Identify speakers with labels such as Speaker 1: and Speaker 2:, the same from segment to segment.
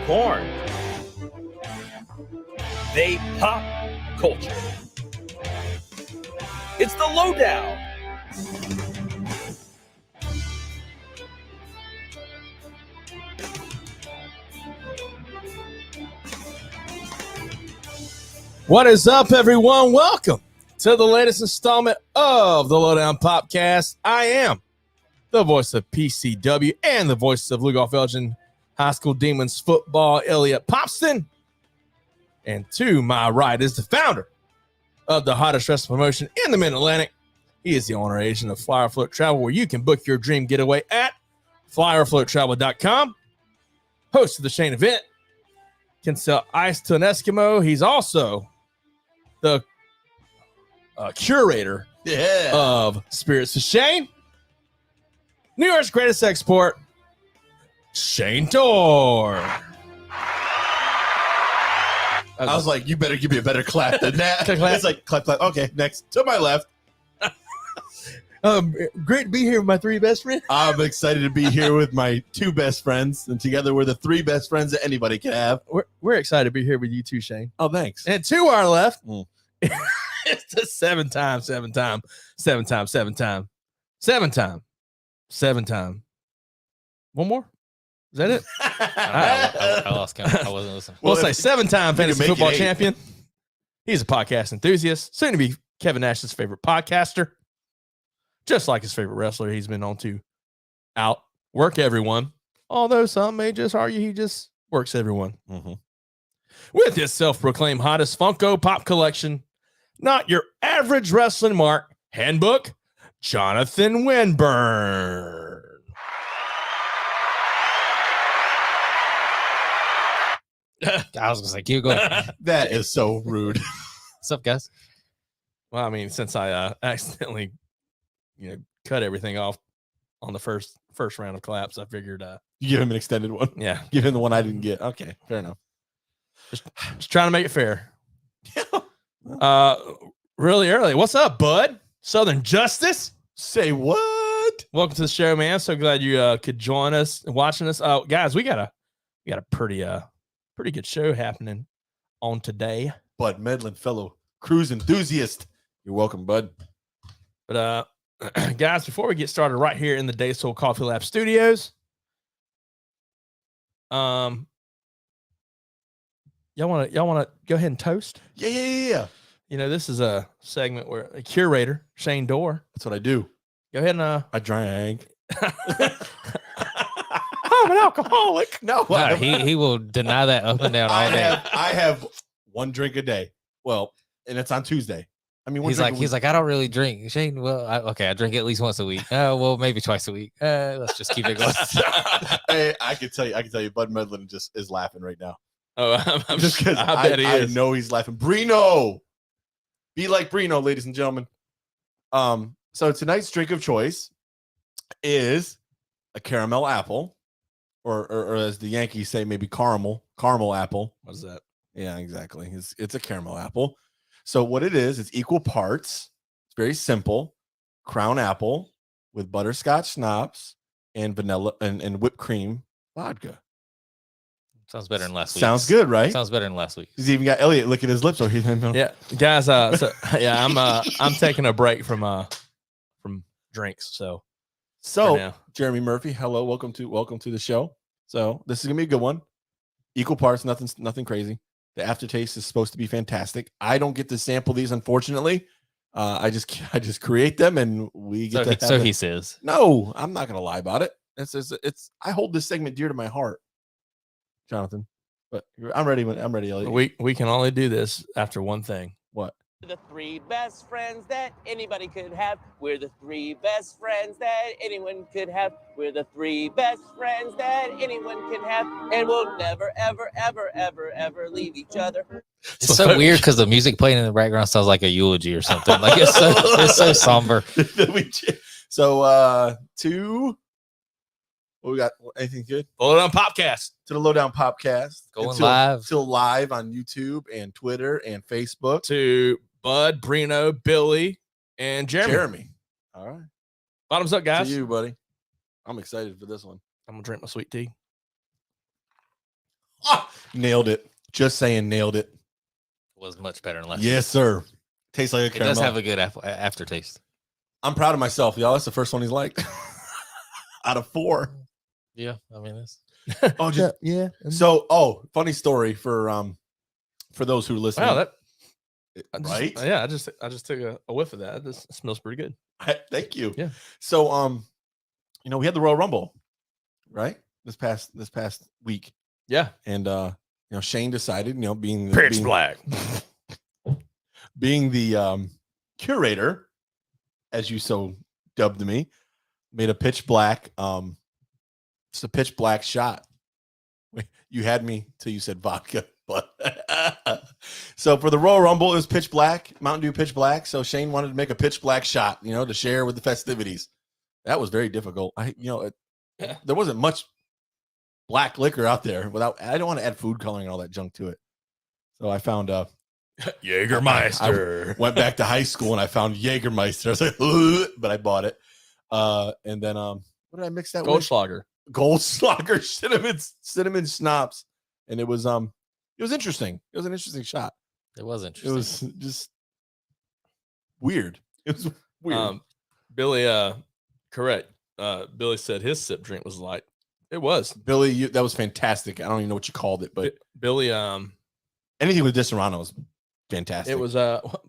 Speaker 1: popcorn. They pop culture. It's the lowdown. What is up, everyone? Welcome to the latest installment of the Lowdown Popcast. I am the voice of PCW and the voice of Lugoff Elgin High School Demons football, Elliot Popston. And to my right is the founder of the hottest wrestling promotion in the Mid-Atlantic. He is the owner agent of Flyer Float Travel, where you can book your dream getaway at flyerfloattravel.com. Host of the Shane event, can sell ice to an Eskimo. He's also the curator of Spirits of Shane. New York's greatest export, Shane Dorr.
Speaker 2: I was like, you better give me a better clap than that. It's like, clap, clap. Okay, next. To my left.
Speaker 1: Great to be here with my three best friends.
Speaker 2: I'm excited to be here with my two best friends. And together we're the three best friends that anybody can have.
Speaker 1: We're excited to be here with you too, Shane.
Speaker 2: Oh, thanks.
Speaker 1: And to our left, it's the seven time. One more? Is that it?
Speaker 3: I lost count. I wasn't listening.
Speaker 1: We'll say seven-time fantasy football champion. He's a podcast enthusiast, soon to be Kevin Nash's favorite podcaster. Just like his favorite wrestler, he's been on to outwork everyone. Although some may just argue he just works everyone.
Speaker 2: Mm-hmm.
Speaker 1: With his self-proclaimed hottest Funko Pop collection, not your average wrestling mark, handbook, Jonathan Winburn.
Speaker 3: I was gonna say, keep going.
Speaker 2: That is so rude.
Speaker 3: What's up, guys?
Speaker 1: Well, I mean, since I accidentally, cut everything off on the first round of claps, I figured,
Speaker 2: You give him an extended one.
Speaker 1: Yeah,
Speaker 2: Give him the one I didn't get. Okay, fair enough.
Speaker 1: just trying to make it fair. Really early. What's up, bud? Southern Justice.
Speaker 2: Say what?
Speaker 1: Welcome to the show, man. So glad you could join us and watching us. Oh, guys, we got a pretty good show happening on today.
Speaker 2: Bud Medlin, fellow cruise enthusiast. You're welcome, bud.
Speaker 1: But guys, before we get started right here in the Day Soul Coffee Lab studios, y'all want to go ahead and toast?
Speaker 2: Yeah.
Speaker 1: This is a segment where a curator, Shane Dorr.
Speaker 2: That's what I do.
Speaker 1: Go ahead and
Speaker 2: I drink.
Speaker 1: I'm an alcoholic.
Speaker 2: No,
Speaker 3: He will deny that up and down all day.
Speaker 2: I have one drink a day. Well, and it's on Tuesday. I mean,
Speaker 3: He's like, I don't really drink. Shane, well, I drink at least once a week. Well, maybe twice a week. Let's just keep it going.
Speaker 2: Hey, I can tell you, Bud Medlin just is laughing right now.
Speaker 1: Oh, I'm
Speaker 2: Just because
Speaker 1: I bet he is.
Speaker 2: I know he's laughing. Brino, be like Brino, ladies and gentlemen. So tonight's drink of choice is a caramel apple, or as the Yankees say, maybe caramel apple.
Speaker 1: What's that?
Speaker 2: Yeah, exactly. It's a caramel apple. So what it is, it's equal parts. It's very simple. Crown apple with butterscotch schnapps and vanilla and whipped cream vodka.
Speaker 3: Sounds better than last week.
Speaker 2: Sounds good, right?
Speaker 3: Sounds better than last week.
Speaker 2: He's even got Elliot licking his lips over here.
Speaker 1: Yeah, guys. I'm taking a break from drinks. So
Speaker 2: Jeremy Murphy, hello, welcome to the show. So this is gonna be a good one. Equal parts, nothing crazy. The aftertaste is supposed to be fantastic. I don't get to sample these, unfortunately. I just create them, and we get to.
Speaker 3: So he says.
Speaker 2: No, I'm not gonna lie about it. It's. I hold this segment dear to my heart, Jonathan. But I'm ready. Elliot.
Speaker 1: we can only do this after one thing.
Speaker 2: What?
Speaker 4: The three best friends that anybody could have. We're the three best friends that anyone could have. We're the three best friends that anyone can have. And we'll never, ever, ever, ever, ever leave each other.
Speaker 3: It's so weird because the music playing in the background sounds like a eulogy or something. Like it's so somber.
Speaker 2: So what we got? Anything good?
Speaker 1: Lowdown Popcast.
Speaker 2: To the Lowdown Popcast.
Speaker 3: Going live.
Speaker 2: Till live on YouTube and Twitter and Facebook.
Speaker 1: To Bud, Brino, Billy, and Jeremy.
Speaker 2: All right.
Speaker 1: Bottoms up, guys.
Speaker 2: To you, buddy. I'm excited for this one.
Speaker 1: I'm going to drink my sweet tea.
Speaker 2: Nailed it. Just saying, nailed it.
Speaker 3: Was much better than last.
Speaker 2: Yes, sir. Tastes like a
Speaker 3: It
Speaker 2: caramel.
Speaker 3: does have a good aftertaste.
Speaker 2: I'm proud of myself, y'all. That's the first one he's liked out of 4.
Speaker 3: Yeah, I mean this.
Speaker 2: Oh, just,
Speaker 1: yeah.
Speaker 2: so funny story for those who listen.
Speaker 1: Wow,
Speaker 2: right?
Speaker 1: I just took a whiff of that. This smells pretty good.
Speaker 2: Thank you.
Speaker 1: Yeah.
Speaker 2: So we had the Royal Rumble, right? This past week.
Speaker 1: Yeah.
Speaker 2: And Shane decided, being
Speaker 1: black.
Speaker 2: being the curator, as you so dubbed me, made a pitch black. It's a pitch black shot. You had me till you said vodka, but so for the Royal Rumble, it was pitch black, Mountain Dew pitch black. So Shane wanted to make a pitch black shot, to share with the festivities. That was very difficult. There wasn't much black liquor out there I don't want to add food coloring and all that junk to it. So I found
Speaker 1: Jägermeister.
Speaker 2: I went back to high school and I found Jägermeister. I was like, ugh, but I bought it. And then what did I mix that with? Goldschlager cinnamon schnapps. And it was interesting. It was an interesting shot.
Speaker 3: It was interesting.
Speaker 2: It was just weird. It was weird.
Speaker 1: Billy, correct. Billy said his sip drink was light. It was.
Speaker 2: Billy, that was fantastic. I don't even know what you called it, but
Speaker 1: Billy,
Speaker 2: anything with Di Serrano is fantastic.
Speaker 1: it was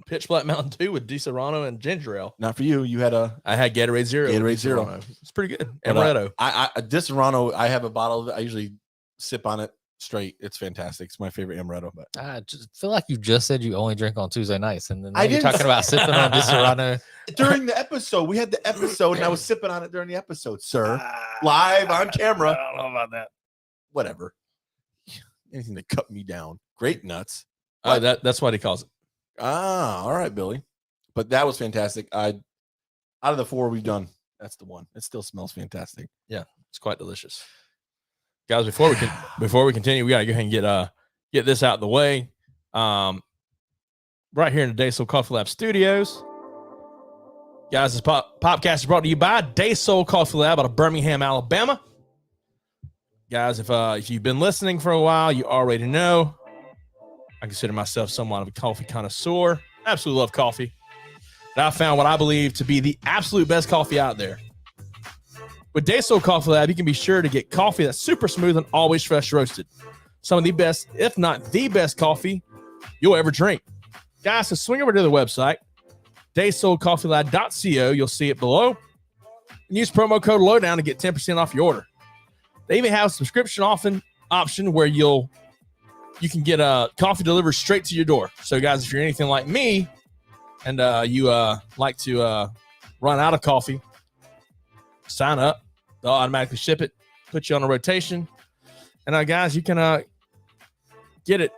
Speaker 1: pitch black Mountain Dew with Di Serrano and ginger ale.
Speaker 2: Not for you. You had
Speaker 1: I had Gatorade Zero.
Speaker 2: Gatorade Zero.
Speaker 1: It's pretty good.
Speaker 2: But,
Speaker 1: Amaretto.
Speaker 2: I Di Serrano, I have a bottle of it. I usually sip on it straight. It's fantastic. It's my favorite amaretto. But
Speaker 3: I just feel like you just said you only drink on Tuesday nights, and then
Speaker 2: I
Speaker 3: you're
Speaker 2: didn't
Speaker 3: talking about sipping on Di Serrano.
Speaker 2: during the episode, we had the episode, and I was sipping on it during the episode, sir. Live on camera.
Speaker 1: I don't know about that.
Speaker 2: Whatever. Anything to cut me down. Great nuts.
Speaker 1: That's what he calls it.
Speaker 2: All right, Billy. But that was fantastic. Out of the 4 we've done, that's the one. It still smells fantastic.
Speaker 1: Yeah, it's quite delicious. Guys, before we continue, we gotta go ahead and get this out of the way. Right here in the Day Soul Coffee Lab studios. Guys, this Popcast is brought to you by Day Soul Coffee Lab out of Birmingham, Alabama. Guys, if you've been listening for a while, you already know I consider myself somewhat of a coffee connoisseur. Absolutely love coffee. And I found what I believe to be the absolute best coffee out there. With Day Soul Coffee Lab, you can be sure to get coffee that's super smooth and always fresh roasted. Some of the best, if not the best coffee you'll ever drink. Guys, so swing over to the website, daysoulcoffeelab.co. You'll see it below. And use promo code LOWDOWN to get 10% off your order. They even have a subscription option where you can get coffee delivered straight to your door. So, guys, if you're anything like me and you like to run out of coffee, sign up. They'll automatically ship it, put you on a rotation. And, guys, you can get it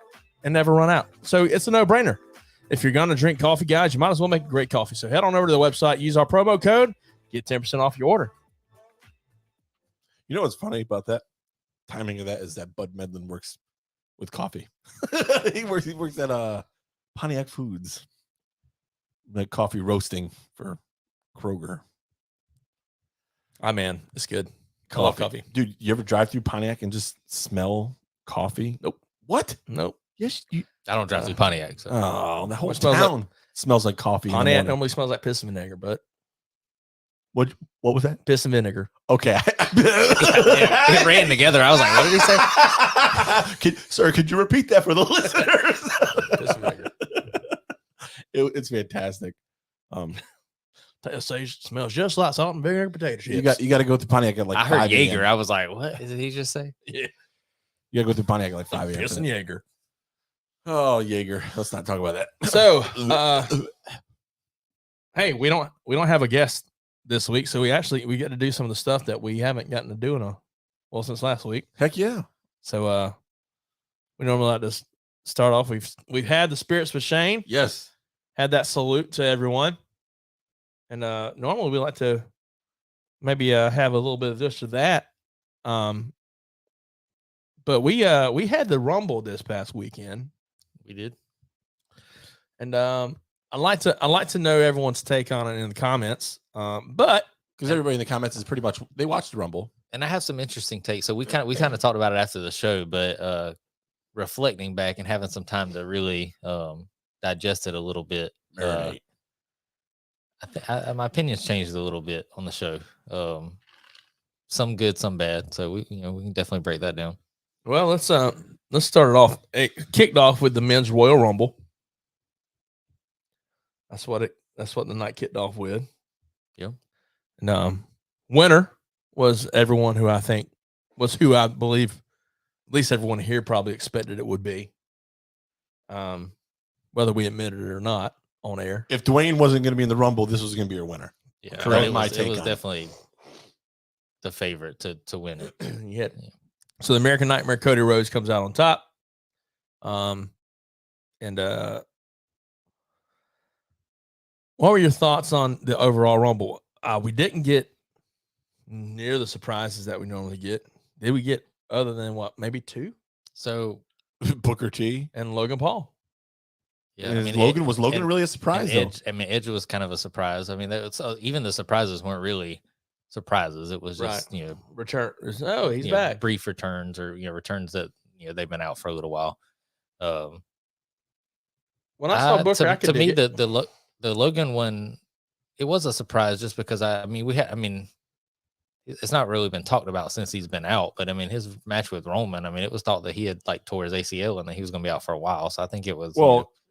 Speaker 1: and never run out. So it's a no-brainer. If you're going to drink coffee, guys, you might as well make a great coffee. So head on over to the website, use our promo code, get 10% off your order.
Speaker 2: You know what's funny about that? Timing of that is that Bud Medlin works with coffee. he works at Pontiac Foods. Like coffee roasting for Kroger.
Speaker 1: Man, it's good. I love coffee.
Speaker 2: Dude, you ever drive through Pontiac and just smell coffee?
Speaker 1: Nope.
Speaker 2: What?
Speaker 1: Nope.
Speaker 2: Yes, you.
Speaker 3: I don't drive through Pontiac. So.
Speaker 2: Oh, the whole
Speaker 1: What smells
Speaker 2: town smells like coffee.
Speaker 1: Pontiac normally smells like piss and vinegar, but
Speaker 2: What was that?
Speaker 1: piss and vinegar.
Speaker 2: Okay.
Speaker 3: It ran together. I was like, what did he say?
Speaker 2: Sir, could you repeat that for the listeners?
Speaker 1: Piss and vinegar.
Speaker 2: It's fantastic.
Speaker 1: It smells just like salt and vinegar potato chips.
Speaker 2: You got to go through Pontiac at like
Speaker 3: I heard
Speaker 2: 5
Speaker 3: Jaeger.
Speaker 2: a.m.
Speaker 3: I was like, what did he just say?
Speaker 1: Yeah.
Speaker 2: You got to go through Pontiac at like 5 a.m.
Speaker 1: Piss and Jaeger.
Speaker 2: Oh, Jaeger. Let's not talk about that.
Speaker 1: So, hey, we don't have a guest this week, so we get to do some of the stuff that we haven't gotten to do since last week.
Speaker 2: Heck yeah.
Speaker 1: So, we normally like to start off. We've had the Spirits with Shane.
Speaker 2: Yes.
Speaker 1: Had that salute to everyone, and normally we like to maybe have a little bit of this or that. But we had the Rumble this past weekend.
Speaker 3: We did.
Speaker 1: And I'd like to know everyone's take on it in the comments. But
Speaker 2: because everybody in the comments is pretty much they watched the Rumble.
Speaker 3: And I have some interesting takes. So we kind of talked about it after the show, but reflecting back and having some time to really digest it a little bit.
Speaker 2: Marinate.
Speaker 3: My opinions changed a little bit on the show. Some good, some bad. So we can definitely break that down.
Speaker 1: Well, let's start it off. It kicked off with the men's Royal Rumble. That's what the night kicked off with.
Speaker 3: Yeah.
Speaker 1: And winner was everyone who I believe at least everyone here probably expected it would be. Whether we admitted it or not on air.
Speaker 2: If Dwayne wasn't going to be in the Rumble, this was going to be your winner.
Speaker 3: Yeah,
Speaker 2: correct.
Speaker 3: It was definitely the favorite to win it.
Speaker 1: Yeah. So the American Nightmare Cody Rhodes comes out on top. What were your thoughts on the overall Rumble? We didn't get near the surprises that we normally get. Did we get other than what, maybe two?
Speaker 3: So
Speaker 2: Booker T
Speaker 1: and Logan Paul.
Speaker 3: Yeah,
Speaker 2: I mean, Logan really a surprise?
Speaker 3: Edge, I mean, Edge was kind of a surprise. I mean, even the surprises weren't really surprises. It was just
Speaker 1: return. Oh, he's back.
Speaker 3: Brief returns or returns that they've been out for a little while.
Speaker 1: When I saw Booker,
Speaker 3: to me the Logan one, it was a surprise just because it's not really been talked about since he's been out, but I mean his match with Roman, I mean it was thought that he had tore his ACL and that he was going to be out for a while. So I think it was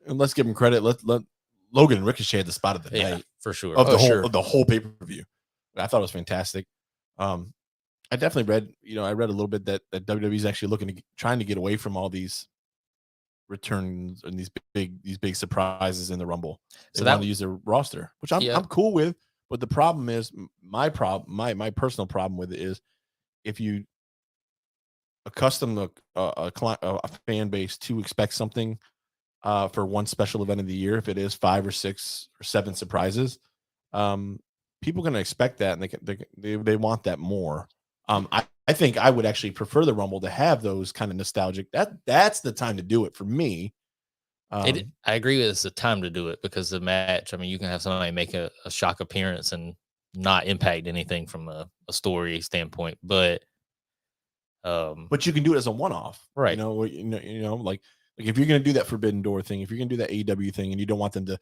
Speaker 2: and let's give him credit. Let Logan and Ricochet had the spot of the night
Speaker 3: for sure
Speaker 2: of the whole pay-per-view. I thought it was fantastic. I definitely read, I read a little bit that WWE is actually trying to get away from all these returns and these big surprises in the Rumble. They want to use their roster, which I'm cool with. But the problem is my personal problem with it is if you accustom a fan base to expect something for one special event of the year, if it is 5 or 6 or 7 surprises, people are going to expect that, and they want that more. I think I would actually prefer the Rumble to have those kind of nostalgic. That's the time to do it for me.
Speaker 3: I agree with it's the time to do it because the match. I mean, you can have somebody make a shock appearance and not impact anything from a story standpoint, but
Speaker 2: you can do it as a one-off,
Speaker 3: right?
Speaker 2: Like if you're going to do that Forbidden Door thing, if you're going to do that AEW thing, and you don't want them to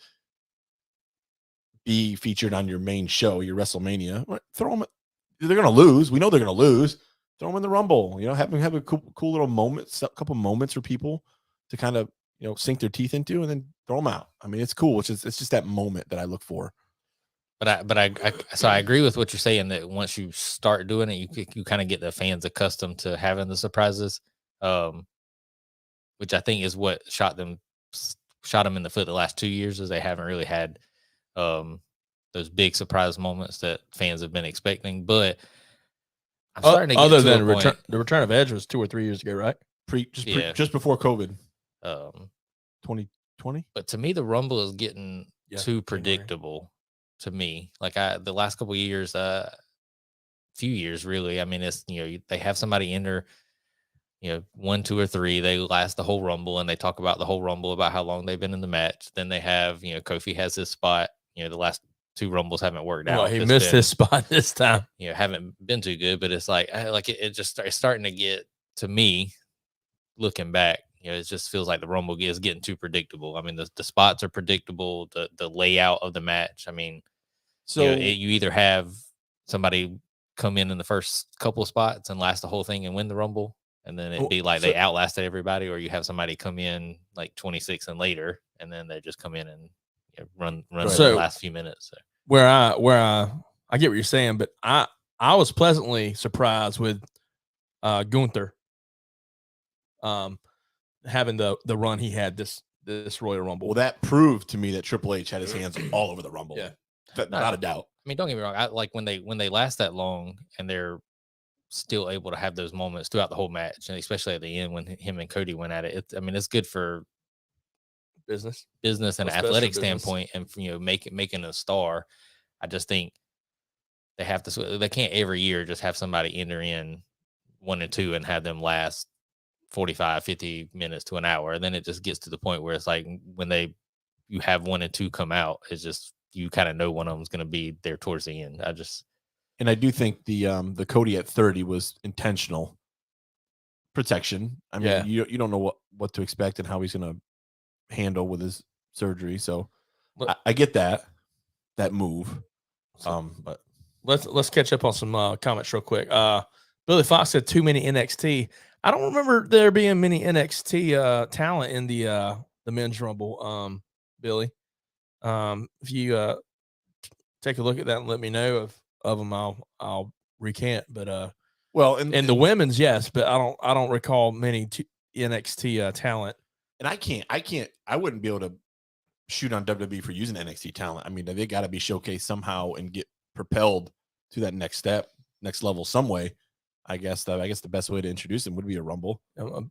Speaker 2: be featured on your main show, your WrestleMania, throw them. They're going to lose. We know they're going to lose. Throw them in the Rumble. Have them have a cool little moments, a couple moments for people to kind of sink their teeth into, and then throw them out. I mean, it's cool. It's just that moment that I look for.
Speaker 3: But I agree with what you're saying that once you start doing it, you kind of get the fans accustomed to having the surprises, which I think is what shot them in the foot the last 2 years, is they haven't really had those big surprise moments that fans have been expecting. But I'm starting to get
Speaker 1: other
Speaker 3: to
Speaker 1: than
Speaker 3: the
Speaker 1: return of Edge was 2 or 3 years ago, right?
Speaker 2: Just before COVID,
Speaker 3: 2020. But to me, the Rumble is getting too predictable. To me, like the last couple of years, few years really. I mean, it's they have somebody enter, 1, 2, or 3. They last the whole Rumble, and they talk about the whole Rumble about how long they've been in the match. Then they have Kofi has his spot. The last 2 Rumbles haven't worked out.
Speaker 1: He missed his spot this time.
Speaker 3: Haven't been too good, but it's it's starting to get, to me, looking back, it just feels like the Rumble is getting too predictable. I mean, the spots are predictable, the layout of the match. I mean, so you either have somebody come in the first couple of spots and last the whole thing and win the Rumble, and then it'd be like they outlasted everybody, or you have somebody come in like 26 and later, and then they just come in and run the last few minutes. So.
Speaker 1: Where I get what you're saying, but I was pleasantly surprised with Gunther having the run he had this Royal Rumble.
Speaker 2: Well, that proved to me that Triple H had his hands all over the Rumble.
Speaker 1: Yeah,
Speaker 2: not a doubt.
Speaker 3: I mean, don't get me wrong. I like when they last that long and they're still able to have those moments throughout the whole match, and especially at the end when him and Cody went at it. It's good for business and athletic standpoint, and making a star. I just think they have to. They can't every year just have somebody enter in 1 and 2 and have them last 45, 50 minutes to an hour. And then it just gets to the point where it's like when you have 1 and 2 come out, it's just, you kind of know one of them's going to be there towards the end.
Speaker 2: And I do think the Cody at 30 was intentional protection. I mean, you don't know what to expect and how he's going to handle with his surgery. So
Speaker 1: I
Speaker 2: get that move. But
Speaker 1: let's catch up on some comments real quick. Billy Fox said too many NXT. I don't remember there being many NXT talent in the men's rumble. Billy, if you take a look at that and let me know of them, I'll recant. But
Speaker 2: well,
Speaker 1: and the women's, yes, but I don't recall many NXT talent.
Speaker 2: And I wouldn't be able to shoot on WWE for using NXT talent. I mean, they got to be showcased somehow and get propelled to that next level some way. I guess the best way to introduce them would be a rumble.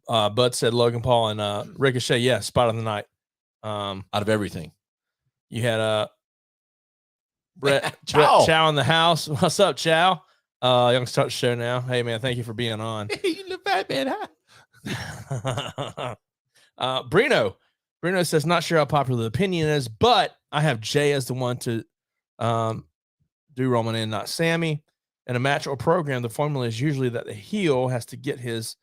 Speaker 1: Bud said Logan Paul and Ricochet. Yeah, spot of the night.
Speaker 2: Out of everything,
Speaker 1: you had Brett Chow in the house. What's up, Chow? You can start the show now. Hey man, thank you for being on.
Speaker 2: You look bad, man.
Speaker 1: Bruno says not sure how popular the opinion is, but I have Jay as the one to do Roman and not Sammy. In a match or program, the formula is usually that the heel has to get his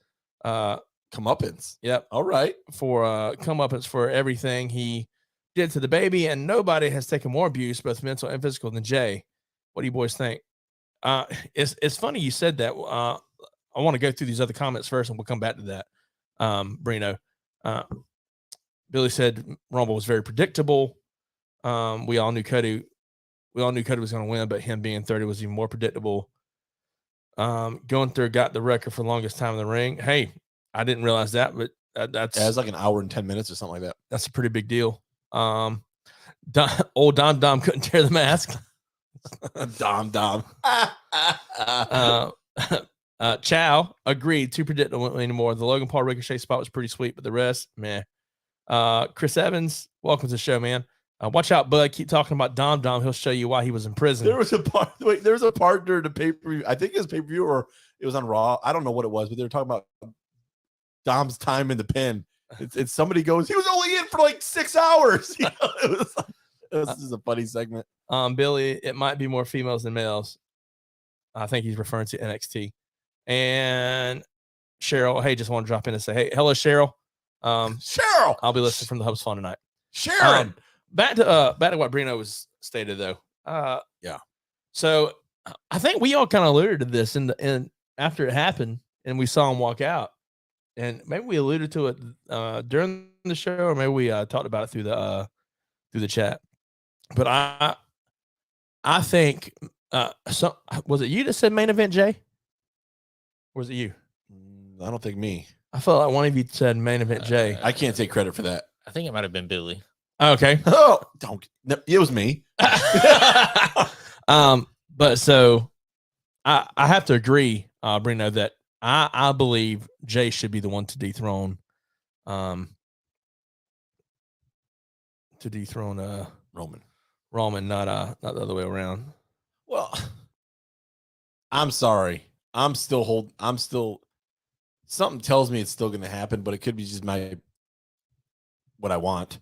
Speaker 2: comeuppance.
Speaker 1: Yep.
Speaker 2: All right.
Speaker 1: For comeuppance for everything he did to the baby, and nobody has taken more abuse, both mental and physical, than Jay. What do you boys think? It's funny you said that. I want to go through these other comments first, and we'll come back to that. Bruno. Billy said Rumble was very predictable. We all knew Cody was going to win, but him being 30 was even more predictable. Gunther got the record for the longest time in the ring. Hey, I didn't realize that, but that's
Speaker 2: like an hour and 10 minutes or something like that.
Speaker 1: That's a pretty big deal. Old Dom couldn't tear the mask.
Speaker 2: Dom.
Speaker 1: Chow agreed. Too predictable anymore. The Logan Paul Ricochet spot was pretty sweet, but the rest, meh. Chris Evans, welcome to the show, man. Watch out, bud. Keep talking about Dom. He'll show you why he was in prison.
Speaker 2: There was a part. Wait, there was a part during the pay-per-view. I think it was pay-per-view or it was on Raw. I don't know what it was, but they were talking about Dom's time in the pen. It's somebody goes, he was only in for like 6 hours. You know, this is a funny segment.
Speaker 1: Billy, it might be more females than males. I think he's referring to NXT. And Cheryl, hey, just want to drop in and say, hey, hello, Cheryl.
Speaker 2: Cheryl,
Speaker 1: I'll be listening from the Hub's Fun tonight.
Speaker 2: Sharon.
Speaker 1: Back to what Bruno was stated though.
Speaker 2: Yeah.
Speaker 1: So I think we all kind of alluded to this in after it happened and we saw him walk out, and maybe we alluded to it during the show, or maybe we talked about it through the chat. But I think was it you that said main event, Jay? Or was it you?
Speaker 2: I don't think me.
Speaker 1: I felt like one of you said main event, Jay.
Speaker 2: I can't take credit for that.
Speaker 3: I think it might have been Billy.
Speaker 1: Okay.
Speaker 2: Oh, it was me.
Speaker 1: But so I have to agree, Bruno, that I believe Jay should be the one to dethrone Roman, not the other way around.
Speaker 2: Well, I'm sorry. Something tells me it's still going to happen, but it could be just what I want.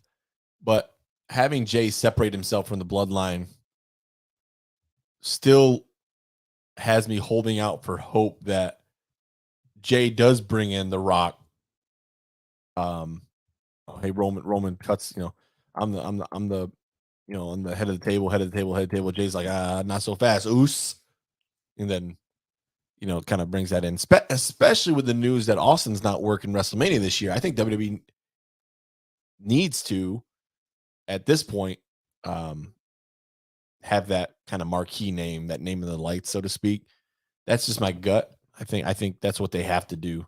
Speaker 2: But having Jay separate himself from the bloodline still has me holding out for hope that Jay does bring in The Rock. Hey, Roman cuts, I'm the head of the table. Jay's like, not so fast. Oos. And then, kind of brings that in, especially with the news that Austin's not working WrestleMania this year. I think WWE needs to, at this point, have that kind of marquee name, that name of the lights, so to speak. That's just my gut. I think that's what they have to do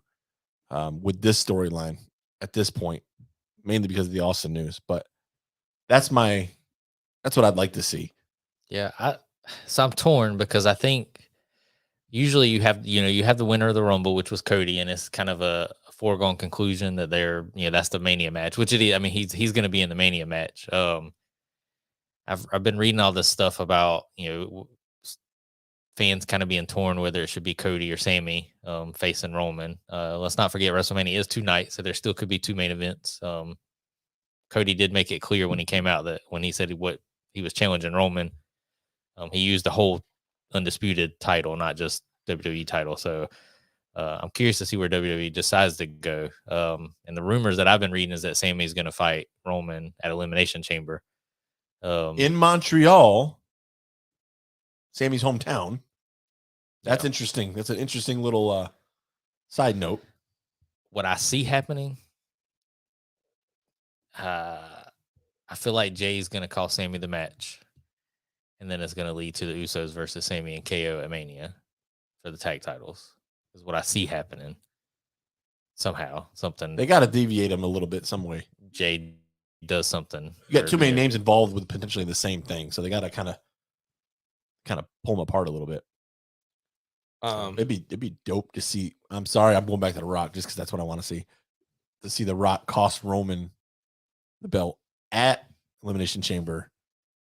Speaker 2: with this storyline at this point, mainly because of the Austin news. But that's what I'd like to see.
Speaker 3: Yeah, so I'm torn because I think usually you have the winner of the Rumble, which was Cody, and it's kind of a foregone conclusion that that's the Mania match, which it is. I mean, he's going to be in the Mania match. I've been reading all this stuff about fans kind of being torn whether it should be Cody or Sammy facing Roman. Let's not forget WrestleMania is 2 nights, so there still could be 2 main events. Cody did make it clear when he came out that when he said what he was challenging Roman, he used the whole undisputed title, not just WWE title. So I'm curious to see where WWE decides to go. And the rumors that I've been reading is that Sammy's going to fight Roman at Elimination Chamber.
Speaker 2: In Montreal, Sammy's hometown. That's interesting. That's an interesting little side note.
Speaker 3: What I see happening, I feel like Jay's going to call Sammy the match. And then it's going to lead to the Usos versus Sammy and KO at Mania for the tag titles. Is what I see happening. Somehow, something.
Speaker 2: They got to deviate them a little bit some way.
Speaker 3: Jay does something.
Speaker 2: You got too many names involved with potentially the same thing. So they got to kind of pull them apart a little bit. It'd be dope to see. I'm sorry, I'm going back to The Rock just because that's what I want to see. To see The Rock cost Roman the belt at Elimination Chamber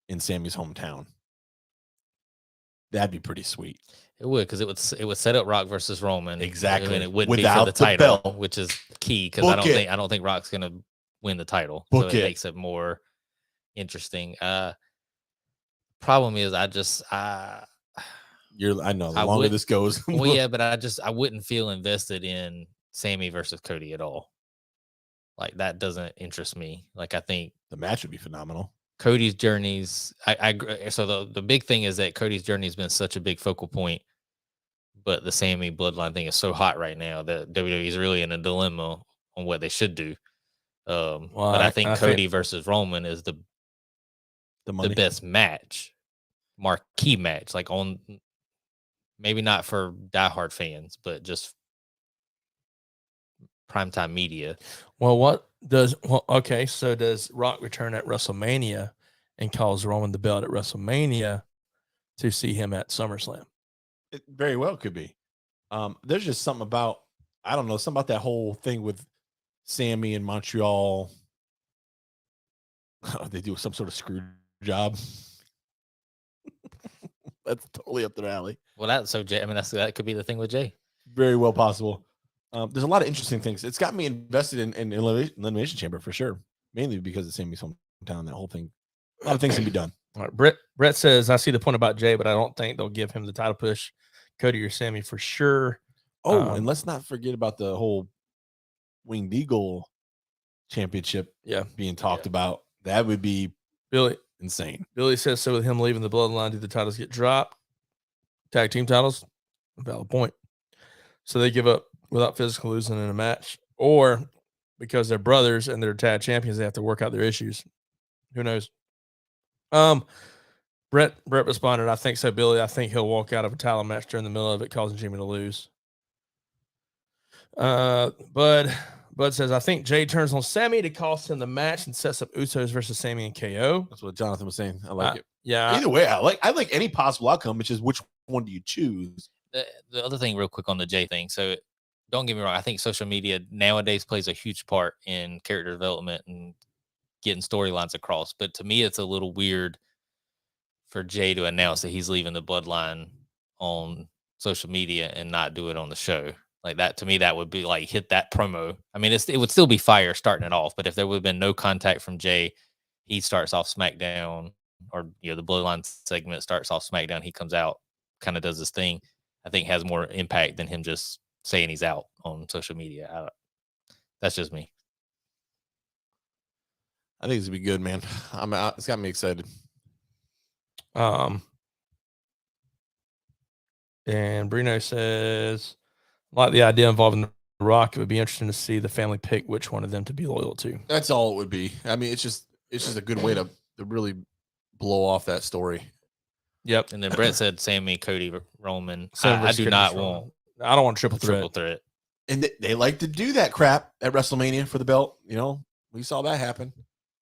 Speaker 2: in Sammy's hometown. That'd be pretty sweet.
Speaker 3: It would, because it would set up Rock versus Roman
Speaker 2: exactly,
Speaker 3: and it wouldn't
Speaker 2: without
Speaker 3: be for the title,
Speaker 2: belt,
Speaker 3: which is key because I don't think Rock's gonna win the title, so it makes it more interesting. Problem is, I
Speaker 2: know the longer this goes,
Speaker 3: well, yeah, but I wouldn't feel invested in Sammy versus Cody at all. Like that doesn't interest me. Like I think
Speaker 2: the match would be phenomenal.
Speaker 3: Cody's journeys, I agree. So the big thing is that Cody's journey has been such a big focal point, but the Sammy bloodline thing is so hot right now that WWE is really in a dilemma on what they should do. But I think Cody versus Roman is the best match, marquee match, like on maybe not for diehard fans, but just primetime media.
Speaker 1: Well, so does Rock return at WrestleMania and calls Roman the belt at WrestleMania to see him at SummerSlam?
Speaker 2: It very well could be. There's just something about, I don't know, something about that whole thing with Sammy in Montreal. They do some sort of screw job. That's totally up their alley.
Speaker 3: Well, Jay. I mean, that could be the thing with Jay.
Speaker 2: Very well possible. There's a lot of interesting things. It's got me invested in Elimination Chamber for sure, mainly because it's Sammy's hometown. That whole thing, a lot of things can be done.
Speaker 1: All right, Brett says, I see the point about Jay, but I don't think they'll give him the title push. Cody or Sammy for sure.
Speaker 2: Oh, and let's not forget about the whole Winged Eagle Championship being talked about. That would be insane.
Speaker 1: Billy says, so with him leaving the bloodline, do the titles get dropped? Tag team titles? Valid point. So they give up without physically losing in a match, or because they're brothers and they're tag champions, they have to work out their issues. Who knows? Brett responded, I think so, Billy. I think he'll walk out of a title match during the middle of it, causing Jimmy to lose. Bud says, I think Jay turns on Sammy to cost him the match and sets up Usos versus Sammy and KO.
Speaker 2: That's what Jonathan was saying. I like it.
Speaker 1: Yeah.
Speaker 2: Either way, I like any possible outcome. It's just which one do you choose?
Speaker 3: The other thing, real quick on the Jay thing. So don't get me wrong. I think social media nowadays plays a huge part in character development and getting storylines across. But to me, it's a little weird for Jay to announce that he's leaving the bloodline on social media and not do it on the show. Like that, to me, that would be like hit that promo. I mean, it would still be fire starting it off. But if there would have been no contact from Jay, he starts off SmackDown, or the bloodline segment starts off SmackDown. He comes out, kind of does this thing. I think has more impact than him just saying he's out on social media. That's just me.
Speaker 2: I think it's gonna be good, man. I'm out. It's got me excited.
Speaker 1: And Bruno says, like the idea involving The Rock, it would be interesting to see the family pick which one of them to be loyal to.
Speaker 2: That's all it would be. I mean, it's just a good way to really blow off that story.
Speaker 1: Yep.
Speaker 3: And then Brett said Sammy, Cody, Roman. I do not want.
Speaker 1: I don't want triple threat.
Speaker 2: And they like to do that crap at WrestleMania for the belt. We saw that happen.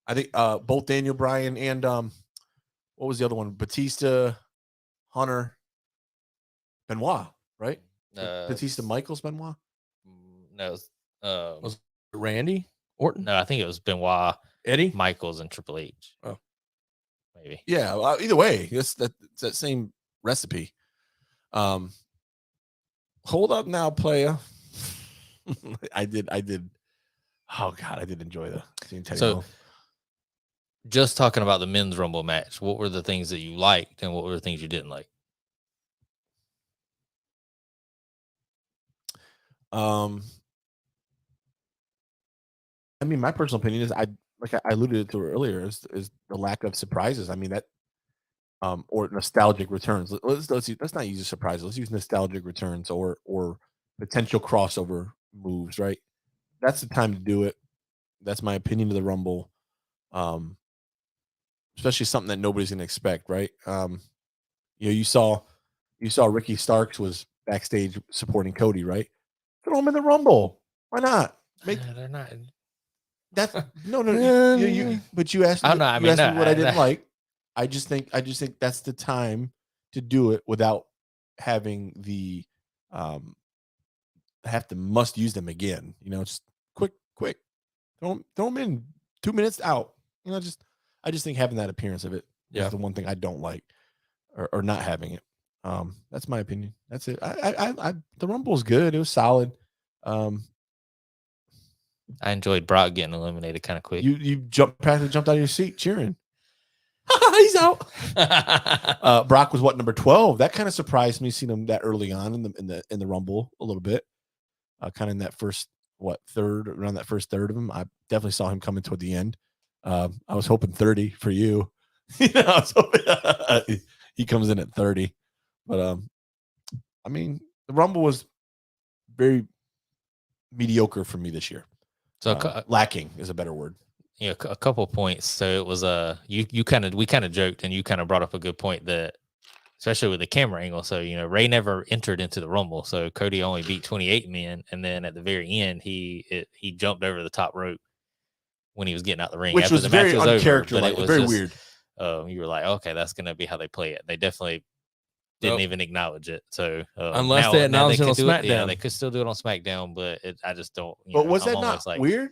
Speaker 2: I think both Daniel Bryan and what was the other one? Batista, Hunter, Benoit, right? Batista, Michaels, Benoit.
Speaker 3: No,
Speaker 1: was it Randy Orton?
Speaker 3: No, I think it was Benoit,
Speaker 1: Eddie,
Speaker 3: Michaels, and Triple H.
Speaker 1: Oh,
Speaker 2: maybe. Yeah. Either way, it's that same recipe. Hold up now, playa. I did. Oh God, I did enjoy the Teddy.
Speaker 3: So, just talking about the men's Rumble match, what were the things that you liked and what were the things you didn't like?
Speaker 2: I mean, my personal opinion is I alluded to earlier is the lack of surprises. I mean that or nostalgic returns. Let's not use surprises. Let's use nostalgic returns or potential crossover moves. Right, that's the time to do it. That's my opinion of the Rumble. Especially something that nobody's gonna expect. Right. You saw Ricky Starks was backstage supporting Cody. Right. Throw him in the Rumble. Why not?
Speaker 3: They're not.
Speaker 2: That's no. But you asked me.
Speaker 3: Oh, no, I
Speaker 2: you
Speaker 3: mean,
Speaker 2: asked me
Speaker 3: no,
Speaker 2: what I didn't like. I just think that's the time to do it without having the have to must use them again. Just quick. Throw them in 2 minutes out. I just think having that appearance of it is the one thing I don't like, or not having it. That's my opinion. That's it. The Rumble was good. It was solid.
Speaker 3: I enjoyed Brock getting eliminated kind of quick.
Speaker 2: You jumped out of your seat cheering. He's out. Brock was number 12. That kind of surprised me seeing him that early on in the Rumble a little bit. Kind of in that first third, around that first third of him. I definitely saw him coming toward the end. I was hoping 30 for you. I was hoping he comes in at 30. But I mean, the Rumble was very mediocre for me this year.
Speaker 3: So
Speaker 2: lacking is a better word.
Speaker 3: Yeah, a couple of points. So it was we kind of joked, and you kind of brought up a good point that, especially with the camera angle. So Ray never entered into the Rumble, so Cody only beat 28 men, and then at the very end he jumped over the top rope when he was getting out the ring,
Speaker 2: which
Speaker 3: after
Speaker 2: was
Speaker 3: the
Speaker 2: very
Speaker 3: match was
Speaker 2: uncharacteristic.
Speaker 3: Over, but
Speaker 2: very
Speaker 3: just,
Speaker 2: weird.
Speaker 3: You were like, okay, that's gonna be how they play it. They definitely didn't even acknowledge it. So
Speaker 1: unless they acknowledge it on SmackDown,
Speaker 3: they could still do it on SmackDown, but I just don't.
Speaker 2: But was that not weird?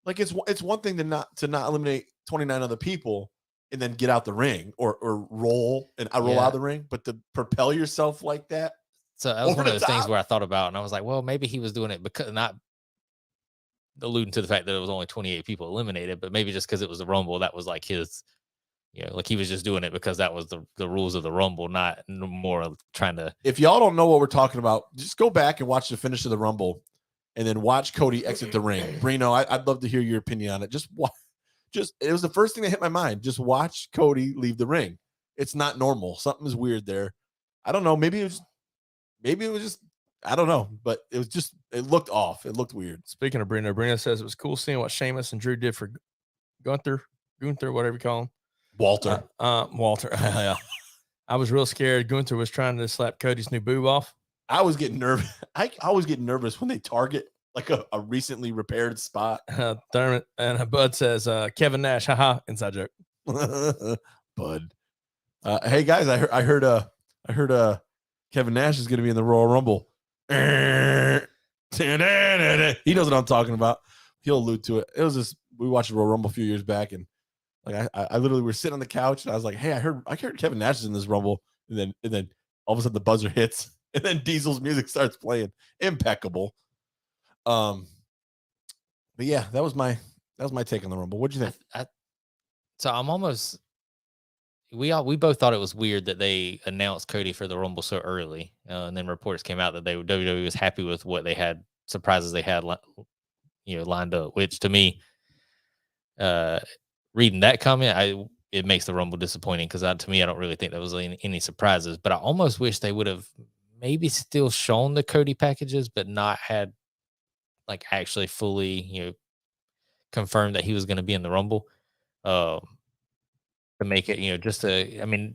Speaker 2: Like it's one thing to not eliminate 29 other people and then get out the ring or roll out of the ring, but to propel yourself like that.
Speaker 3: So that was one of those things where I thought about, and I was like, well, maybe he was doing it because, not alluding to the fact that it was only 28 people eliminated, but maybe just because it was the Rumble, that was like his, like he was just doing it because that was the rules of the Rumble, not more trying to.
Speaker 2: If y'all don't know what we're talking about, just go back and watch the finish of the Rumble. And then watch Cody exit the ring. Reno, I'd love to hear your opinion on it. It was the first thing that hit my mind. Just watch Cody leave the ring. It's not normal. Something's weird there. I don't know. Maybe it was just, I don't know. But it looked off. It looked weird.
Speaker 1: Speaking of Bruno says it was cool seeing what Sheamus and Drew did for Gunther, whatever you call him.
Speaker 2: Walter.
Speaker 1: Walter. Yeah. I was real scared. Gunther was trying to slap Cody's new boob off.
Speaker 2: I was getting nervous. I always get nervous when they target like a recently repaired spot.
Speaker 1: Thurman and Bud says, Kevin Nash, haha, inside joke.
Speaker 2: Bud. Hey guys, I heard Kevin Nash is going to be in the Royal Rumble. He knows what I'm talking about. He'll allude to it. It was just, we watched the Royal Rumble a few years back, and like I literally were sitting on the couch, and I was like, hey, I heard Kevin Nash is in this Rumble, and then all of a sudden the buzzer hits. And then Diesel's music starts playing. Impeccable. But yeah, that was my take on the Rumble. What'd you think?
Speaker 3: So I'm almost. We both thought it was weird that they announced Cody for the Rumble so early, and then reports came out that WWE was happy with what they had, surprises they had, lined up. Which to me, reading that comment, it makes the Rumble disappointing because to me, I don't really think there was any surprises. But I almost wish they would have maybe still shown the Cody packages, but not had like actually fully, confirmed that he was going to be in the Rumble, to make it, I mean,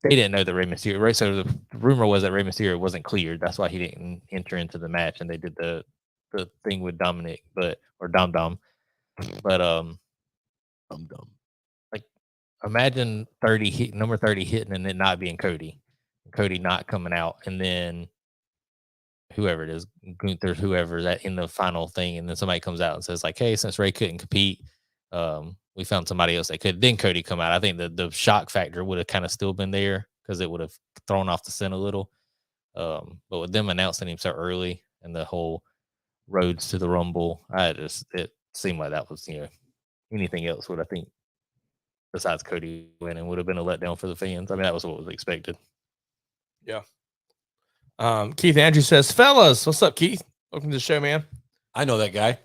Speaker 3: they didn't know that Rey Mysterio, right? So the rumor was that Rey Mysterio wasn't cleared. That's why he didn't enter into the match. And they did the thing with Dominic, or Dom Dom. But, Dom Dom. Like, imagine number 30 hitting and it not being Cody not coming out, and then whoever it is, Gunther, whoever, that in the final thing, and then somebody comes out and says like, hey, since Ray couldn't compete, we found somebody else that could. Then Cody come out. I think the shock factor would have kind of still been there because it would have thrown off the scent a little. But with them announcing him so early and the whole roads to the Rumble, it seemed like that was, anything else would, I think, besides Cody winning, would have been a letdown for the fans. I mean, that was what was expected.
Speaker 1: Yeah. Keith Andrews says, fellas, what's up, Keith? Welcome to the show, man.
Speaker 2: I know that guy.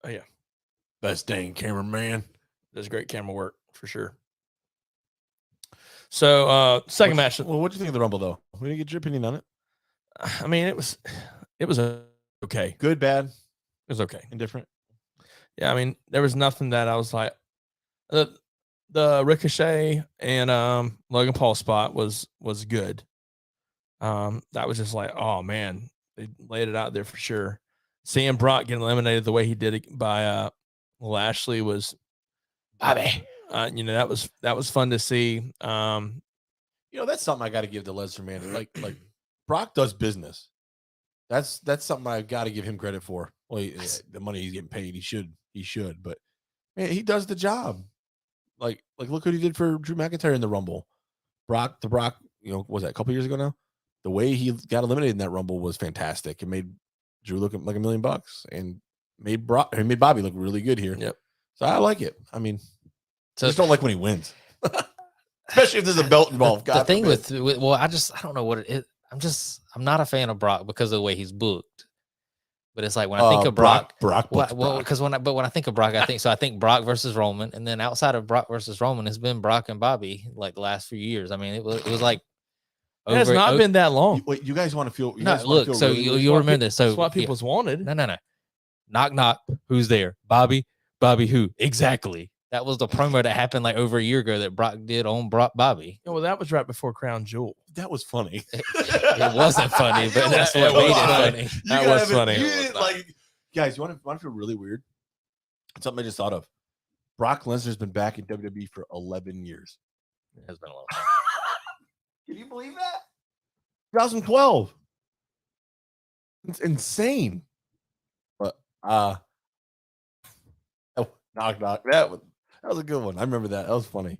Speaker 1: Oh, yeah.
Speaker 2: Best dang cameraman.
Speaker 1: Does great camera work for sure. So, second match.
Speaker 2: Well, what do you think of the Rumble, though? We didn't get your opinion on it.
Speaker 1: I mean, it was okay.
Speaker 2: Good, bad,
Speaker 1: It was okay.
Speaker 2: indifferent.
Speaker 1: Yeah, I mean, there was nothing that I was like, the Ricochet and Logan Paul spot was good. That was just like, oh man, they laid it out there for sure. Seeing Brock getting eliminated the way he did it by Lashley was,
Speaker 2: Bobby.
Speaker 1: That was fun to see.
Speaker 2: That's something I got to give to Lesnar, man. Like Brock does business. That's something I got to give him credit for. Well, the money he's getting paid, he should. But man, he does the job. Like look what he did for Drew McIntyre in the Rumble. Brock, was that a couple years ago now? The way he got eliminated in that Rumble was fantastic. It made Drew look like $1 million and made Bobby look really good here.
Speaker 1: Yep.
Speaker 2: So I like it. I mean,
Speaker 3: So
Speaker 2: I just don't like when he wins, especially if there's a belt involved.
Speaker 3: the thing with I don't know what it is. I'm not a fan of Brock because of the way he's booked. But it's like when I think of Brock, because when I think of Brock, I think Brock versus Roman, and then outside of Brock versus Roman has been Brock and Bobby like the last few years. I mean, it was like
Speaker 1: it has not been that long.
Speaker 2: Wait, you guys want to feel?
Speaker 3: You'll remember this. So
Speaker 1: that's what people's wanted.
Speaker 3: No. Knock knock. Who's there? Bobby. Bobby who? Exactly. That was the promo that happened like over a year ago that Brock did on Bobby.
Speaker 1: Well, that was right before Crown Jewel.
Speaker 2: That was funny.
Speaker 3: It wasn't funny, but that's what made it funny.
Speaker 1: That was funny.
Speaker 2: Guys, you want to feel really weird? Something I just thought of. Brock Lesnar's been back in WWE for 11 years.
Speaker 3: It has been a long time.
Speaker 2: Can you believe that? 2012. It's insane. But knock knock. That was a good one. I remember that. That was funny.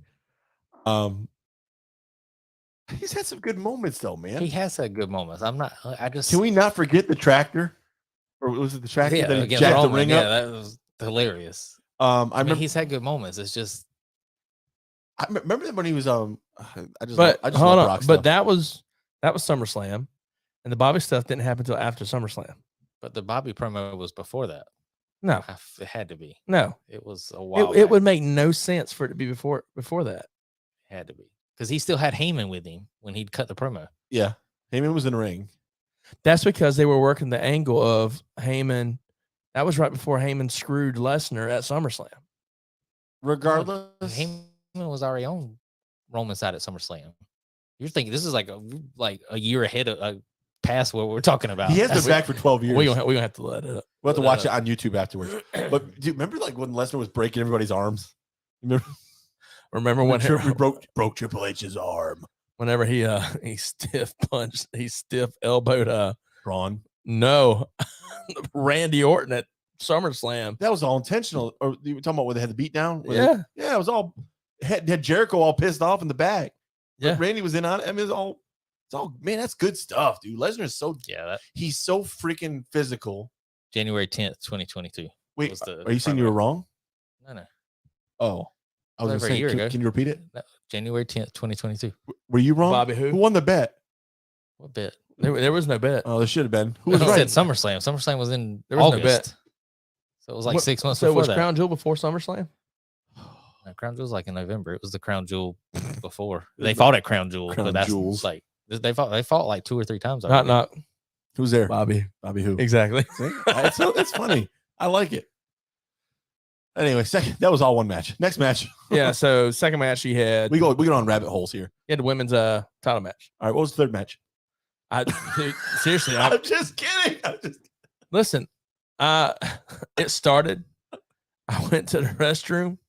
Speaker 2: He's had some good moments though, man.
Speaker 3: He has had good moments.
Speaker 2: Can we not forget the tractor? Or was it the tractor that he jacked the ring up?
Speaker 3: Yeah, that was hilarious.
Speaker 2: I remember
Speaker 3: he's had good moments. It's just
Speaker 2: I remember that when he was
Speaker 1: hold on. But that was SummerSlam, and the Bobby stuff didn't happen until after SummerSlam.
Speaker 3: But the Bobby promo was before that.
Speaker 1: No,
Speaker 3: it had to be.
Speaker 1: No,
Speaker 3: it was a while.
Speaker 1: It would make no sense for it to be before that.
Speaker 3: It had to be because he still had Heyman with him when he'd cut the promo.
Speaker 2: Yeah, Heyman was in the ring.
Speaker 1: That's because they were working the angle of Heyman. That was right before Heyman screwed Lesnar at SummerSlam.
Speaker 2: Regardless,
Speaker 3: Heyman was already on Roman's side at SummerSlam. You're thinking this is like a year ahead of past what we're talking about.
Speaker 2: He has been back for 12 years.
Speaker 1: We're gonna have to let it up.
Speaker 2: We'll have to watch it on YouTube afterwards. But do you remember like when Lesnar was breaking everybody's arms?
Speaker 1: Remember when
Speaker 2: we broke Triple H's arm?
Speaker 1: Whenever he stiff elbowed
Speaker 2: Braun.
Speaker 1: No, Randy Orton at SummerSlam.
Speaker 2: That was all intentional. Or you were talking about where they had the beat down?
Speaker 1: Yeah.
Speaker 2: It was all had Jericho all pissed off in the back.
Speaker 1: Yeah.
Speaker 2: But Randy was in on it. I mean, it's all man, that's good stuff, dude. Lesnar is he's so freaking physical.
Speaker 3: January 10th, 2022.
Speaker 2: Wait, are you saying you were wrong?
Speaker 3: No.
Speaker 2: Oh, I was saying, can you repeat it?
Speaker 3: No, January 10th, 2022.
Speaker 2: Were you wrong?
Speaker 1: Bobby who?
Speaker 2: Who won the bet?
Speaker 3: What bet?
Speaker 1: There was no bet.
Speaker 2: Oh, there should have been.
Speaker 3: Who was right? Said SummerSlam. SummerSlam was in August. No bet. So it was like 6 months before that.
Speaker 1: So was Crown Jewel before SummerSlam?
Speaker 3: No, Crown Jewel was like in November. It was the Crown Jewel before. They fought at Crown Jewel. But that's Jewels. Like they fought like 2 or 3 times.
Speaker 1: Not.
Speaker 2: Who's there?
Speaker 1: Bobby who? Exactly.
Speaker 2: It's funny. I like it. Anyway, that was all one match. Next match.
Speaker 1: Yeah. So second match he had.
Speaker 2: We go on rabbit holes here.
Speaker 1: He had the women's title match.
Speaker 2: All right. What was the third match?
Speaker 1: Dude, seriously,
Speaker 2: I'm just kidding.
Speaker 1: Listen. It started. I went to the restroom,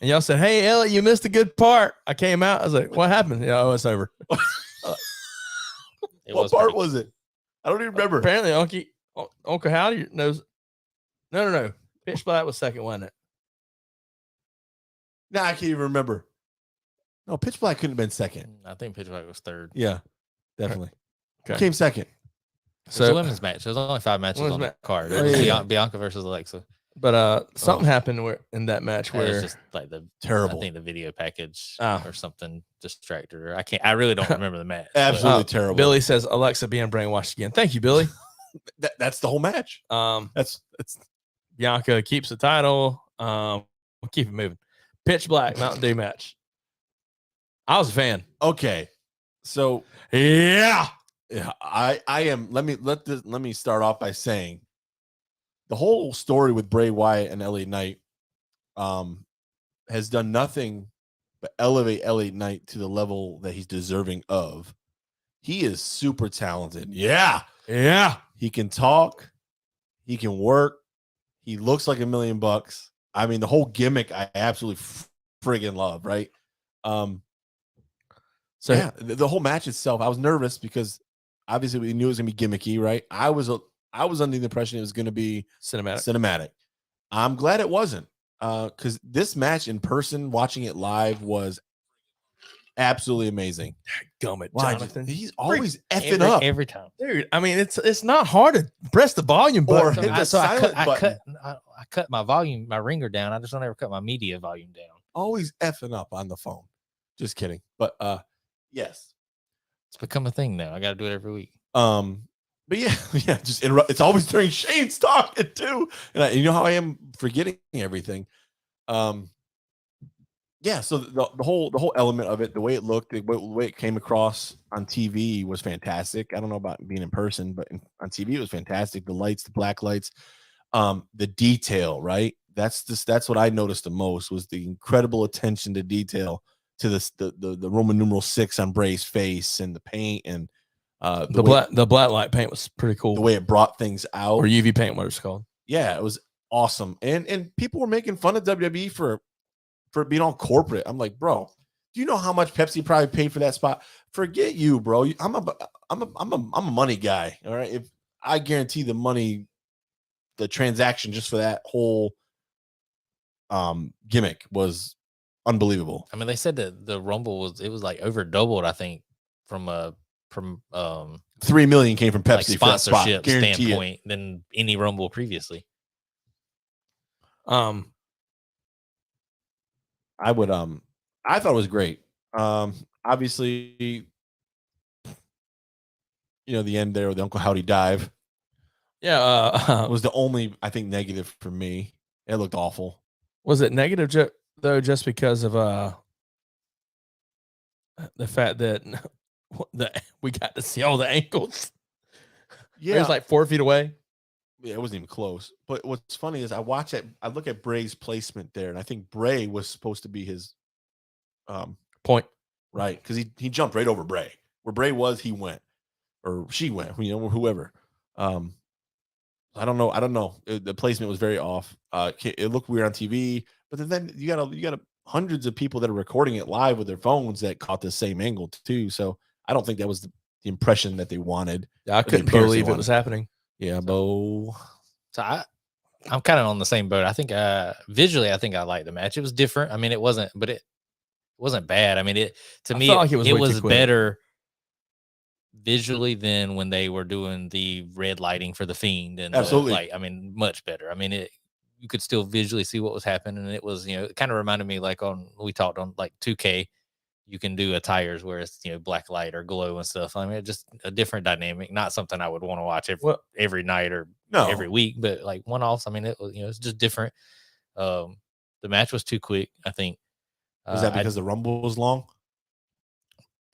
Speaker 1: and y'all said, "Hey, Elliot, you missed a good part." I came out. I was like, "What happened?" Yeah, it's over.
Speaker 2: What part was it? I don't even remember.
Speaker 1: Apparently, Uncle Howdy knows. No. Pitch Black was second, wasn't it?
Speaker 2: No, I can't even remember. No, Pitch Black couldn't have been second.
Speaker 3: I think Pitch Black was third.
Speaker 2: Yeah, definitely.
Speaker 1: Okay.
Speaker 2: Who came second?
Speaker 3: So it was a women's match. There was only 5 matches on the card. It was Bianca versus Alexa.
Speaker 1: But something happened where in that match
Speaker 3: It was
Speaker 1: where
Speaker 3: just like the
Speaker 2: Terrible.
Speaker 3: I think the video package
Speaker 1: Oh.
Speaker 3: or something distracted her. I really don't remember the match. but-
Speaker 2: Absolutely terrible.
Speaker 1: Billy says Alexa being brainwashed again. Thank you, Billy.
Speaker 2: That's the whole match. That's
Speaker 1: Bianca keeps the title. We'll keep it moving. Pitch Black Mountain Dew match. I was a fan.
Speaker 2: okay. So
Speaker 1: Yeah.
Speaker 2: I am. Let me start off by saying the whole story with Bray Wyatt and LA Knight has done nothing but elevate LA Knight to the level that he's deserving of. He is super talented. Yeah. He can talk. He can work. He looks like $1 million. I mean, the whole gimmick I absolutely friggin' love, right? So yeah, the whole match itself, I was nervous because obviously we knew it was gonna be gimmicky, right? I was under the impression it was gonna be cinematic. I'm glad it wasn't, because this match in person, watching it live, was absolutely amazing.
Speaker 1: Gummit,
Speaker 2: Wow,
Speaker 1: Jonathan.
Speaker 2: he's always effing up
Speaker 3: every time,
Speaker 1: dude. I mean, it's not hard to press the volume
Speaker 2: or
Speaker 1: button.
Speaker 2: hit the silent button.
Speaker 3: I cut my volume, my ringer down. I just don't ever cut my media volume down.
Speaker 2: Always effing up on the phone. Just kidding, but yes,
Speaker 3: It's become a thing now. I got to do it every week.
Speaker 2: But yeah, just interrupt. It's always during Shane's talking too, and you know how I am forgetting everything. Yeah, so the whole element of it, the way it looked, the way it came across on TV was fantastic. I don't know about being in person, but on TV it was fantastic. The lights, the black lights, the detail, right? That's what I noticed the most was the incredible attention to detail to the Roman numeral 6 on Bray's face and the paint and
Speaker 1: the black light paint was pretty cool.
Speaker 2: The way it brought things out,
Speaker 1: or UV paint, what it's called.
Speaker 2: Yeah, it was awesome. And people were making fun of WWE for being all corporate. I'm like, bro, do you know how much Pepsi probably paid for that spot? Forget you, bro. I'm a money guy. All right. If I guarantee the money, the transaction just for that whole gimmick was unbelievable.
Speaker 3: I mean, they said that the Rumble was like over doubled, I think, from
Speaker 2: 3 million came from Pepsi
Speaker 3: like
Speaker 2: for that spot.
Speaker 3: sponsorship standpoint than any Rumble previously.
Speaker 2: I thought it was great. Obviously, the end there with the Uncle Howdy dive.
Speaker 1: Yeah,
Speaker 2: was the only, I think, negative for me. It looked awful.
Speaker 1: Was it negative though, just because of the fact that we got to see all the ankles?
Speaker 2: Yeah,
Speaker 1: it was like 4 feet away.
Speaker 2: Yeah, it wasn't even close. But what's funny is I look at Bray's placement there, and I think Bray was supposed to be his
Speaker 1: point,
Speaker 2: right? Because he jumped right over Bray. Where Bray was, he went, or she went, whoever. I don't know. The placement was very off. It looked weird on TV, but then you got hundreds of people that are recording it live with their phones that caught the same angle too. So I don't think that was the impression that they wanted.
Speaker 1: I couldn't believe it was happening.
Speaker 2: Yeah, Bo.
Speaker 3: So I'm kind of on the same boat. I think visually, I think I liked the match. It was different. I mean, it wasn't bad. I mean, it was better visually than when they were doing the red lighting for the Fiend and
Speaker 2: absolutely.
Speaker 3: I mean, much better. I mean, you could still visually see what was happening, and it was it kind of reminded me like we talked on like 2K. You can do attires where it's black light or glow and stuff. I mean, just a different dynamic. Not something I would want to watch every night or every week, but like one-offs. I mean, it was it's just different. The match was too quick, I think.
Speaker 2: Was that because the Rumble was long?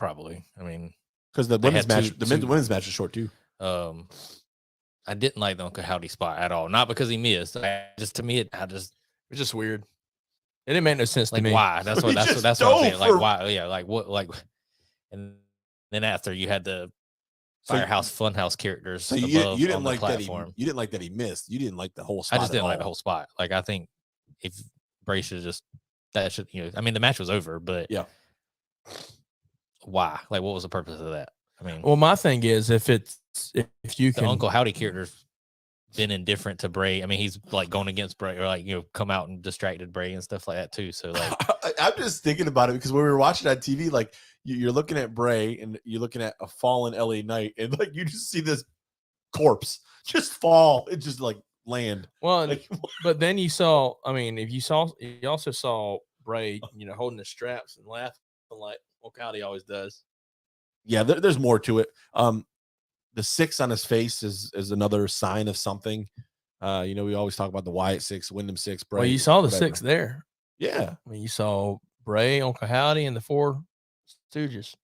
Speaker 3: Probably. I mean,
Speaker 2: because the women's match, women's match was short too.
Speaker 3: I didn't like the Uncle Howdy spot at all. Not because he missed. To me, it was just weird.
Speaker 1: It didn't make no sense to me.
Speaker 3: Why? That's what I'm saying. Like why? Yeah. Like what? Like, and then after you had the Firehouse Funhouse characters.
Speaker 2: So you didn't like that you didn't like that he missed. You didn't like the whole spot.
Speaker 3: I just didn't like the whole spot. Like I think if Bray should I mean, the match was over, but
Speaker 2: yeah.
Speaker 3: Why? Like, what was the purpose of that? I mean,
Speaker 1: well, my thing is if you can,
Speaker 3: the Uncle Howdy character's been indifferent to Bray. I mean, he's like going against Bray or like come out and distracted Bray and stuff like that too. So like,
Speaker 2: I'm just thinking about it because when we were watching on TV, like you're looking at Bray and you're looking at a fallen LA Knight, and like you just see this corpse just fall. It's just like land.
Speaker 1: Well,
Speaker 2: Like,
Speaker 1: but then you saw. I mean, you also saw Bray, holding the straps and laughing like O'Cowdy always does.
Speaker 2: yeah, there's more to it. The 6 on his face is another sign of something. We always talk about the Wyatt 6, Wyndham 6, Bray.
Speaker 1: Well, you saw the
Speaker 2: whatever.
Speaker 1: 6 there.
Speaker 2: Yeah.
Speaker 1: I mean, you saw Bray, Uncle Howdy, and the 4 Stooges.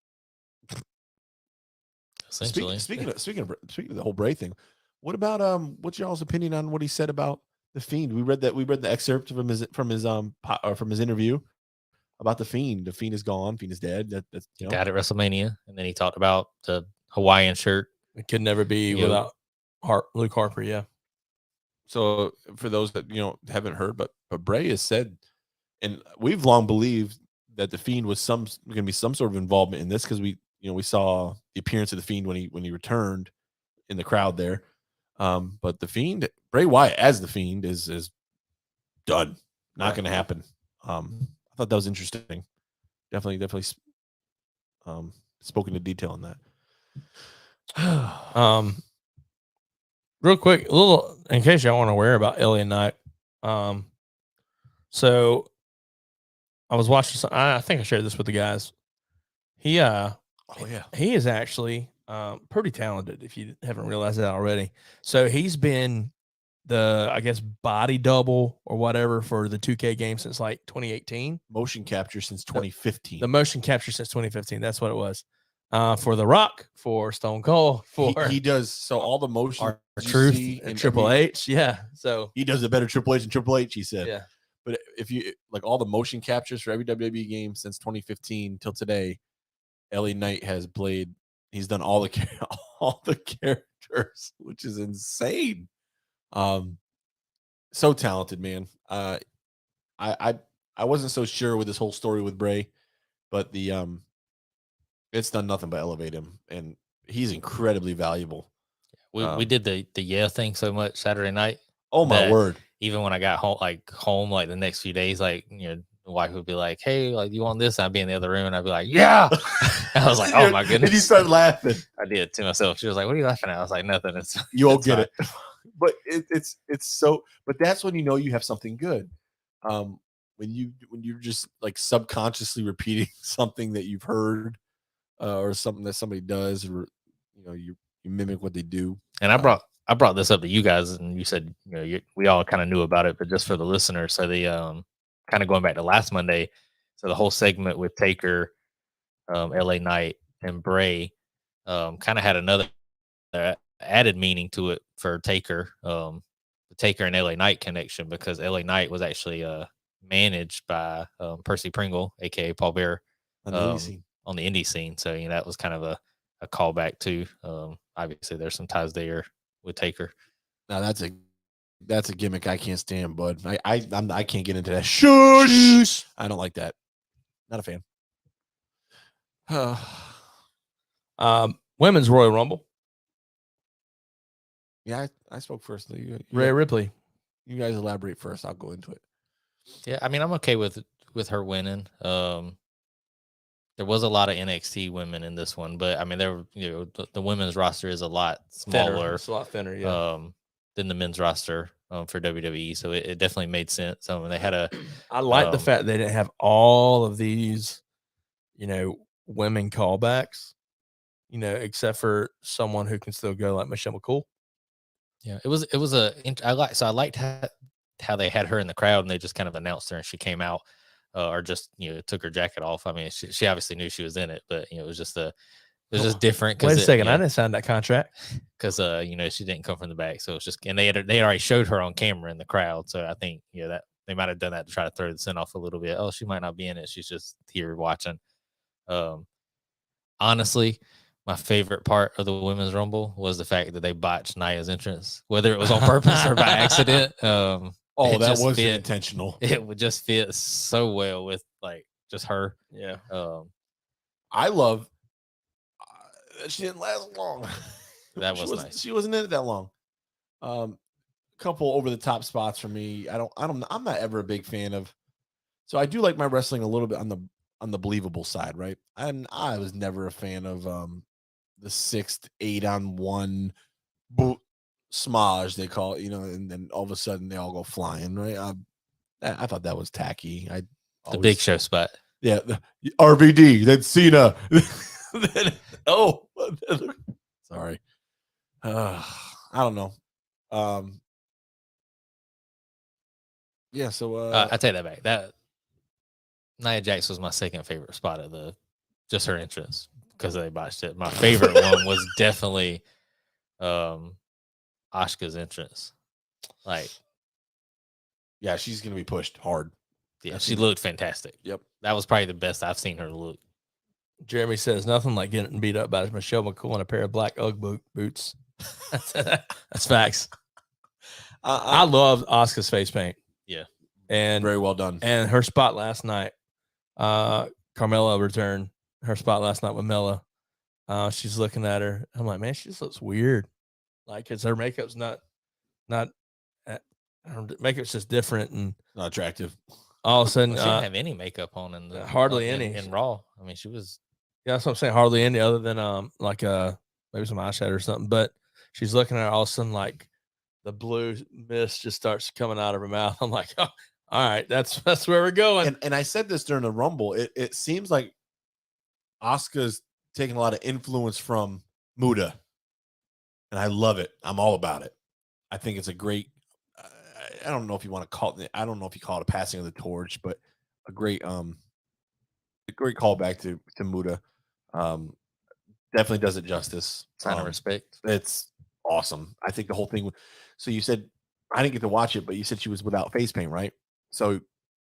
Speaker 3: Essentially,
Speaker 2: Speaking of the whole Bray thing, what about what's y'all's opinion on what he said about the Fiend? We read the excerpt from his interview about the Fiend. The Fiend is gone. Fiend is dead. That's
Speaker 3: died at WrestleMania, and then he talked about the Hawaiian shirt.
Speaker 1: It could never be without Luke Harper. Yeah.
Speaker 2: So for those that haven't heard, but Bray has said, and we've long believed that the Fiend was going to be some sort of involvement in this because we saw the appearance of the Fiend when he returned in the crowd there. But the Fiend, Bray Wyatt as the Fiend is done. Not going to happen. I thought that was interesting. Definitely spoken to detail on that.
Speaker 1: Real quick, a little in case y'all want to aware about LA Knight. So I was watching some, I think I shared this with the guys. He is actually pretty talented if you haven't realized that already. So he's been the, I guess, body double or whatever for the 2K game since like 2018.
Speaker 2: Motion capture since 2015.
Speaker 1: The motion capture since 2015. That's what it was. For The Rock, for Stone Cold, for
Speaker 2: he does so all the motion
Speaker 1: R-Truth and Triple H. Yeah. So
Speaker 2: he does a better Triple H than Triple H, he said.
Speaker 1: Yeah.
Speaker 2: But if you like all the motion captures for every WWE game since 2015 till today, LA Knight has played. He's done all the characters, which is insane. So talented, man. I wasn't so sure with this whole story with Bray, but it's done nothing but elevate him, and he's incredibly valuable.
Speaker 3: We did the thing so much Saturday night.
Speaker 2: Oh my word!
Speaker 3: Even when I got home, like the next few days, like the wife would be like, "Hey, like you want this?" I'd be in the other room, and I'd be like, "Yeah." I was like, "Oh my goodness!"
Speaker 2: And you started laughing.
Speaker 3: I did to myself. She was like, "What are you laughing at?" I was like, "Nothing."
Speaker 2: You won't get it. But it's so. But that's when you have something good. When you're just like subconsciously repeating something that you've heard, or something that somebody does, or you mimic what they do.
Speaker 3: And I brought this up to you guys, and you said we all kind of knew about it, but just for the listeners, so the kind of going back to last Monday, so the whole segment with Taker, LA Knight, and Bray, kind of had another added meaning to it for Taker, the Taker and LA Knight connection, because LA Knight was actually managed by Percy Pringle, aka Paul Bearer,
Speaker 2: on the
Speaker 3: indie scene. So that was kind of a callback to. Obviously, there's some ties there with Taker.
Speaker 2: Now that's a gimmick I can't stand, bud. I can't get into that. Shush! I don't like that. Not a
Speaker 1: fan. Women's Royal Rumble.
Speaker 2: Yeah, I spoke first.
Speaker 1: Rhea Ripley.
Speaker 2: You guys elaborate first. I'll go into it.
Speaker 3: Yeah, I mean, I'm okay with her winning. There was a lot of NXT women in this one, but I mean, the women's roster is a lot smaller.
Speaker 1: It's a lot thinner, yeah.
Speaker 3: Than the men's roster for WWE, so it definitely made sense. They had
Speaker 1: I like the fact they didn't have all of these, women callbacks, except for someone who can still go like Michelle McCool.
Speaker 3: Yeah, I liked how they had her in the crowd and they just kind of announced her and she came out. Or just took her jacket off. I mean, she obviously knew she was in it, but it was just just different.
Speaker 1: Wait a second, I didn't sign that contract
Speaker 3: because she didn't come from the back, so it's just, and they already showed her on camera in the crowd, so I think that they might have done that to try to throw the scent off a little bit. Oh, she might not be in it; she's just here watching. Honestly, my favorite part of the Women's Rumble was the fact that they botched Nia's entrance, whether it was on purpose or by accident.
Speaker 2: Oh, that wasn't intentional.
Speaker 3: It would just fit so well with like just her.
Speaker 1: Yeah.
Speaker 2: I love. She didn't last long.
Speaker 3: That was nice.
Speaker 2: She wasn't in it that long. Couple over the top spots for me. I'm not ever a big fan of. So I do like my wrestling a little bit on the believable side, right? And I was never a fan of the 6 to 8 on 1 smudge, they call it, and then all of a sudden they all go flying, right? I thought that was tacky.
Speaker 3: The Big Show spot.
Speaker 2: Yeah, RVD, then Cena. Sorry. I don't know. Yeah, so
Speaker 3: I take that back. That Nia Jax was my second favorite spot of just her entrance because they botched it. My favorite one was definitely Asuka's entrance. Like,
Speaker 2: yeah, she's gonna be pushed hard.
Speaker 3: Yeah, she looked fantastic.
Speaker 2: Yep,
Speaker 3: that was probably the best I've seen her look.
Speaker 1: Jeremy says nothing like getting beat up by Michelle McCool in a pair of black Ugg boots. That's facts. I love Asuka's face paint.
Speaker 3: Yeah,
Speaker 1: and
Speaker 2: very well done.
Speaker 1: And her spot last night, Carmella returned her spot last night with Mella. She's looking at her. I'm like, man, she just looks weird. Like, cause her makeup's not. Makeup's just different and
Speaker 2: not attractive.
Speaker 1: All of a sudden,
Speaker 3: she didn't have any makeup on in the
Speaker 1: hardly any
Speaker 3: in Raw. I mean, she was.
Speaker 1: Yeah, that's what I'm saying. Hardly any, other than maybe some eyeshadow or something. But she's looking at her, all of a sudden, like the blue mist just starts coming out of her mouth. I'm like, oh, all right, that's where we're going.
Speaker 2: And I said this during the Rumble. It seems like Asuka's taking a lot of influence from Muda, and I love it. I'm all about it. I think it's a great. I don't know if you want to call it. I don't know if you call it a passing of the torch, but a great callback to Muda. Definitely does it justice.
Speaker 3: Sign of respect.
Speaker 2: It's awesome. I think the whole thing. So you said I didn't get to watch it, but you said she was without face paint, right? So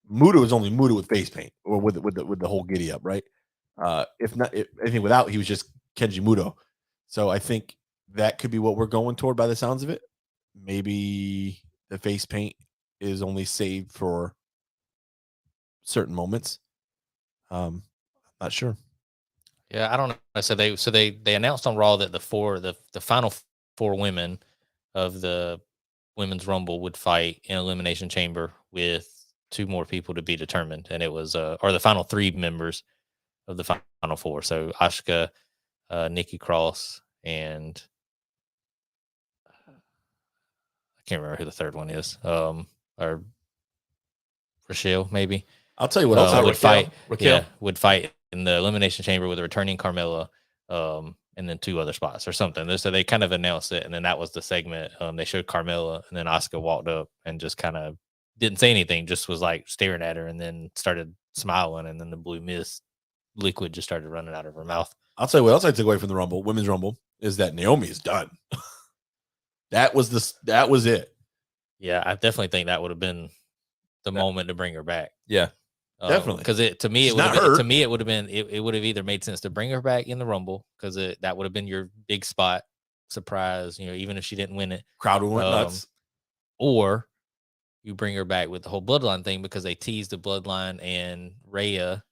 Speaker 2: Muda was only Muda with face paint, or with the whole giddy up, right? If anything without, he was just Kenji Muto. So I think that could be what we're going toward by the sounds of it. Maybe the face paint is only saved for certain moments. Not sure.
Speaker 3: Yeah, I don't know. So they announced on Raw that the final 4 women of the Women's Rumble would fight in Elimination Chamber with 2 more people to be determined, and it was or the final 3 members of the final 4. So Asuka, Nikki Cross, and I can't remember who the third one is. Or Rochelle, maybe.
Speaker 2: I'll tell you what else
Speaker 3: would fight. Raquel. Yeah, would fight in the Elimination Chamber with a returning Carmella, and then 2 other spots or something. So they kind of announced it, and then that was the segment. They showed Carmella, and then Asuka walked up and just kind of didn't say anything, just was like staring at her, and then started smiling, and then the blue mist liquid just started running out of her mouth.
Speaker 2: I'll tell you what else I took away from the Rumble, Women's Rumble, is that Naomi is done. That was it.
Speaker 3: Yeah, I definitely think that would have been the moment to bring her back.
Speaker 1: Yeah.
Speaker 2: Definitely,
Speaker 3: because to me it would have been it would have either made sense to bring her back in the Rumble, because that would have been your big spot surprise, even if she didn't win it,
Speaker 2: crowd would went nuts.
Speaker 3: Or you bring her back with the whole bloodline thing, because they teased the bloodline and Rhea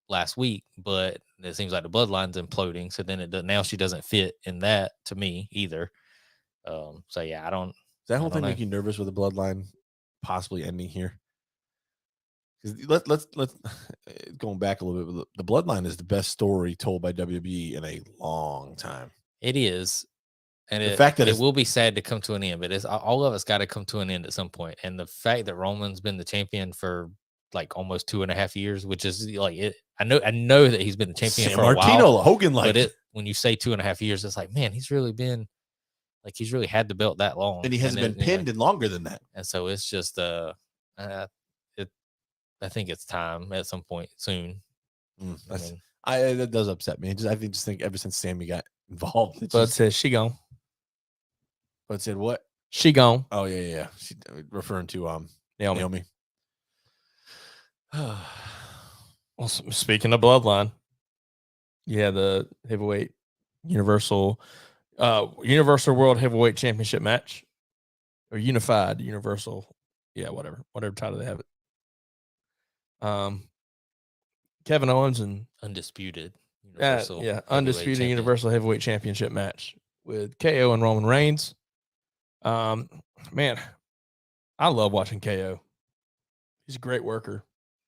Speaker 3: last week, but it seems like the bloodline's imploding, so then now she doesn't fit in that to me either. So yeah, I don't.
Speaker 2: Does that whole thing make you nervous with the bloodline possibly ending here? Let's going back a little bit. The bloodline is the best story told by WWE in a long time.
Speaker 3: It is, and
Speaker 2: the fact that
Speaker 3: it will be sad to come to an end, but it's all of us got to come to an end at some point. And the fact that Roman's been the champion for like almost 2.5 years, which is like it. I know that he's been the champion for a while.
Speaker 2: Hogan,
Speaker 3: but when you say 2.5 years, it's like, man, he's really had the belt that long,
Speaker 2: and he hasn't been pinned in longer than that.
Speaker 3: And so it's just I think it's time at some point soon.
Speaker 2: That does upset me. I think ever since Sammy got involved,
Speaker 1: Bud said she gone.
Speaker 2: Bud said what?
Speaker 1: She gone.
Speaker 2: Oh yeah. She referring to
Speaker 1: Naomi. Well, speaking of bloodline, yeah, the heavyweight Universal World Heavyweight Championship match, or Unified Universal, whatever title they have it. Kevin Owens and
Speaker 3: Undisputed
Speaker 1: Universal Heavyweight Championship match with KO and Roman Reigns. Man, I love watching KO. He's a great worker.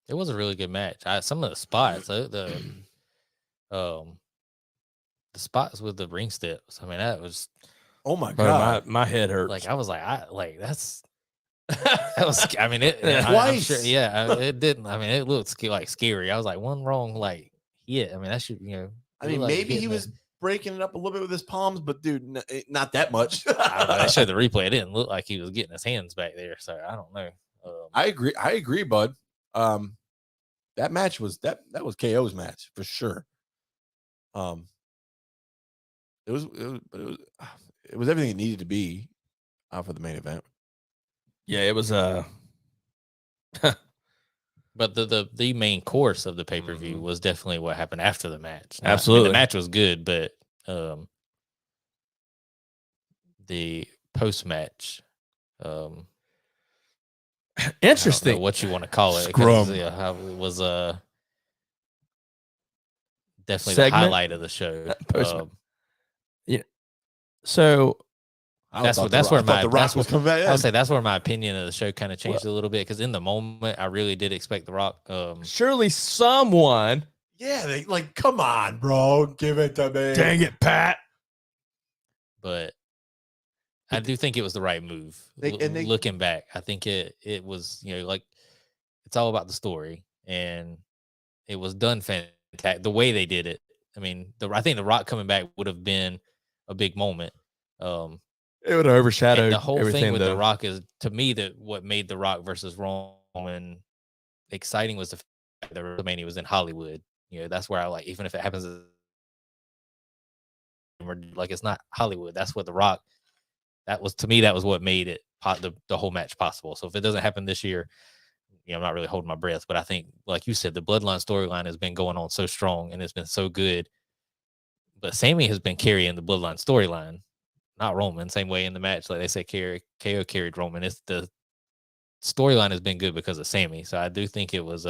Speaker 3: It was a really good match. Some of the spots, the spots with the ring steps. I mean, that was
Speaker 2: Oh my
Speaker 1: Bro,
Speaker 2: god!
Speaker 1: my head hurts.
Speaker 3: Like I was like that's that was. I mean, it I'm
Speaker 2: Twice.
Speaker 3: sure, yeah, it didn't. I mean, it looked like scary. I was like one wrong like hit. I mean, that should
Speaker 2: I mean,
Speaker 3: like
Speaker 2: maybe he
Speaker 3: hitting
Speaker 2: was
Speaker 3: it.
Speaker 2: breaking it up a little bit with his palms, but dude, not that much.
Speaker 3: I don't know. They showed the replay. It didn't look like he was getting his hands back there. So I don't know.
Speaker 2: I agree, bud. That match was that was KO's match for sure. It was everything it needed to be for the main event.
Speaker 1: Yeah, it was
Speaker 3: But the main course of the pay per
Speaker 2: Mm-hmm.
Speaker 3: view was definitely what happened after the match.
Speaker 1: Absolutely.
Speaker 3: the match was good, but the post match,
Speaker 1: interesting.
Speaker 3: what you want to call it? 'cause,
Speaker 2: Scrum.
Speaker 3: yeah, it was definitely
Speaker 1: Segment?
Speaker 3: the highlight of the show.
Speaker 1: Post-match. So
Speaker 3: That's where my
Speaker 2: the Rock was coming back.
Speaker 3: I would say that's where my opinion of the show kind of changed a little bit because in the moment I really did expect the Rock.
Speaker 1: surely someone.
Speaker 2: Yeah, they like, come on, bro, give it to me.
Speaker 1: Dang it, Pat.
Speaker 3: But I do think it was the right move. Looking back, I think it was like it's all about the story and it was done fantastic. The way they did it, I mean, I think the Rock coming back would have been a big moment.
Speaker 1: It would have overshadowed
Speaker 3: and the whole
Speaker 1: everything
Speaker 3: thing with
Speaker 1: though.
Speaker 3: the Rock is to me that what made the Rock versus Roman exciting was the fact that WrestleMania was in Hollywood. That's where I like, even if it happens, like it's not Hollywood. That's what the Rock. That was to me. That was what made it the whole match possible. So if it doesn't happen this year, I'm not really holding my breath. But I think, like you said, the Bloodline storyline has been going on so strong and it's been so good. But Sammy has been carrying the Bloodline storyline. Not Roman, same way in the match. Like they say, KO carried Roman. It's the storyline has been good because of Sammy. So I do think it was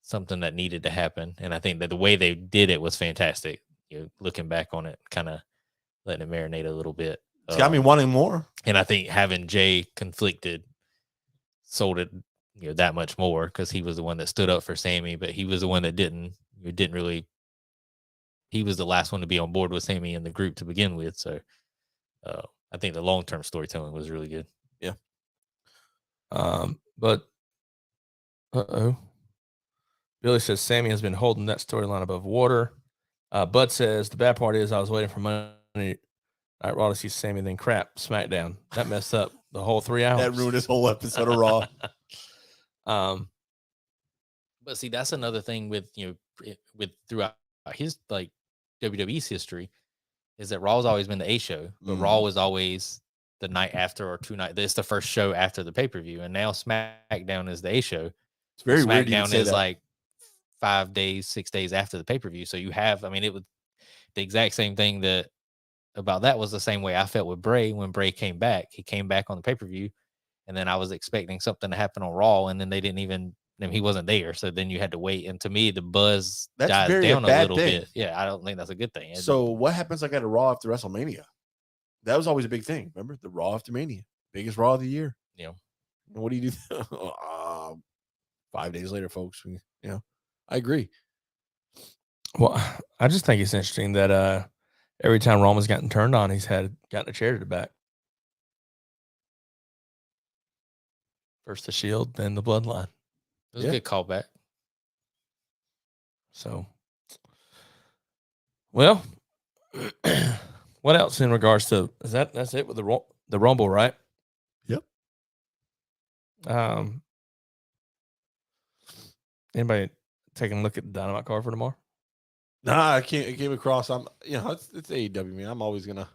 Speaker 3: something that needed to happen. And I think that the way they did it was fantastic. Looking back on it, kind of letting it marinate a little bit.
Speaker 2: It's got me wanting more.
Speaker 3: And I think having Jay conflicted sold it that much more because he was the one that stood up for Sammy, but he was the one that didn't really. He was the last one to be on board with Sammy in the group to begin with. So I think the long-term storytelling was really good.
Speaker 2: Yeah.
Speaker 1: But Billy says Sammy has been holding that storyline above water. Bud says the bad part is I was waiting for Monday Night Raw to see Sammy, then crap, SmackDown. That messed up the whole 3 hours.
Speaker 2: That ruined his whole episode of Raw.
Speaker 3: But see, that's another thing with with throughout his like WWE's history is that Raw's always been the A show, but Raw was always the night after or 2 nights. It's the first show after the pay-per-view, and now SmackDown is the A show.
Speaker 2: It's very weird.
Speaker 3: SmackDown is like 5 days, 6 days after the pay-per-view. So you have, I mean, it was the exact same thing that was the same way I felt with Bray when Bray came back. He came back on the pay-per-view, and then I was expecting something to happen on Raw, and then they didn't even. He wasn't there, so then you had to wait. And to me, the buzz dies down a little bit. Yeah, I don't think that's a good thing.
Speaker 2: So what happens like at a Raw after WrestleMania? That was always a big thing. Remember the Raw after Mania, biggest Raw of the year.
Speaker 3: Yeah.
Speaker 2: And what do you do? 5 days later, folks. I agree.
Speaker 1: Well, I just think it's interesting that every time Roman's gotten turned on, he's gotten a chair to the back. First the Shield, then the Bloodline.
Speaker 3: It was a good callback.
Speaker 1: So, well, what else in regards to that's it with the Rumble, right?
Speaker 2: Yep.
Speaker 1: Anybody taking a look at the Dynamite card for tomorrow?
Speaker 2: Nah, I can't. It came across. It's AEW, man. I'm always gonna.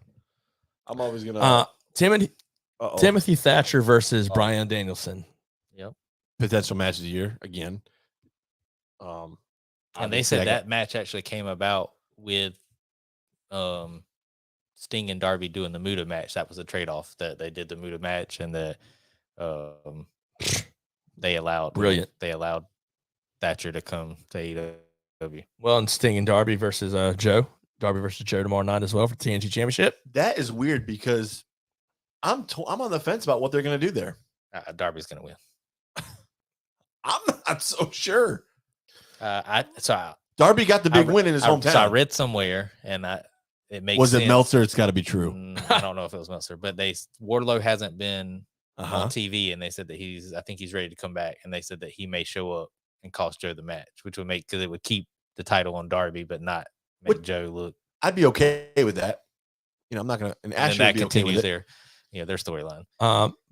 Speaker 1: Timothy Thatcher versus Bryan Danielson.
Speaker 3: Yep.
Speaker 2: Potential match of the year again.
Speaker 3: And they said that match actually came about with Sting and Darby doing the Muta match. That was a trade-off that they did the Muta match, and they allowed Thatcher to come to AEW.
Speaker 1: Well, and Sting and Darby versus Joe tomorrow night as well for TNT Championship.
Speaker 2: That is weird because I'm on the fence about what they're going to do there.
Speaker 3: Darby's going to win.
Speaker 2: I'm not so sure.
Speaker 3: Darby
Speaker 2: got the big win in his hometown.
Speaker 3: So I read somewhere, and it makes
Speaker 2: Was
Speaker 3: sense.
Speaker 2: it Meltzer? It's got to be true.
Speaker 3: I don't know if it was Meltzer, but Wardlow hasn't been
Speaker 2: Uh-huh.
Speaker 3: on TV, and they said that I think he's ready to come back, and they said that he may show up and cost Joe the match, which would because it would keep the title on Darby, but not make Joe look.
Speaker 2: I'd be okay with that. I'm not gonna. And Asher
Speaker 3: that
Speaker 2: would be
Speaker 3: continues
Speaker 2: okay with
Speaker 3: their storyline.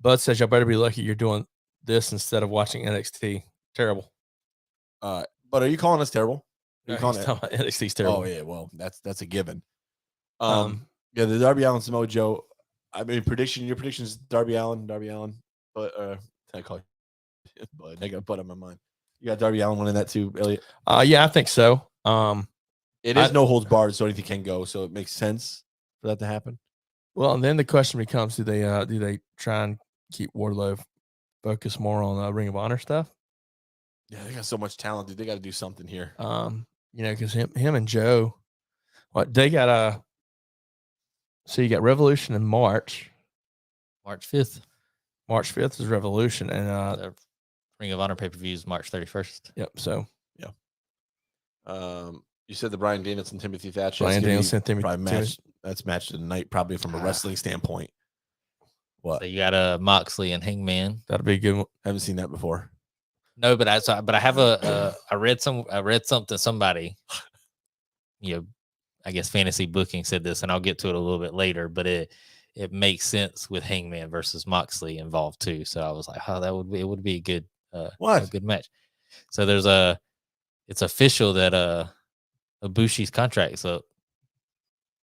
Speaker 1: Bud says y'all better be lucky you're doing this instead of watching NXT. Terrible.
Speaker 2: But are you calling us terrible? Are you calling
Speaker 1: NXT's terrible?
Speaker 2: Oh yeah, well that's a given. Yeah, the Darby Allin Samoa Joe. I mean, your predictions, Darby Allin, but I call you, but I got Bud on my mind. You got Darby Allin winning that too, Elliot?
Speaker 1: Yeah, I think so.
Speaker 2: It is no holds barred, so anything can go. So it makes sense for that to happen.
Speaker 1: Well, and then the question becomes: do they try and keep Wardlow focused more on Ring of Honor stuff?
Speaker 2: Yeah, they got so much talent, dude. They got to do something here.
Speaker 1: Because him and Joe, they got so you got Revolution in March
Speaker 3: 5th.
Speaker 1: March 5th is Revolution, and
Speaker 3: the Ring of Honor pay-per-view is March 31st.
Speaker 1: Yep. So
Speaker 2: yeah. You said the Bryan Danielson Timothy Thatcher.
Speaker 1: Bryan Danielson Timothy
Speaker 2: match. That's match of the night, probably from a wrestling standpoint. What?
Speaker 3: So you got Moxley and Hangman.
Speaker 1: That'll be a good one.
Speaker 2: Haven't seen that before.
Speaker 3: No, but I have I read something somebody, I guess fantasy booking said this, and I'll get to it a little bit later, but it makes sense with Hangman versus Moxley involved too. So I was like, oh, it would be a good a good match. So it's official that Ibushi's contract's up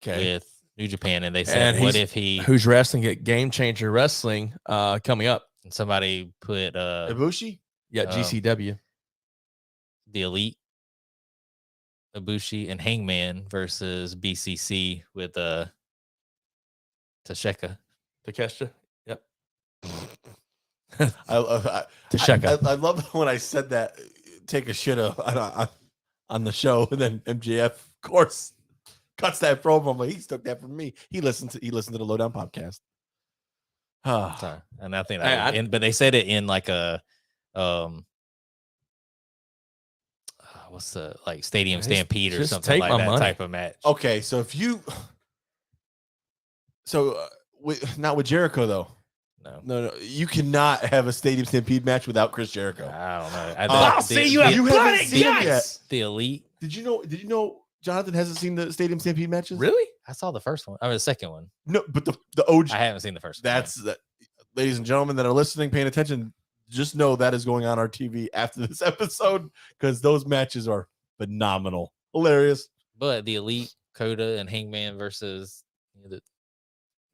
Speaker 3: with New Japan, and they said, what if
Speaker 1: who's wrestling at Game Changer Wrestling coming up?
Speaker 3: And somebody put
Speaker 2: Ibushi?
Speaker 1: Yeah, GCW.
Speaker 3: The Elite, Ibushi, and Hangman versus BCC with Takeshita.
Speaker 1: Yep.
Speaker 2: I love when I said that. Take a shit on the show, and then MJF, of course, cuts that promo. But he took that from me. He listened to the Lowdown podcast.
Speaker 3: Sorry, and I think but they said it in like a what's the Stadium Stampede or something like that type of match.
Speaker 2: Okay, so not with Jericho though. No, you cannot have a Stadium Stampede match without Chris Jericho.
Speaker 3: I don't know.
Speaker 1: I'll see you have bloody guts.
Speaker 3: The Elite.
Speaker 2: Did you know Jonathan hasn't seen the Stadium Stampede matches?
Speaker 1: Really?
Speaker 3: I saw the first one. I mean, the second one.
Speaker 2: No, but the OG.
Speaker 3: I haven't seen the first one.
Speaker 2: That's that. Ladies and gentlemen that are listening, paying attention, just know that is going on our TV after this episode because those matches are phenomenal, hilarious.
Speaker 3: But the Elite, Coda, and Hangman versus the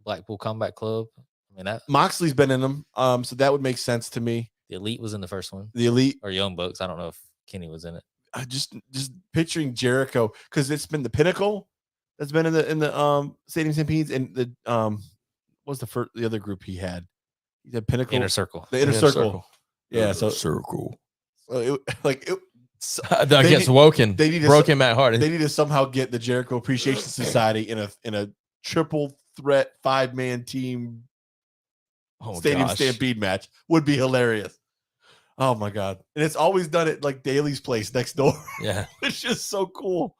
Speaker 3: Blackpool Combat Club. I mean,
Speaker 2: Moxley's been in them, so that would make sense to me.
Speaker 3: The Elite was in the first one.
Speaker 2: The Elite
Speaker 3: or Young Bucks. I don't know if Kenny was in it.
Speaker 2: Just picturing Jericho because it's been the Pinnacle that's been in the Stadium Stampedes, and the what's the other group he had? He had Pinnacle,
Speaker 3: Inner Circle,
Speaker 2: the Inner Circle. Yeah,
Speaker 1: Circle.
Speaker 2: Against
Speaker 1: Woken. They need Broken Matt Hardy.
Speaker 2: They need to somehow get the Jericho Appreciation Society in a triple threat 5-man team Stadium Stampede match. Would be hilarious. Oh my god! And it's always done at like Daly's place next door.
Speaker 1: Yeah,
Speaker 2: it's just so cool.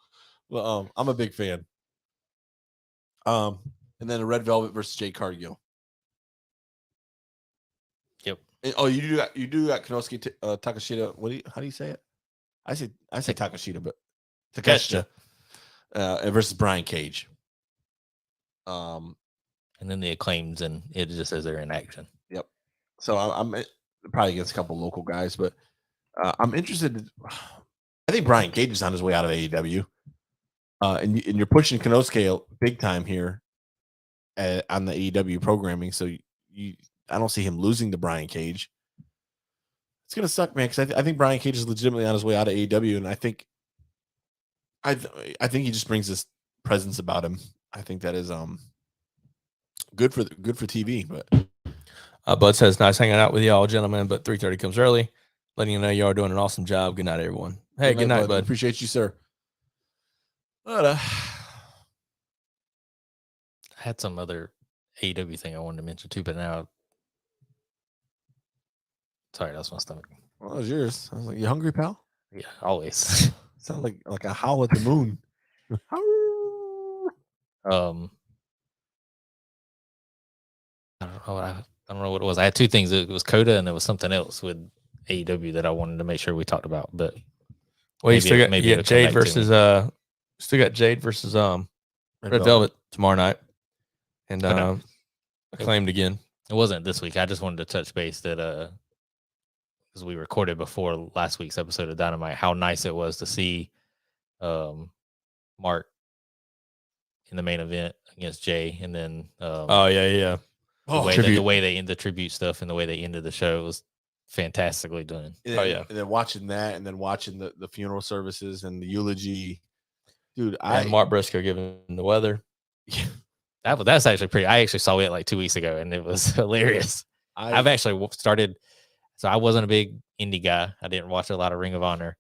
Speaker 2: Well, I'm a big fan. And then a Red Velvet versus Jade Cargill.
Speaker 3: Yep.
Speaker 2: And, you do got Konosuke Takeshita. How do you say it? I say Takeshita, but Takeshita versus Brian Cage.
Speaker 3: And then the Acclaims, and it just says they're in action.
Speaker 2: Yep. So I'm probably against a couple local guys, but I'm interested. I think Brian Cage is on his way out of AEW, and you're pushing Konosuke big time here on the AEW programming. So I don't see him losing to Brian Cage. It's gonna suck, man, because I think Brian Cage is legitimately on his way out of AEW, and I think he just brings this presence about him. I think that is good for TV, but.
Speaker 1: Bud says, nice hanging out with y'all, gentlemen, but 3:30 comes early. Letting you know y'all are doing an awesome job. Good night, everyone. Hey, good night, bud.
Speaker 2: Appreciate you, sir. But,
Speaker 3: I had some other AEW thing I wanted to mention too, but now, sorry, that's my stomach.
Speaker 2: Well, that was yours. I was like, you hungry, pal?
Speaker 3: Yeah, always.
Speaker 2: Sounds like a howl at the moon.
Speaker 3: I don't know what it was. I had two things. It was Coda and there was something else with AEW that I wanted to make sure we talked about. But
Speaker 1: Well, you still got
Speaker 3: maybe it'll come
Speaker 1: Jade
Speaker 3: back to
Speaker 1: versus
Speaker 3: me.
Speaker 1: still got Jade versus Red Velvet tomorrow night, and
Speaker 3: know.
Speaker 1: Acclaimed again.
Speaker 3: It wasn't this week. I just wanted to touch base that because we recorded before last week's episode of Dynamite, how nice it was to see Mark in the main event against Jay, and then
Speaker 1: yeah.
Speaker 3: The way they end the tribute stuff and the way they ended the show was fantastically done.
Speaker 2: And then watching that, and then watching the funeral services and the eulogy, dude. And
Speaker 1: Mark Briscoe giving the weather.
Speaker 3: That's actually pretty. I actually saw it like 2 weeks ago, and it was hilarious. I've actually started. So I wasn't a big indie guy. I didn't watch a lot of Ring of Honor,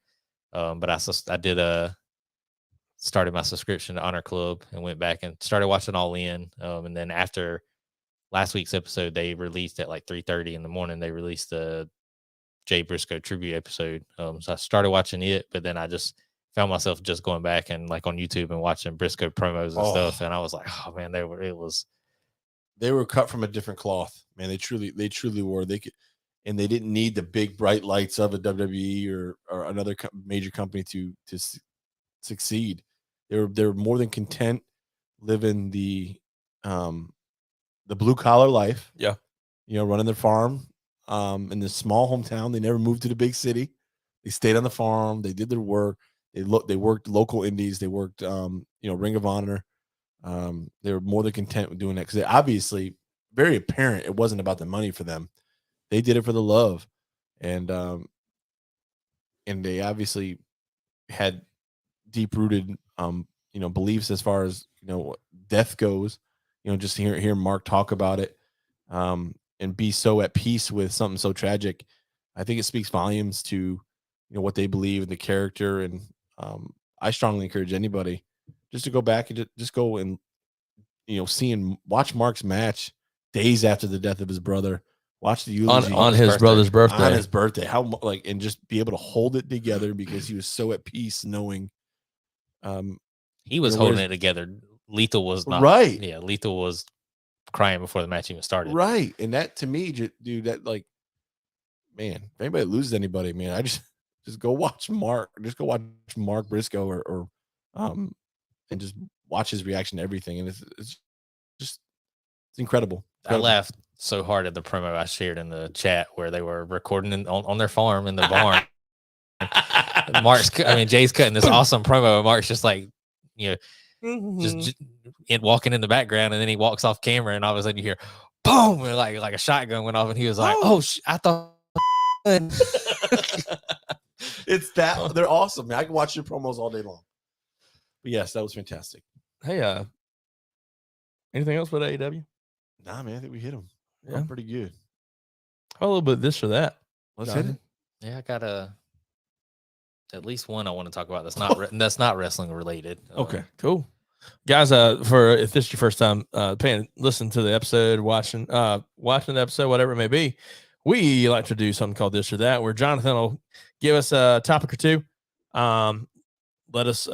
Speaker 3: but I did started my subscription to Honor Club and went back and started watching All In. And then after last week's episode, they released at like 3:30 in the morning. They released the Jay Briscoe tribute episode. So I started watching it, but then I just found myself just going back and like on YouTube and watching Briscoe promos and stuff. And I was like, oh man, they were
Speaker 2: cut from a different cloth, man. They truly were. They could, and they didn't need the big bright lights of a WWE or another major company to succeed. They were more than content living the blue collar life.
Speaker 1: Yeah.
Speaker 2: Running their farm in this small hometown. They never moved to the big city. They stayed on the farm. They did their work. They worked local indies. They worked Ring of Honor. They were more than content with doing that because they obviously very apparent it wasn't about the money for them. They did it for the love, and they obviously had deep rooted beliefs as far as death goes. Just hear Mark talk about it, and be so at peace with something so tragic. I think it speaks volumes to what they believe in the character, and I strongly encourage anybody just to go back and just go and watch Mark's match days after the death of his brother. Watch the eulogy
Speaker 1: on his brother's birthday.
Speaker 2: On his birthday, and just be able to hold it together because he was so at peace knowing.
Speaker 3: He was holding it together. Lethal was not.
Speaker 2: Right.
Speaker 3: Yeah, Lethal was crying before the match even started.
Speaker 2: Right, and that to me, dude, that man, if anybody loses anybody, man, I just go watch Mark. Just go watch Mark Briscoe or and just watch his reaction to everything, and it's incredible.
Speaker 3: I laughed so hard at the promo I shared in the chat where they were recording on their farm in the barn. Jay's cutting this awesome promo. Mark's just like, just walking in the background, and then he walks off camera, and all of a sudden you hear, boom, and like a shotgun went off, and he was like, I thought.
Speaker 2: It's that they're awesome, man. I can watch your promos all day long. But yes, that was fantastic.
Speaker 1: Hey, anything else with AEW?
Speaker 2: Nah, man, I think we hit them.
Speaker 1: Yeah,
Speaker 2: pretty good.
Speaker 1: A little bit of this or that.
Speaker 2: Let's hit it.
Speaker 3: Yeah, I got at least one I want to talk about that's not wrestling related.
Speaker 1: Okay, cool, guys. If this is your first time listen to the episode, watching the episode, whatever it may be, we like to do something called this or that, where Jonathan will give us a topic or two. Let us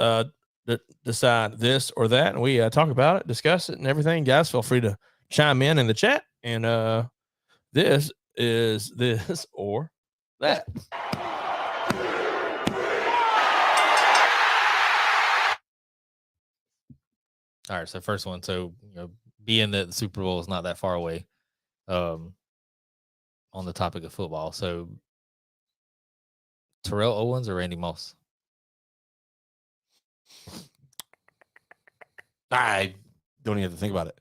Speaker 1: decide this or that, and we talk about it, discuss it, and everything. Guys, feel free to chime in the chat, and this is this or that.
Speaker 3: All right, so first one. So being that the Super Bowl is not that far away, on the topic of football, so Terrell Owens or Randy Moss?
Speaker 2: I don't even have to think about it.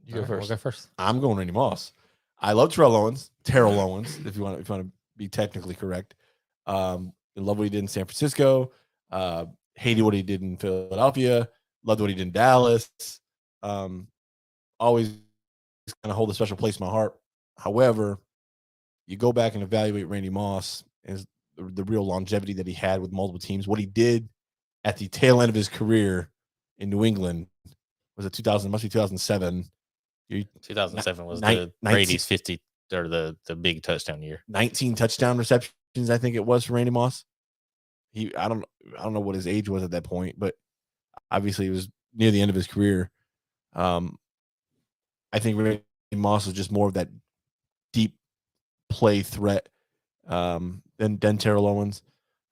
Speaker 1: You go first.
Speaker 3: We'll go first.
Speaker 2: I'm going Randy Moss. I love Terrell Owens, if you want to be technically correct. I love what he did in San Francisco. Hated what he did in Philadelphia. Loved what he did in Dallas. Always kind of hold a special place in my heart. However, you go back and evaluate Randy Moss as the real longevity that he had with multiple teams. What he did at the tail end of his career in New England was it 2000? Must be 2007.
Speaker 3: 2007 was the Brady's 50 or the big touchdown year.
Speaker 2: 19 touchdown receptions, I think it was, for Randy Moss. I don't know what his age was at that point, but obviously he was near the end of his career. I think Randy Moss was just more of that deep play threat than Terrell Owens.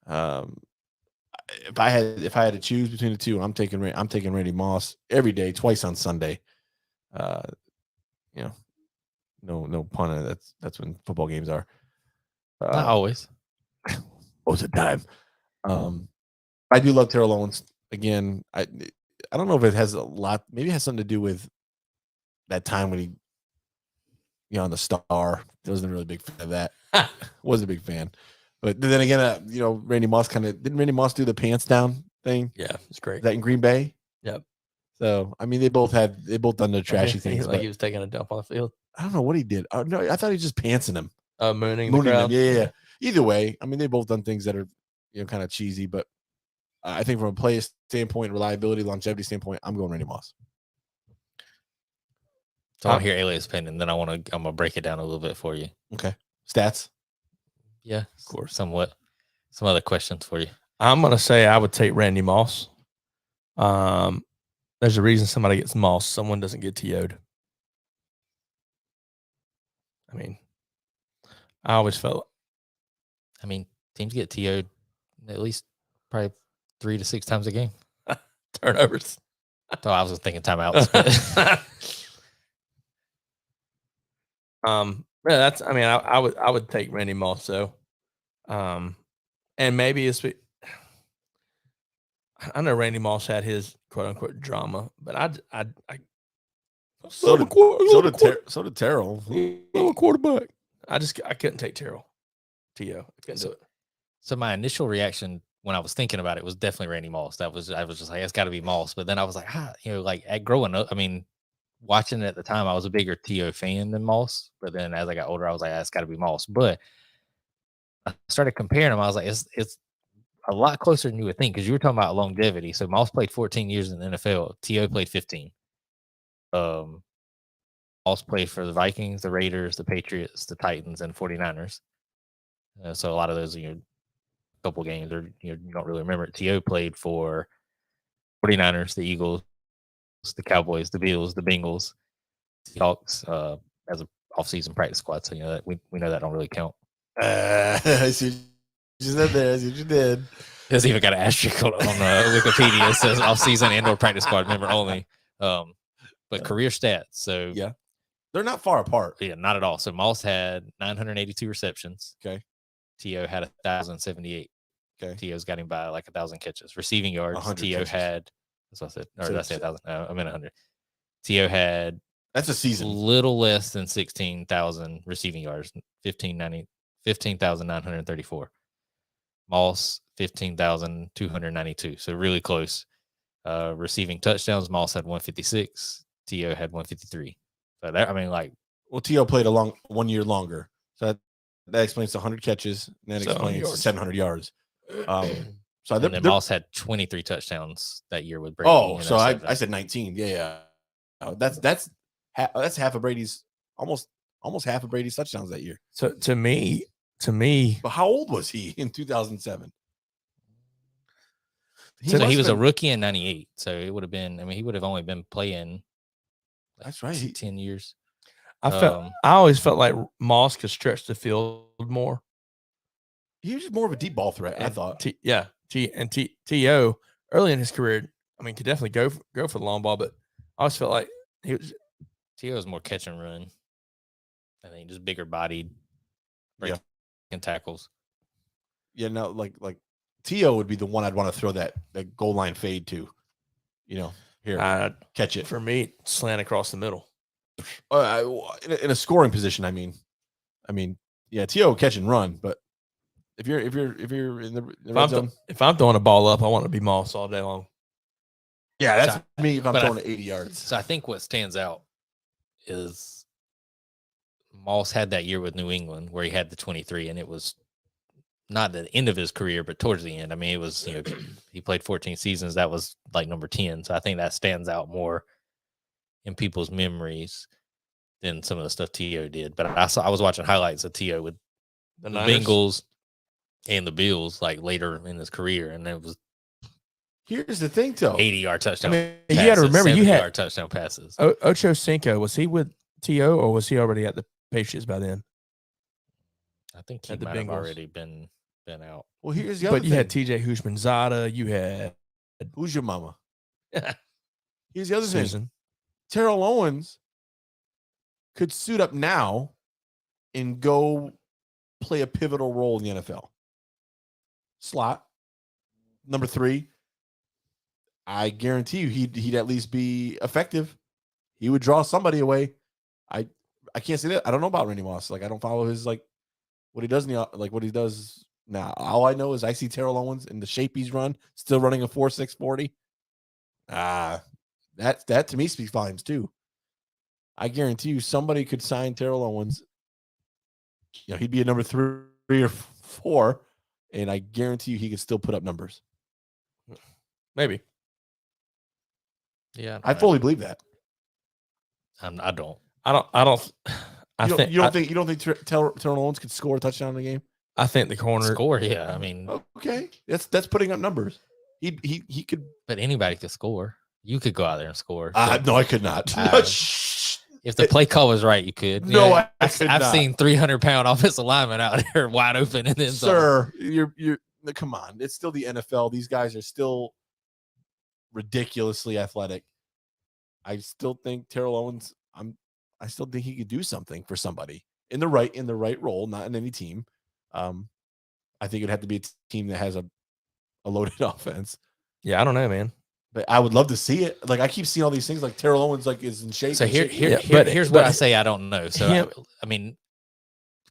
Speaker 2: If I had to choose between the two, I'm taking Randy Moss every day, twice on Sunday. No pun on it. That's when football games are.
Speaker 3: Not always.
Speaker 2: Most of the time. I do love Terrell Owens. Again, I don't know if it has a lot. Maybe it has something to do with that time when he, on the Star. I wasn't really a big fan of that. Wasn't a big fan. But then again, Randy Moss didn't Randy Moss do the pants down thing?
Speaker 1: Yeah, it's great.
Speaker 2: That in Green Bay?
Speaker 1: Yep.
Speaker 2: So I mean, they both done the trashy things.
Speaker 1: Like he was taking a dump on the field.
Speaker 2: I don't know what he did. Oh, no, I thought he was just pantsing him.
Speaker 1: Mooning the crowd.
Speaker 2: Him. Yeah. Either way, I mean, they both done things that are kind of cheesy, but I think from a play standpoint, reliability, longevity standpoint, I'm going Randy Moss.
Speaker 3: So I want to hear Eliot's opinion, then I'm gonna break it down a little bit for you.
Speaker 2: Okay. Stats?
Speaker 3: Yeah, of course. Somewhat. Some other questions for you.
Speaker 1: I'm gonna say I would take Randy Moss. There's a reason somebody gets Moss, someone doesn't get TO'd. I mean, I always felt.
Speaker 3: I mean, teams get TO'd at least probably 3 to 6 times a game.
Speaker 1: Turnovers.
Speaker 3: So I was thinking timeouts.
Speaker 1: Yeah, I would take Randy Moss though. And maybe it's. I know Randy Moss had his quote unquote drama, but
Speaker 2: so did Terrell.
Speaker 1: Little quarterback. I couldn't take Terrell. T.O. I couldn't do it.
Speaker 3: So my initial reaction when I was thinking about it was definitely Randy Moss. I was just like, it's got to be Moss. But then I was like, like growing up, I mean, watching it at the time, I was a bigger T.O. fan than Moss. But then as I got older, I was like, it's got to be Moss. But I started comparing them. I was like, it's a lot closer than you would think, because you were talking about longevity. So Moss played 14 years in the NFL. T.O. played 15. Moss played for the Vikings, the Raiders, the Patriots, the Titans, and 49ers. So a lot of those are a couple games, or you don't really remember it. T.O. played for 49ers, the Eagles, the Cowboys, the Bills, the Bengals, the Hawks as a offseason practice squad. So that we know that don't really count.
Speaker 2: I see what you said there. I see what you did.
Speaker 3: There's even got an asterisk on Wikipedia. It says offseason and/or practice squad member only. But career stats. So
Speaker 2: yeah, they're not far apart.
Speaker 3: Yeah, not at all. So Moss had 982 receptions.
Speaker 2: Okay.
Speaker 3: T.O. had 1,078.
Speaker 2: Okay.
Speaker 3: T.O.'s got him by like 1,000 catches. Receiving yards. T.O.
Speaker 2: catches.
Speaker 3: had. That's what I said. Or did I say 1,000? No, I meant 100. T.O. had.
Speaker 2: That's a season.
Speaker 3: Little less than 16,000 receiving yards. 15,934. Moss 15,292. So really close. Receiving touchdowns, Moss had 156. T.O. had 153. So that, I mean, like,
Speaker 2: well, T.O. played 1 year longer. So that explains 100 catches. And that explains 700 yards. So
Speaker 3: and then Moss had 23 touchdowns that year with Brady.
Speaker 2: Oh, so I said 19. Yeah. That's half of Brady's almost half of Brady's touchdowns that year.
Speaker 1: So to me,
Speaker 2: but how old was he in 2007?
Speaker 3: He was a rookie in 98. So it would have been, I mean, he would have only been playing.
Speaker 2: That's right.
Speaker 3: 10 years.
Speaker 1: I always felt like Moss could stretch the field more.
Speaker 2: He was just more of a deep ball threat, I thought.
Speaker 1: T.O. early in his career, I mean, could definitely go for the long ball, but I always felt like
Speaker 3: T.O. was more catch and run. I think just bigger bodied, breaking tackles.
Speaker 2: Yeah, no, like T.O. would be the one I'd want to throw that goal line fade to. Here, catch it.
Speaker 1: For me, slant across the middle.
Speaker 2: In a scoring position, I mean, yeah, T.O. catch and run, but if you're in the red zone,
Speaker 1: if I'm throwing a ball up, I want to be Moss all day long.
Speaker 2: Yeah, that's me if I'm throwing 80 yards.
Speaker 3: So I think what stands out is Moss had that year with New England where he had the 23, and it was not the end of his career, but towards the end. I mean, it was, he played 14 seasons. That was like number 10. So I think that stands out more in people's memories than some of the stuff T.O. did. But I was watching highlights of T.O. with the Bengals and the Bills like later in his career, and it was
Speaker 2: Here's the thing, though.
Speaker 3: 80-yard touchdown.
Speaker 1: I mean, you got to remember you had
Speaker 3: touchdown passes.
Speaker 1: Ocho Cinco. Was he with T.O. or was he already at the Patriots by then?
Speaker 3: I think he
Speaker 1: At the
Speaker 3: might have
Speaker 1: Bengals.
Speaker 3: already been out.
Speaker 2: Well, here's the other
Speaker 1: But you
Speaker 2: thing.
Speaker 1: had T.J. Hushmanzada. You had
Speaker 2: Who's your mama? Here's the other thing.
Speaker 1: Susan.
Speaker 2: Terrell Owens could suit up now and go play a pivotal role in the NFL. Slot. Number 3. I guarantee you he'd at least be effective. He would draw somebody away. I can't say that. I don't know about Randy Moss. Like, I don't follow his, like, what he does what he does now. All I know is I see Terrell Owens in the shape he's run, still running a 4.6 40. That to me speaks volumes too. I guarantee you somebody could sign Terrell Owens. You know, he'd be a number 3 or 4, and I guarantee you he could still put up numbers.
Speaker 1: Maybe.
Speaker 3: Yeah,
Speaker 2: I fully believe that.
Speaker 3: I don't.
Speaker 2: You don't think Terrell Owens could score a touchdown in the game?
Speaker 1: I think the corner
Speaker 3: Score, yeah. I mean,
Speaker 2: Okay, that's putting up numbers. He could.
Speaker 3: but anybody could score. You could go out there and score.
Speaker 2: No, I could not.
Speaker 3: If the play call was right, you could.
Speaker 2: No,
Speaker 3: Yeah,
Speaker 2: I could
Speaker 3: I've
Speaker 2: not.
Speaker 3: seen 300-pound offensive linemen out there wide open, and then
Speaker 2: Sir, you're come on. It's still the NFL. These guys are still ridiculously athletic. I still think Terrell Owens. I still think he could do something for somebody in the right role, not in any team. I think it'd have to be a team that has a loaded offense.
Speaker 1: Yeah, I don't know, man.
Speaker 2: But I would love to see it. Like, I keep seeing all these things. Like, Terrell Owens is in shape.
Speaker 3: So here's what I say. I don't know. So I mean,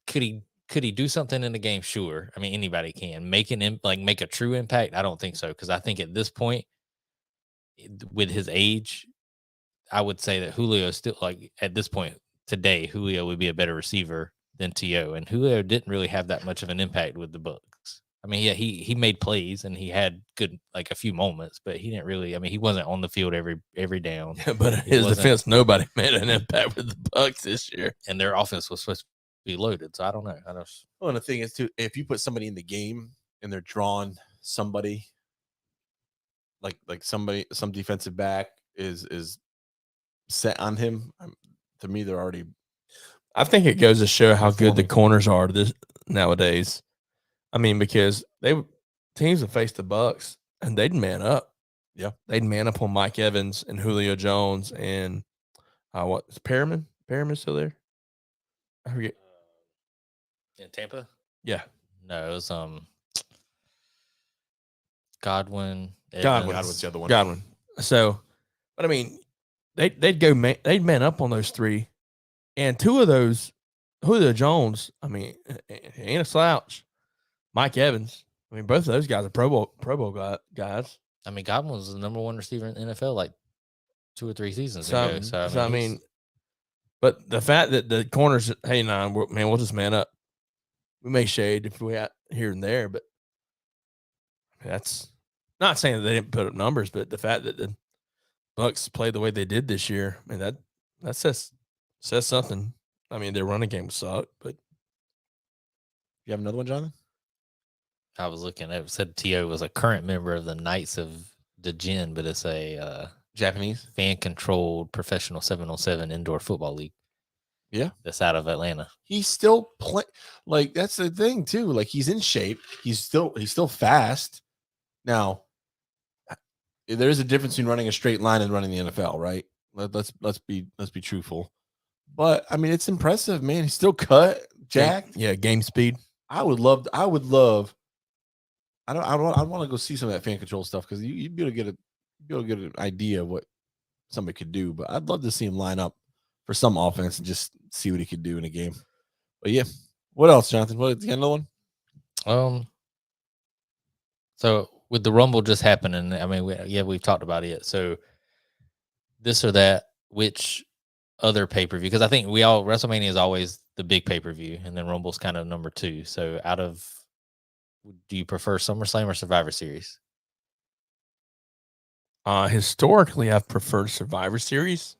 Speaker 3: could he do something in the game? Sure. I mean, anybody can make make a true impact. I don't think so, because I think at this point, with his age, I would say that Julio is still, like, at this point today, Julio would be a better receiver than T.O. And Julio didn't really have that much of an impact with the Bucs. I mean, yeah, he made plays and he had good, like, a few moments, but he didn't really. I mean, he wasn't on the field every down.
Speaker 1: Yeah, but in his defense, nobody made an impact with the Bucs this year,
Speaker 3: and their offense was supposed to be loaded. So I don't know.
Speaker 2: Well, and the thing is, too, if you put somebody in the game and they're drawing somebody, like some defensive back is set on him, to me, they're already.
Speaker 1: I think it goes to show how good the corners are nowadays. I mean, because teams have faced the Bucs and they'd man up.
Speaker 2: Yeah,
Speaker 1: they'd man up on Mike Evans and Julio Jones and what's Perriman? Perriman still there? I forget.
Speaker 3: In Tampa?
Speaker 1: Yeah.
Speaker 3: No, it was Godwin.
Speaker 2: Godwin's the other one.
Speaker 1: Godwin. So, but I mean, they'd man up on those 3, and 2 of those, Julio Jones. I mean, he ain't a slouch. Mike Evans. I mean, both of those guys are Pro Bowl guys.
Speaker 3: I mean, Godwin was the number 1 receiver in the NFL like 2 or 3 seasons ago.
Speaker 1: But the fact that the corners, hey, we'll just man up. We may shade if we out here and there, but that's not saying that they didn't put up numbers, but the fact that the Bucs played the way they did this year, I mean, that says something. I mean, their running game sucked, but
Speaker 2: you have another one, Jonathan?
Speaker 3: I was looking at it, said T.O. was a current member of the Knights of the Jin, but it's a
Speaker 2: Japanese
Speaker 3: fan-controlled professional 7-on-7 indoor football league.
Speaker 2: Yeah,
Speaker 3: that's out of Atlanta.
Speaker 2: He's still like, that's the thing too. Like, he's in shape. He's still fast. Now, there is a difference between running a straight line and running the NFL, right? Let's be truthful. But I mean, it's impressive, man. He's still cut, jacked.
Speaker 1: Yeah, game speed.
Speaker 2: I would love. I want to go see some of that fan control stuff, because you'd be able to get an idea of what somebody could do. But I'd love to see him line up for some offense and just see what he could do in a game. But yeah, what else, Jonathan? What, you got another one?
Speaker 3: So with the Rumble just happening, I mean, we've talked about it. So this or that, which other pay-per-view? Because I think WrestleMania is always the big pay-per-view, and then Rumble's kind of number 2. So do you prefer SummerSlam or Survivor Series?
Speaker 1: Historically, I've preferred Survivor Series.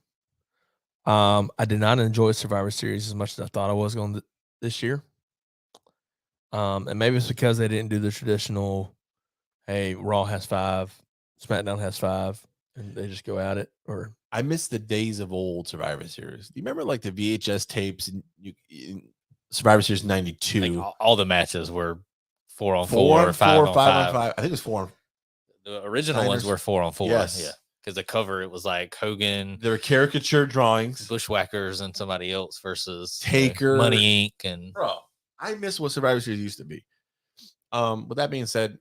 Speaker 1: I did not enjoy Survivor Series as much as I thought I was going to this year. And maybe it's because they didn't do the traditional, hey, Raw has 5 SmackDown has 5, and they just go at it. Or
Speaker 2: I miss the days of old Survivor Series. Do you remember like the VHS tapes in Survivor Series '92?
Speaker 3: Like all the matches were 4-on-4,
Speaker 2: 4-on-4,
Speaker 3: 5-on-5.
Speaker 2: 5-on-5. I think it was 4 on.
Speaker 3: The original ones were 4-on-4.
Speaker 2: Yes.
Speaker 3: Yeah. Because the cover, it was like Hogan,
Speaker 2: There were caricature drawings.
Speaker 3: Bushwhackers, and somebody else versus
Speaker 2: Taker,
Speaker 3: Money Inc. And
Speaker 2: bro, I miss what Survivor Series used to be. With that being said,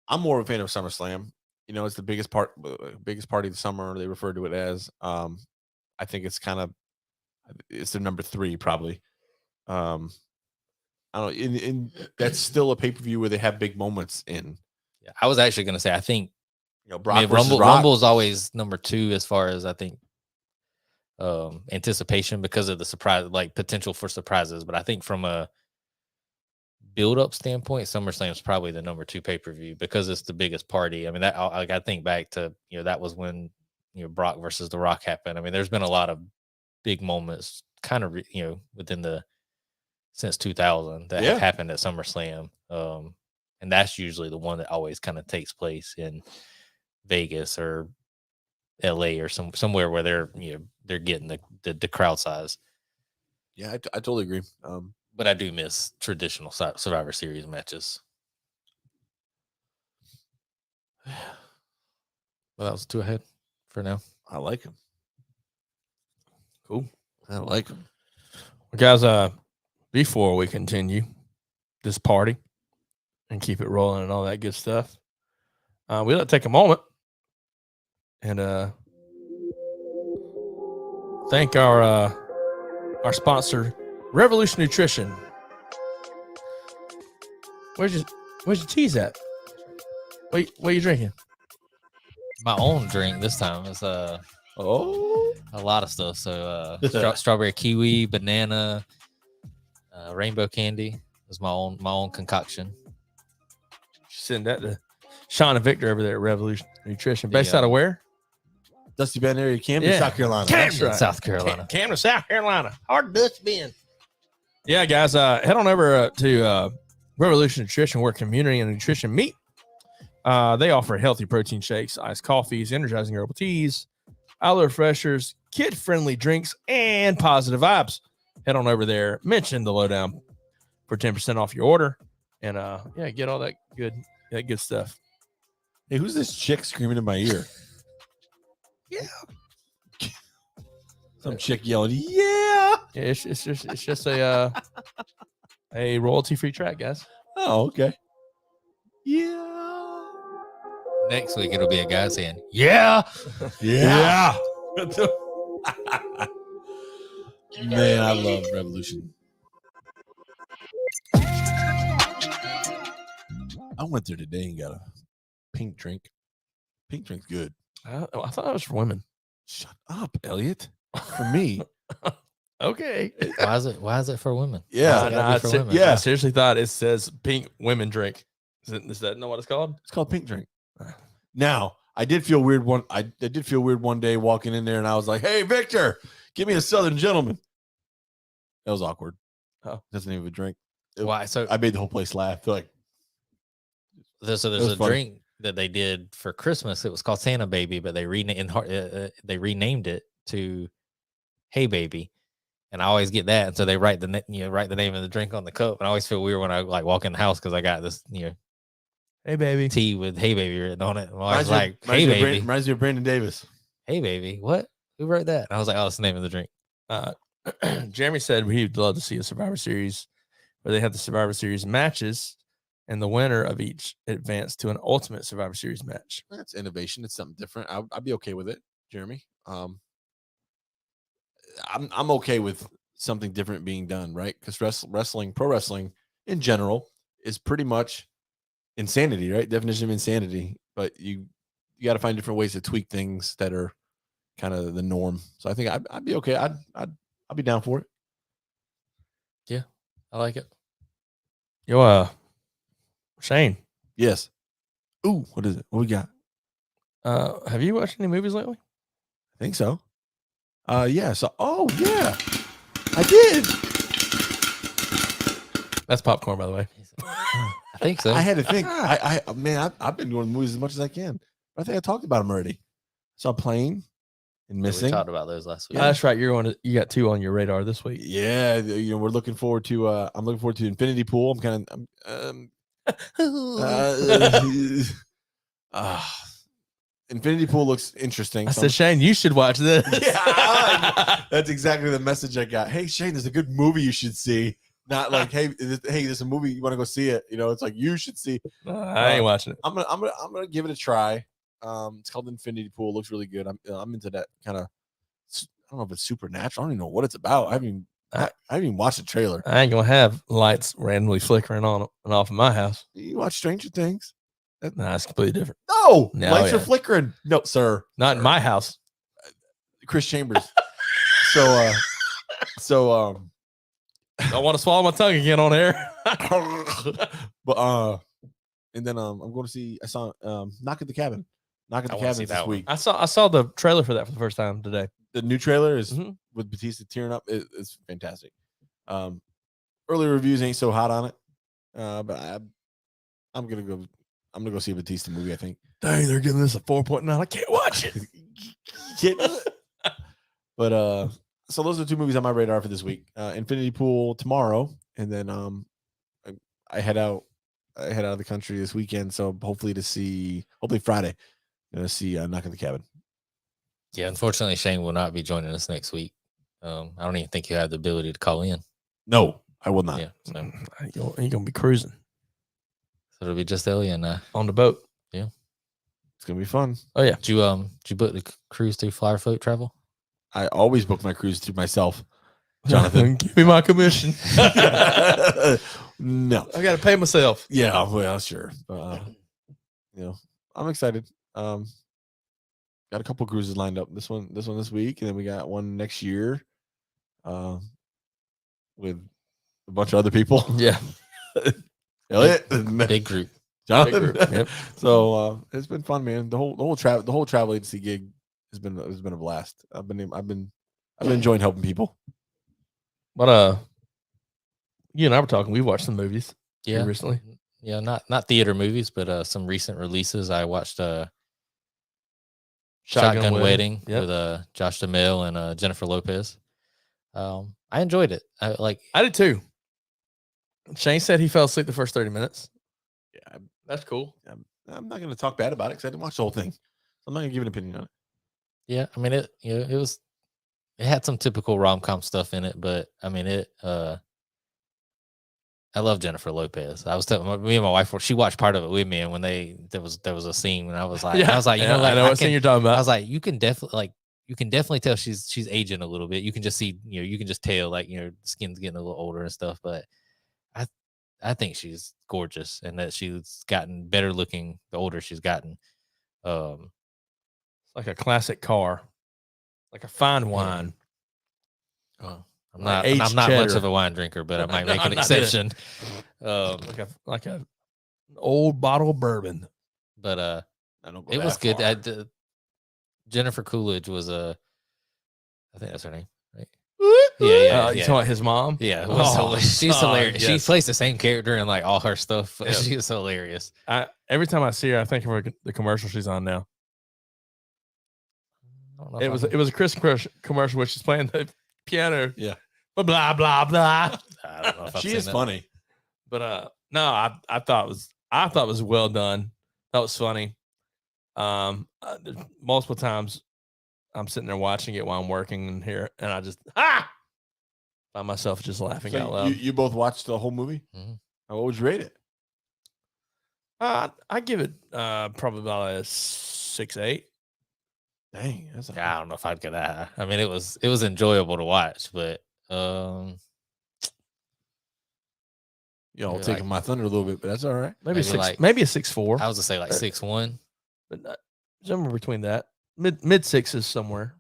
Speaker 2: I'm more of a fan of SummerSlam. You know, it's the biggest party of the summer. They refer to it as. I think it's the number 3 probably. I don't know. In that's still a pay-per-view where they have big moments in.
Speaker 3: yeah, I was actually going to say, I think
Speaker 2: Brock versus Rock.
Speaker 3: Rumble is always number 2 as far as I think anticipation because of the surprise, like potential for surprises. But I think from a build-up standpoint, SummerSlam is probably the number 2 pay-per-view because it's the biggest party. I mean, that I think back to that was when Brock versus The Rock happened. I mean, there's been a lot of big moments, kind of within since 2000 that have happened at SummerSlam, and that's usually the one that always kind of takes place in Vegas or LA or somewhere where they're getting the crowd size.
Speaker 2: Yeah, I totally agree.
Speaker 3: But I do miss traditional Survivor Series matches. Well, that was 2 ahead for now.
Speaker 2: I like him.
Speaker 1: cool.
Speaker 2: I like him.
Speaker 1: Well, guys, before we continue this party and keep it rolling and all that good stuff, we like to take a moment and thank our sponsor, Revolution Nutrition. Where's your teas at? What are you drinking?
Speaker 3: My own drink this time is a lot of stuff. So strawberry kiwi, banana, rainbow candy is my own concoction.
Speaker 1: Send that to Sean and Victor over there at Revolution Nutrition. Based out of where?
Speaker 2: Dusty Bend area, Camden, South Carolina.
Speaker 1: Camden,
Speaker 3: Right. South Carolina.
Speaker 1: Camden, South Carolina. Hard Dusty Bend. Yeah, guys, head on over to Revolution Nutrition, where community and nutrition meet. They offer healthy protein shakes, iced coffees, energizing herbal teas, aloe refreshers, kid-friendly drinks, and positive vibes. Head on over there, mention the lowdown for 10% off your order, and get all that good stuff.
Speaker 2: Hey, who's this chick screaming in my ear?
Speaker 1: Yeah.
Speaker 2: Some chick yelling, yeah.
Speaker 1: It's just a royalty-free track, guys.
Speaker 2: Oh, okay. Yeah.
Speaker 3: Next week it'll be a guy saying, "Yeah,
Speaker 2: Yeah. Man, I love Revolution. I went there today and got a pink drink. Pink drink's good.
Speaker 1: I thought that was for women.
Speaker 2: Shut up, Elliot. For me.
Speaker 1: Okay.
Speaker 3: Why is it for women?
Speaker 2: Yeah.
Speaker 3: Why is it gotta be for women?
Speaker 2: Yeah.
Speaker 1: I seriously thought it says pink women drink. Is that not what it's called?
Speaker 2: It's called pink drink. Now, I did feel weird one day walking in there and I was like, "Hey, Victor, give me a Southern Gentleman." That was awkward.
Speaker 1: Oh,
Speaker 2: that's the name of a drink.
Speaker 3: Why? So
Speaker 2: I made the whole place laugh. Feel like
Speaker 3: there's a drink that they did for Christmas. It was called Santa Baby, but they renamed it to Hey Baby. And I always get that, and so they write the name of the drink on the cup. And I always feel weird when I like walk in the house because I got this
Speaker 1: Hey Baby
Speaker 3: tea with Hey Baby written on it. I'm always like, Hey Baby,
Speaker 2: reminds me of Brandon Davis.
Speaker 3: Hey Baby, what? Who wrote that? And I was like, oh, it's the name of the drink.
Speaker 1: Jeremy said he'd love to see a Survivor Series where they have the Survivor Series matches, and the winner of each advanced to an Ultimate Survivor Series match.
Speaker 2: That's innovation. It's something different. I'd be okay with it, Jeremy. I'm okay with something different being done, right? Because pro wrestling in general is pretty much insanity, right? Definition of insanity. But you got to find different ways to tweak things that are kind of the norm. So I think I'd be okay. I'd be down for it.
Speaker 3: Yeah, I like it.
Speaker 1: Yo, Shane.
Speaker 2: Yes. Ooh, what is it? What we got?
Speaker 1: Have you watched any movies lately?
Speaker 2: I think so. Yeah. So, yeah, I did.
Speaker 1: That's popcorn, by the way.
Speaker 3: I think so.
Speaker 2: I had to think. I've been going to movies as much as I can. I think I talked about them already. Saw Plane and
Speaker 3: We
Speaker 2: Missing.
Speaker 3: talked about those last week.
Speaker 1: Yeah, that's right. You got 2 on your radar this week.
Speaker 2: Yeah, we're looking forward to. I'm looking forward to Infinity Pool. I'm kind of. Infinity Pool looks interesting.
Speaker 1: I said, Shane, you should watch this.
Speaker 2: Yeah, that's exactly the message I got. Hey, Shane, there's a good movie you should see. Not like, hey, there's a movie you want to go see it. It's like you should see.
Speaker 1: I ain't watching it.
Speaker 2: I'm gonna give it a try. It's called Infinity Pool. It looks really good. I'm into that kind of. I don't know if it's supernatural. I don't even know what it's about. I haven't even watched the trailer.
Speaker 1: I ain't gonna have lights randomly flickering on and off in my house.
Speaker 2: You watch Stranger Things?
Speaker 1: Nah, it's completely different.
Speaker 2: No,
Speaker 1: No,
Speaker 2: lights
Speaker 1: yeah.
Speaker 2: are flickering. No, sir.
Speaker 1: Not in my house.
Speaker 2: Chris Chambers. so
Speaker 1: I want to swallow my tongue again on air.
Speaker 2: but and then I'm going to see. I saw Knock at the Cabin. Knock at the
Speaker 3: I wanna
Speaker 2: Cabin
Speaker 3: see
Speaker 2: this
Speaker 3: that one.
Speaker 2: week.
Speaker 1: I saw the trailer for that for the first time today.
Speaker 2: The new trailer is
Speaker 1: Mhm.
Speaker 2: with Batista tearing up. It's fantastic. Early reviews ain't so hot on it, but I'm gonna go see a Batista movie. I think.
Speaker 1: Dang, they're giving this a 4.9. I can't watch it.
Speaker 2: But so those are 2 movies on my radar for this week. Infinity Pool tomorrow, and then I head out of the country this weekend. So hopefully Friday, gonna see Knock at the Cabin.
Speaker 3: Yeah, unfortunately, Shane will not be joining us next week. I don't even think you have the ability to call in.
Speaker 2: No, I will not.
Speaker 3: Yeah, so
Speaker 1: You're gonna be cruising
Speaker 3: it'll be just Ellie and
Speaker 1: on the boat.
Speaker 2: It's gonna be fun.
Speaker 1: Oh yeah.
Speaker 3: did you book the cruise through Flyer Float Travel?
Speaker 2: I always book my cruise to myself, Jonathan.
Speaker 1: Give me my commission.
Speaker 2: No,
Speaker 1: I got to pay myself.
Speaker 2: yeah, well, sure. I'm excited. Got a couple cruises lined up. This one this week, and then we got one next year. With a bunch of other people.
Speaker 1: Yeah.
Speaker 2: Elliot,
Speaker 3: Big group.
Speaker 2: Jonathan.
Speaker 1: Big group, yep.
Speaker 2: So it's been fun, man. The whole travel agency gig has been a blast. I've been enjoying helping people.
Speaker 1: But you and I were talking. We watched some movies.
Speaker 3: Yeah,
Speaker 1: recently.
Speaker 3: Yeah, not theater movies, but some recent releases. I watched Shotgun Wedding
Speaker 1: Yep.
Speaker 3: with Josh Duhamel and Jennifer Lopez. I enjoyed it.
Speaker 1: I did too. Shane said he fell asleep the first 30 minutes.
Speaker 2: Yeah,
Speaker 1: That's cool.
Speaker 2: I'm not going to talk bad about it because I didn't watch the whole thing. So I'm not going to give an opinion on it.
Speaker 3: Yeah, I mean it had some typical rom-com stuff in it, but I mean I love Jennifer Lopez. I was telling me and my wife, she watched part of it with me, and when there was a scene when I was like, you know, like,
Speaker 1: I know what scene you're talking about.
Speaker 3: I was like, you can definitely tell she's aging a little bit. You can just see, you can just tell, like, the skin's getting a little older and stuff. But I think she's gorgeous, and that she's gotten better looking the older she's gotten.
Speaker 1: It's like a classic car, like a fine wine.
Speaker 3: I'm
Speaker 1: Like
Speaker 3: not
Speaker 1: aged
Speaker 3: much
Speaker 1: cheddar.
Speaker 3: of a wine drinker, but I might
Speaker 1: No,
Speaker 3: make an
Speaker 1: I'm not either.
Speaker 3: exception.
Speaker 1: Like a old bottle of bourbon.
Speaker 3: But
Speaker 2: I don't go
Speaker 3: it
Speaker 2: that
Speaker 3: was good.
Speaker 2: far.
Speaker 3: Jennifer Coolidge was I think that's her name, right?
Speaker 1: You
Speaker 3: Yeah.
Speaker 1: talking about his mom?
Speaker 3: Yeah, it was hilarious. She's
Speaker 1: oh,
Speaker 3: hilarious. She
Speaker 1: yes.
Speaker 3: plays the same character in like all her stuff.
Speaker 1: Yeah.
Speaker 3: She was hilarious.
Speaker 1: Every time I see her, I think of the commercial she's on now.
Speaker 3: I don't know
Speaker 1: It was a Chris commercial where she's playing the piano.
Speaker 2: Yeah.
Speaker 1: Blah blah blah.
Speaker 3: I don't know if I've
Speaker 2: She
Speaker 3: seen
Speaker 2: is
Speaker 3: that.
Speaker 2: funny.
Speaker 1: But no, I thought it was well done. That was funny. Multiple times I'm sitting there watching it while I'm working in here, and I just find myself just laughing out
Speaker 2: So
Speaker 1: loud.
Speaker 2: you both watched the whole movie?
Speaker 3: Mhm.
Speaker 2: What would you rate it?
Speaker 1: I give it probably about a 6-8.
Speaker 2: Dang, that's
Speaker 3: Yeah, I don't know if I'd get that high. I mean, it was enjoyable to watch, but
Speaker 2: y'all
Speaker 3: Yeah,
Speaker 2: taking my thunder a little bit, but that's all right.
Speaker 1: Maybe
Speaker 3: Maybe
Speaker 1: maybe a 6-4.
Speaker 3: I was gonna say like 6-1.
Speaker 1: But somewhere between that, mid sixes somewhere.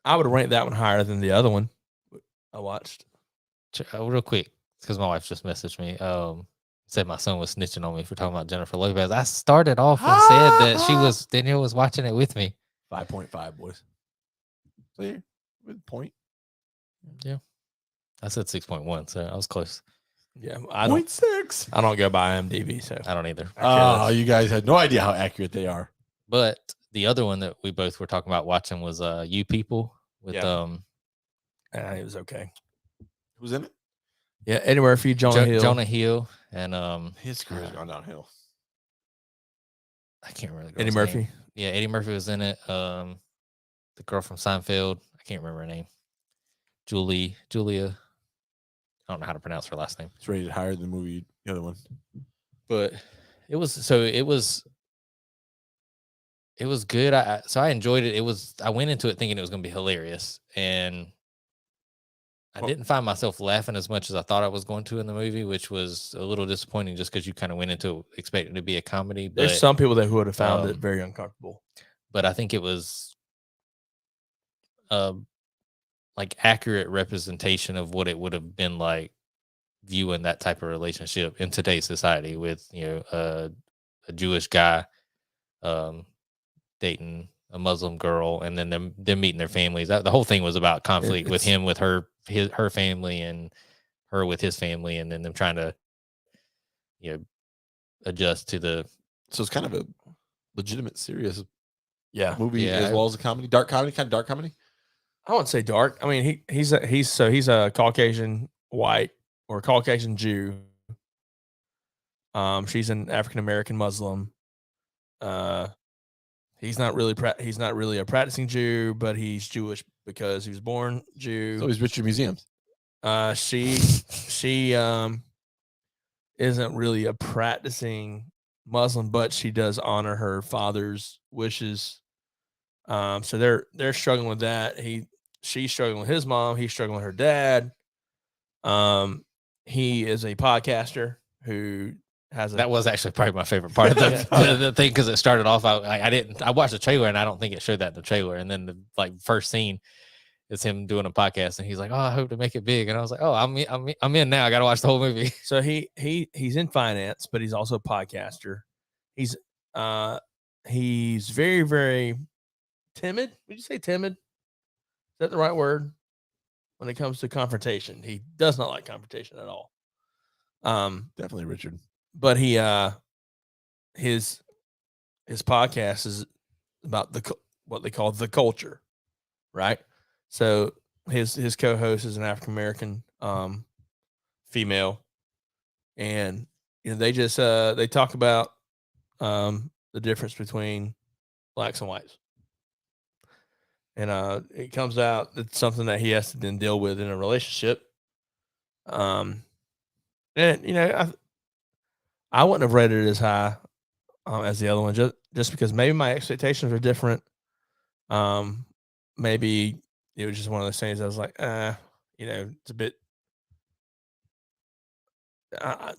Speaker 1: I would rank that one higher than the other one I watched.
Speaker 3: Real quick, because my wife just messaged me. Said my son was snitching on me for talking about Jennifer Lopez. I started off and said that Danielle was watching it with me.
Speaker 2: 5.5, boys. So yeah, with point.
Speaker 3: Yeah. I said 6.1, so I was close.
Speaker 1: Yeah, I don't.
Speaker 2: 0.6.
Speaker 1: I don't go by IMDb, so
Speaker 3: I don't either.
Speaker 2: Oh, you guys had no idea how accurate they are.
Speaker 3: But the other one that we both were talking about watching was You People with
Speaker 1: it was okay.
Speaker 2: Who's in it?
Speaker 1: Yeah, Eddie Murphy,
Speaker 3: Jonah Hill, and
Speaker 2: His career's gone downhill.
Speaker 3: I can't remember the
Speaker 1: Eddie
Speaker 3: girl's
Speaker 1: Murphy.
Speaker 3: name. Yeah, Eddie Murphy was in it. The girl from Seinfeld, I can't remember her name. Julia. I don't know how to pronounce her last name.
Speaker 2: It's rated higher than the movie, the other one.
Speaker 3: But it was good. I enjoyed it. I went into it thinking it was going to be hilarious, and I didn't find myself laughing as much as I thought I was going to in the movie, which was a little disappointing just because you kind of went into it expecting it to be a comedy. But,
Speaker 1: There's some people that would have found it very uncomfortable.
Speaker 3: But I think it was like accurate representation of what it would have been like viewing that type of relationship in today's society with, a Jewish guy dating a Muslim girl, and then them meeting their families. The whole thing was about conflict with him, with her family, and her with his family, and then them trying to, adjust to the.
Speaker 2: So it's kind of a legitimate, serious movie
Speaker 1: as
Speaker 2: well as a comedy, dark comedy.
Speaker 1: I wouldn't say dark. I mean, he's a Caucasian white or Caucasian Jew. She's an African American Muslim. He's not really a practicing Jew, but he's Jewish because he was born Jew.
Speaker 2: So he's Richard Museums.
Speaker 1: She isn't really a practicing Muslim, but she does honor her father's wishes. So they're struggling with that. She's struggling with his mom. He's struggling with her dad. He is a podcaster who has
Speaker 3: that was actually probably my favorite part of the thing, because it started off. I watched the trailer and I don't think it showed that in the trailer. And then the first scene is him doing a podcast, and he's like, "Oh, I hope to make it big." And I was like, "Oh, I'm in now. I got to watch the whole movie."
Speaker 1: So he's in finance, but he's also a podcaster. He's very, very timid. Would you say timid? Is that the right word? When it comes to confrontation, he does not like confrontation at all.
Speaker 2: Definitely Richard.
Speaker 1: But he his podcast is about what they call the culture, right? So his co-host is an African American female, and they just they talk about the difference between blacks and whites. And it comes out it's something that he has to then deal with in a relationship. And I wouldn't have rated it as high as the other one, just because maybe my expectations are different. Maybe it was just one of those things I was like, it's a bit. I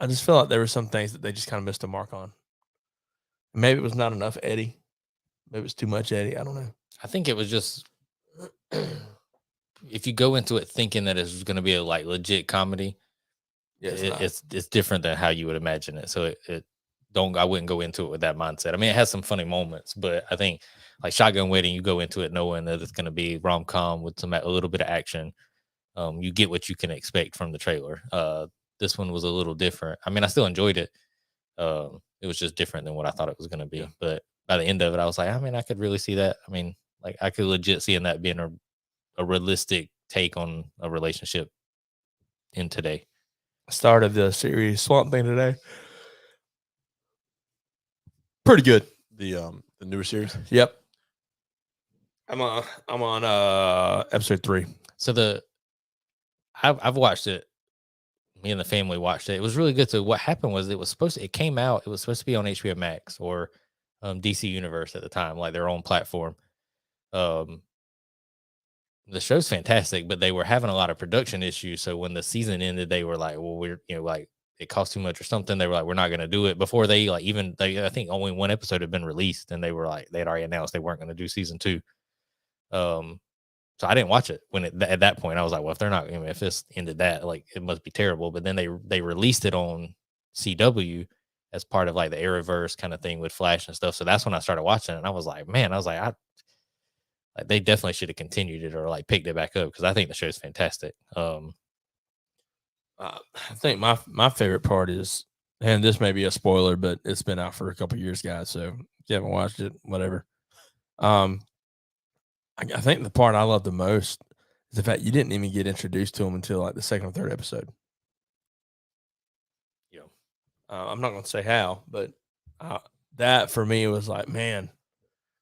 Speaker 1: just feel like there were some things that they just kind of missed the mark on. Maybe it was not enough Eddie. Maybe it was too much Eddie. I don't know.
Speaker 3: I think it was just if you go into it thinking that it's going to be a legit comedy, it's different than how you would imagine it. So I wouldn't go into it with that mindset. I mean, it has some funny moments, but I think like Shotgun Wedding, you go into it knowing that it's going to be rom-com with a little bit of action. You get what you can expect from the trailer. This one was a little different. I mean, I still enjoyed it. It was just different than what I thought it was going to be. Yeah. But by the end of it, I was like, I mean, I could really see that. I mean, I could legit see that being a realistic take on a relationship in today.
Speaker 1: I started the series Swamp Thing today. Pretty good.
Speaker 2: The newer series.
Speaker 1: Yep. I'm on episode 3.
Speaker 3: So I've watched it. Me and the family watched it. It was really good. So what happened was it was supposed to be on HBO Max or DC Universe at the time, like their own platform. The show's fantastic, but they were having a lot of production issues. So when the season ended, they were like, well, we're, it cost too much or something. They were like, we're not going to do it. Before I think only one episode had been released, and they were like, they'd already announced they weren't going to do season 2. So I didn't watch it at that point. I was like, well, if they're not, if it's ended that, it must be terrible. But then they released it on CW as part of the Arrowverse kind of thing with Flash and stuff. So that's when I started watching it, and I was like, man, like they definitely should have continued it or like picked it back up because I think the show's fantastic.
Speaker 1: I think my favorite part is, and this may be a spoiler, but it's been out for a couple years, guys. So if you haven't watched it, whatever. I think the part I love the most is the fact you didn't even get introduced to him until like the second or third episode. You know, I'm not going to say how, but that for me was like, man,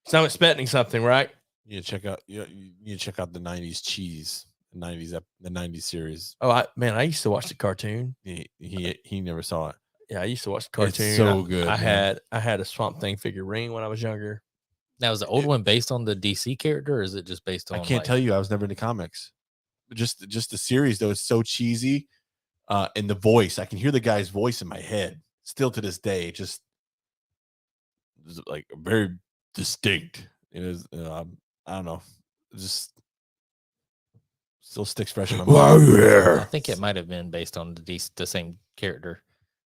Speaker 1: so I'm expecting something, right?
Speaker 2: You check out you check out the '90s cheese, the '90s series.
Speaker 1: Oh, I used to watch the cartoon.
Speaker 2: He never saw it.
Speaker 1: Yeah, I used to watch the cartoon.
Speaker 2: It's so good.
Speaker 1: I
Speaker 2: man.
Speaker 1: had a Swamp Thing figurine when I was younger.
Speaker 3: Now, is the old one based on the DC character, or is it just based on?
Speaker 2: I can't tell you. I was never into comics. Just the series though is so cheesy, and the voice. I can hear the guy's voice in my head still to this day. Just like very distinct. It is. I don't know. Just still sticks fresh in my mind.
Speaker 3: I think it might have been based on the same character.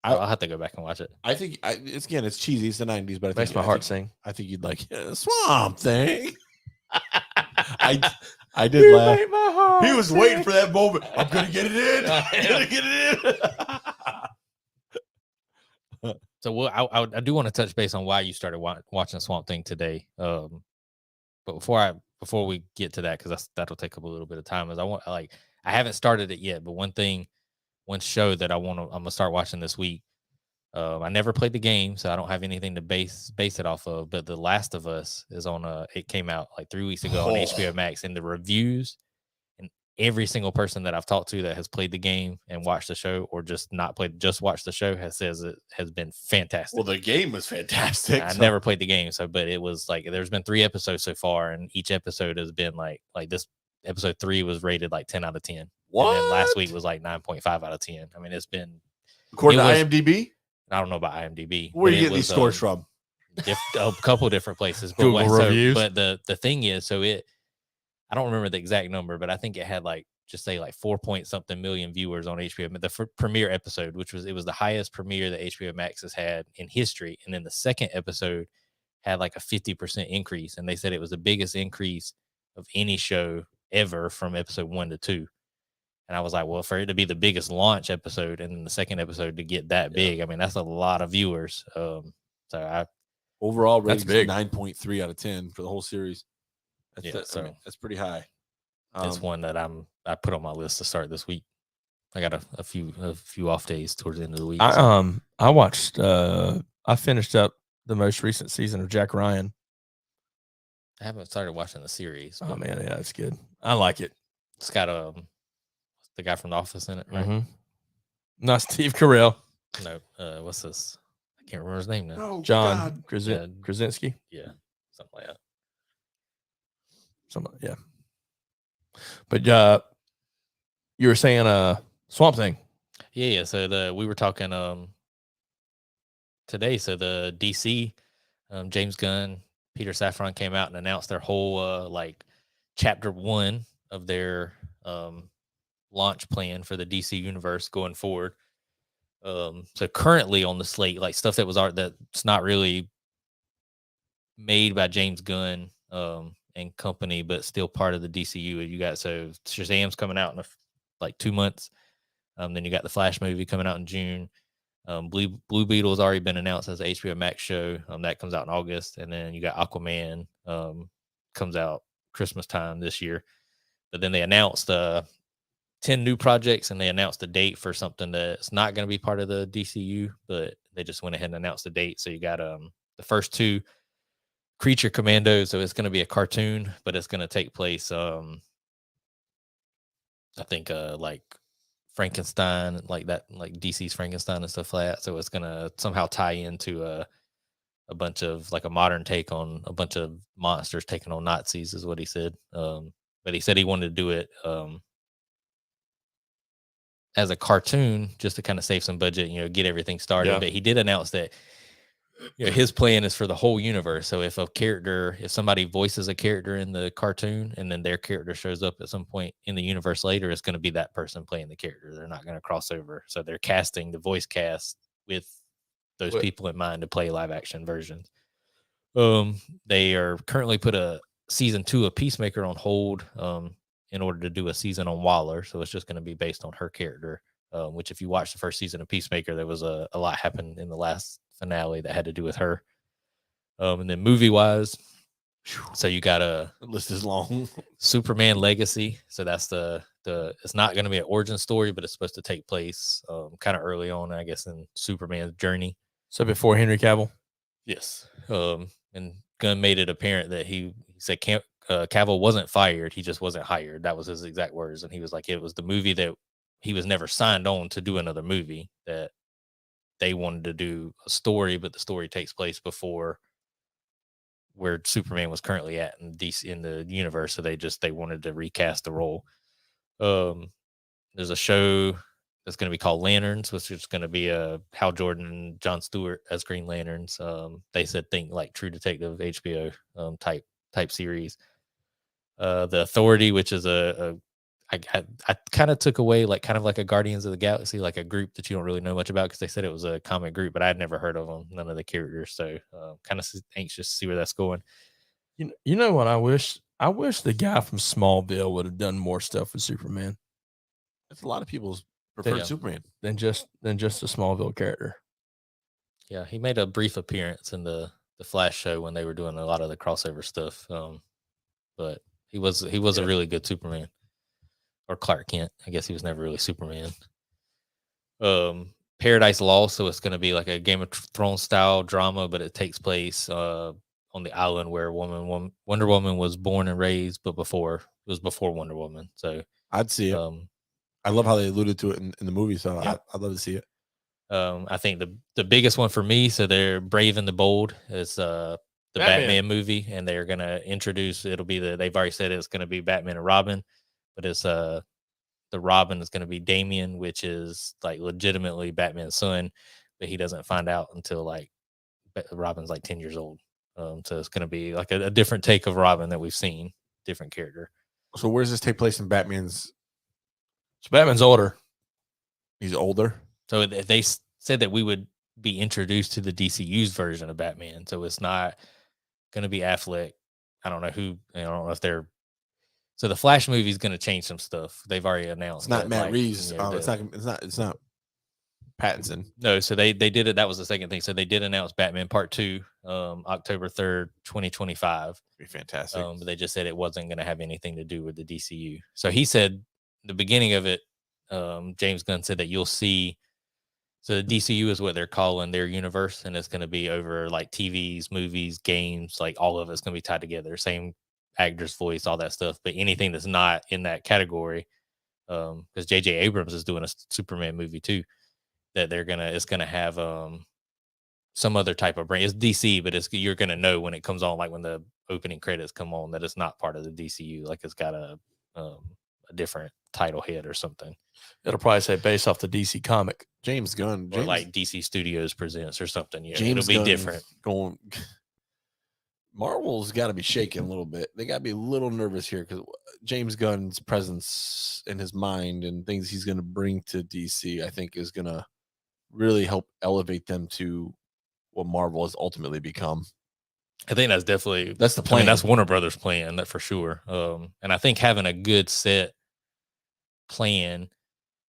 Speaker 3: I'll have to go back and watch it.
Speaker 2: I think it's cheesy. It's the '90s, but
Speaker 1: It makes my heart sing.
Speaker 2: I think you'd like Swamp Thing. I did laugh. He was waiting for that moment. I'm gonna get it in. I'm gonna get it in.
Speaker 3: So I do want to touch base on why you started watching Swamp Thing today. But before we get to that, because that'll take up a little bit of time, is I haven't started it yet, but one show that I'm gonna start watching this week. I never played the game, so I don't have anything to base it off of. But The Last of Us is on. It came out like 3 weeks ago on HBO Max, and the reviews and every single person that I've talked to that has played the game and watched the show, or just not played, just watched the show, says it has been fantastic.
Speaker 2: Well, the game was fantastic.
Speaker 3: I never played the game, but it was like there's been 3 episodes so far, and each episode has been like this. Episode 3 was rated like 10 out of 10.
Speaker 2: What?
Speaker 3: And then last week was like 9.5 out of 10. I mean, it's been
Speaker 2: according to IMDb.
Speaker 3: I don't know about IMDb.
Speaker 2: Where do you get these scores from?
Speaker 3: A couple different places. But
Speaker 1: Google reviews.
Speaker 3: But the thing is, I don't remember the exact number, but I think it had like just say like 4 point something million viewers on HBO. The premiere episode, it was the highest premiere that HBO Max has had in history, and then the second episode had like a 50% increase, and they said it was the biggest increase of any show ever from episode 1 to 2. And I was like, well, for it to be the biggest launch episode and then the second episode to get that big, I mean, that's a lot of viewers.
Speaker 2: Overall
Speaker 1: That's
Speaker 2: rating
Speaker 1: big.
Speaker 2: 9.3 out of 10 for the whole series. That's that's pretty high.
Speaker 3: It's one that I put on my list to start this week. I got a few off days towards the end of the week.
Speaker 1: I watched. I finished up the most recent season of Jack Ryan.
Speaker 3: I haven't started watching the series.
Speaker 1: Oh man, yeah, it's good. I like it.
Speaker 3: It's got the guy from The Office in it, right?
Speaker 1: Mm-hmm. Not Steve Carell.
Speaker 3: No, what's this? I can't remember his name now.
Speaker 2: Oh,
Speaker 1: John
Speaker 2: God.
Speaker 1: Krasinski.
Speaker 3: Yeah, something like that.
Speaker 1: Yeah. But you were saying Swamp Thing.
Speaker 3: Yeah. So we were talking today. So the DC, James Gunn, Peter Safran came out and announced their whole like chapter 1 of their launch plan for the DC universe going forward. So currently on the slate, like stuff that was art that's not really made by James Gunn and company, but still part of the DCU. You got Shazam's coming out in like 2 months. Then you got the Flash movie coming out in June. Blue Beetle has already been announced as an HBO Max show. That comes out in August, and then you got Aquaman comes out Christmas time this year. But then they announced 10 new projects, and they announced a date for something that's not going to be part of the DCU, but they just went ahead and announced the date. So you got the first 2 Creature Commandos. So it's going to be a cartoon, but it's going to take place, I think, like Frankenstein, like that, like DC's Frankenstein and stuff like that. So it's going to somehow tie into a bunch of like a modern take on a bunch of monsters taking on Nazis, is what he said. But he said he wanted to do it as a cartoon just to kind of save some budget, get everything started. Yeah. But he did announce that his plan is for the whole universe. So if somebody voices a character in the cartoon and then their character shows up at some point in the universe later, it's going to be that person playing the character. They're not going to cross over. So they're casting the voice cast with those people in mind to play live action versions. They are currently put a season 2 of Peacemaker on hold in order to do a season on Waller. So it's just going to be based on her character, which if you watch the first season of Peacemaker, there was a lot happened in the last finale that had to do with her. And then movie-wise, so you got
Speaker 2: The list is long.
Speaker 3: Superman Legacy. So that's the it's not going to be an origin story, but it's supposed to take place kind of early on, I guess, in Superman's journey.
Speaker 1: So before Henry Cavill.
Speaker 3: Yes. And Gunn made it apparent that he said Cavill wasn't fired. He just wasn't hired. That was his exact words. And he was like, it was the movie that he was never signed on to do another movie, that they wanted to do a story, but the story takes place before where Superman was currently at in DC in the universe. So they wanted to recast the role. There's a show that's going to be called Lanterns, which is going to be Hal Jordan and Jon Stewart as Green Lanterns. They said think like True Detective HBO type series. The Authority, which is I kind of took away like kind of like a Guardians of the Galaxy, like a group that you don't really know much about because they said it was a comic group, but I had never heard of them, none of the characters. So kind of anxious to see where that's going.
Speaker 1: You know what I wish? I wish the guy from Smallville would have done more stuff with Superman
Speaker 2: That's a lot of people's preferred Superman.
Speaker 1: than just a Smallville character.
Speaker 3: Yeah, he made a brief appearance in the Flash show when they were doing a lot of the crossover stuff. But he was a really good Superman. Or Clark Kent. I guess he was never really Superman. Paradise Lost, so it's going to be like a Game of Thrones style drama, but it takes place on the island where Wonder Woman was born and raised, but before Wonder Woman. So
Speaker 2: I'd see it. I love how they alluded to it in the movie, so yeah. I'd love to see it.
Speaker 3: I think the biggest one for me, so they're Brave and the Bold is the Batman movie, and they're going to introduce, they've already said it's going to be Batman and Robin, but it's the Robin is going to be Damian, which is like legitimately Batman's son, but he doesn't find out until like Robin's like 10 years old. So it's going to be like a different take of Robin that we've seen, different character.
Speaker 2: So where does this take place in Batman's?
Speaker 1: So Batman's older.
Speaker 2: He's older. So
Speaker 3: they said that we would be introduced to the DCU's version of Batman. So it's not going to be Affleck. I don't know if they're. So the Flash movie is going to change some stuff. They've already announced.
Speaker 2: It's not Matt Reeves. It's not Pattinson.
Speaker 3: No, so they did it. That was the second thing. So they did announce Batman Part 2, October 3rd, 2025.
Speaker 2: Be fantastic.
Speaker 3: But they just said it wasn't going to have anything to do with the DCU. So he said the beginning of it, James Gunn said that you'll see. So the DCU is what they're calling their universe, and it's going to be over like TVs, movies, games, like all of it's going to be tied together. Same actor's voice, all that stuff. But anything that's not in that category, because J.J. Abrams is doing a Superman movie too, that it's gonna have some other type of brand. It's DC, but you're gonna know when it comes on, like when the opening credits come on, that it's not part of the DCU. Like it's got a different title head or something.
Speaker 1: It'll probably say based off the DC comic.
Speaker 2: James Gunn,
Speaker 3: or like DC Studios presents or something. Yeah,
Speaker 2: James
Speaker 3: it'll be
Speaker 2: Gunn's
Speaker 3: different.
Speaker 2: Marvel's got to be shaking a little bit. They got to be a little nervous here because James Gunn's presence in his mind and things he's going to bring to DC, I think, is going to really help elevate them to what Marvel has ultimately become.
Speaker 3: I think that's the plan. I mean, that's Warner Brothers' plan, that for sure. And I think having a good set plan,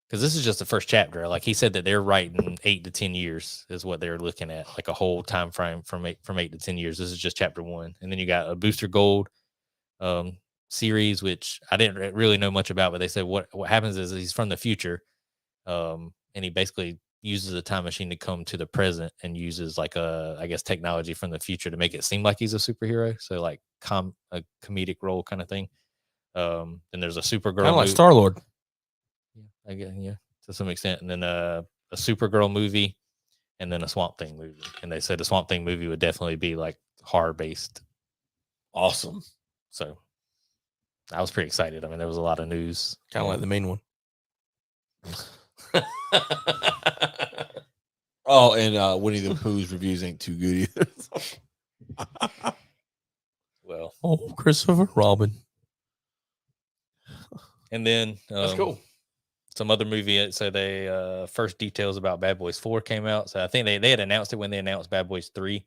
Speaker 3: because this is just the first chapter. Like he said that they're writing 8 to 10 years is what they're looking at, like a whole time frame from 8 to 10 years. This is just chapter 1, and then you got a Booster Gold series, which I didn't really know much about, but they said what happens is he's from the future, and he basically uses a time machine to come to the present and uses like I guess technology from the future to make it seem like he's a superhero. So like a comedic role kind of thing. Then there's a Supergirl,
Speaker 1: kind of like Star-Lord.
Speaker 3: I guess, yeah, to some extent. And then a Supergirl movie, and then a Swamp Thing movie. And they said the Swamp Thing movie would definitely be like horror based.
Speaker 2: Awesome.
Speaker 3: So I was pretty excited. I mean, there was a lot of news.
Speaker 1: Kind of like the main one.
Speaker 2: Oh, and Winnie the Pooh's reviews ain't too good either.
Speaker 3: Well,
Speaker 1: Christopher Robin.
Speaker 3: And then
Speaker 1: that's cool.
Speaker 3: Some other movie. So they first details about Bad Boys 4 came out. So I think they had announced it when they announced Bad Boys 3,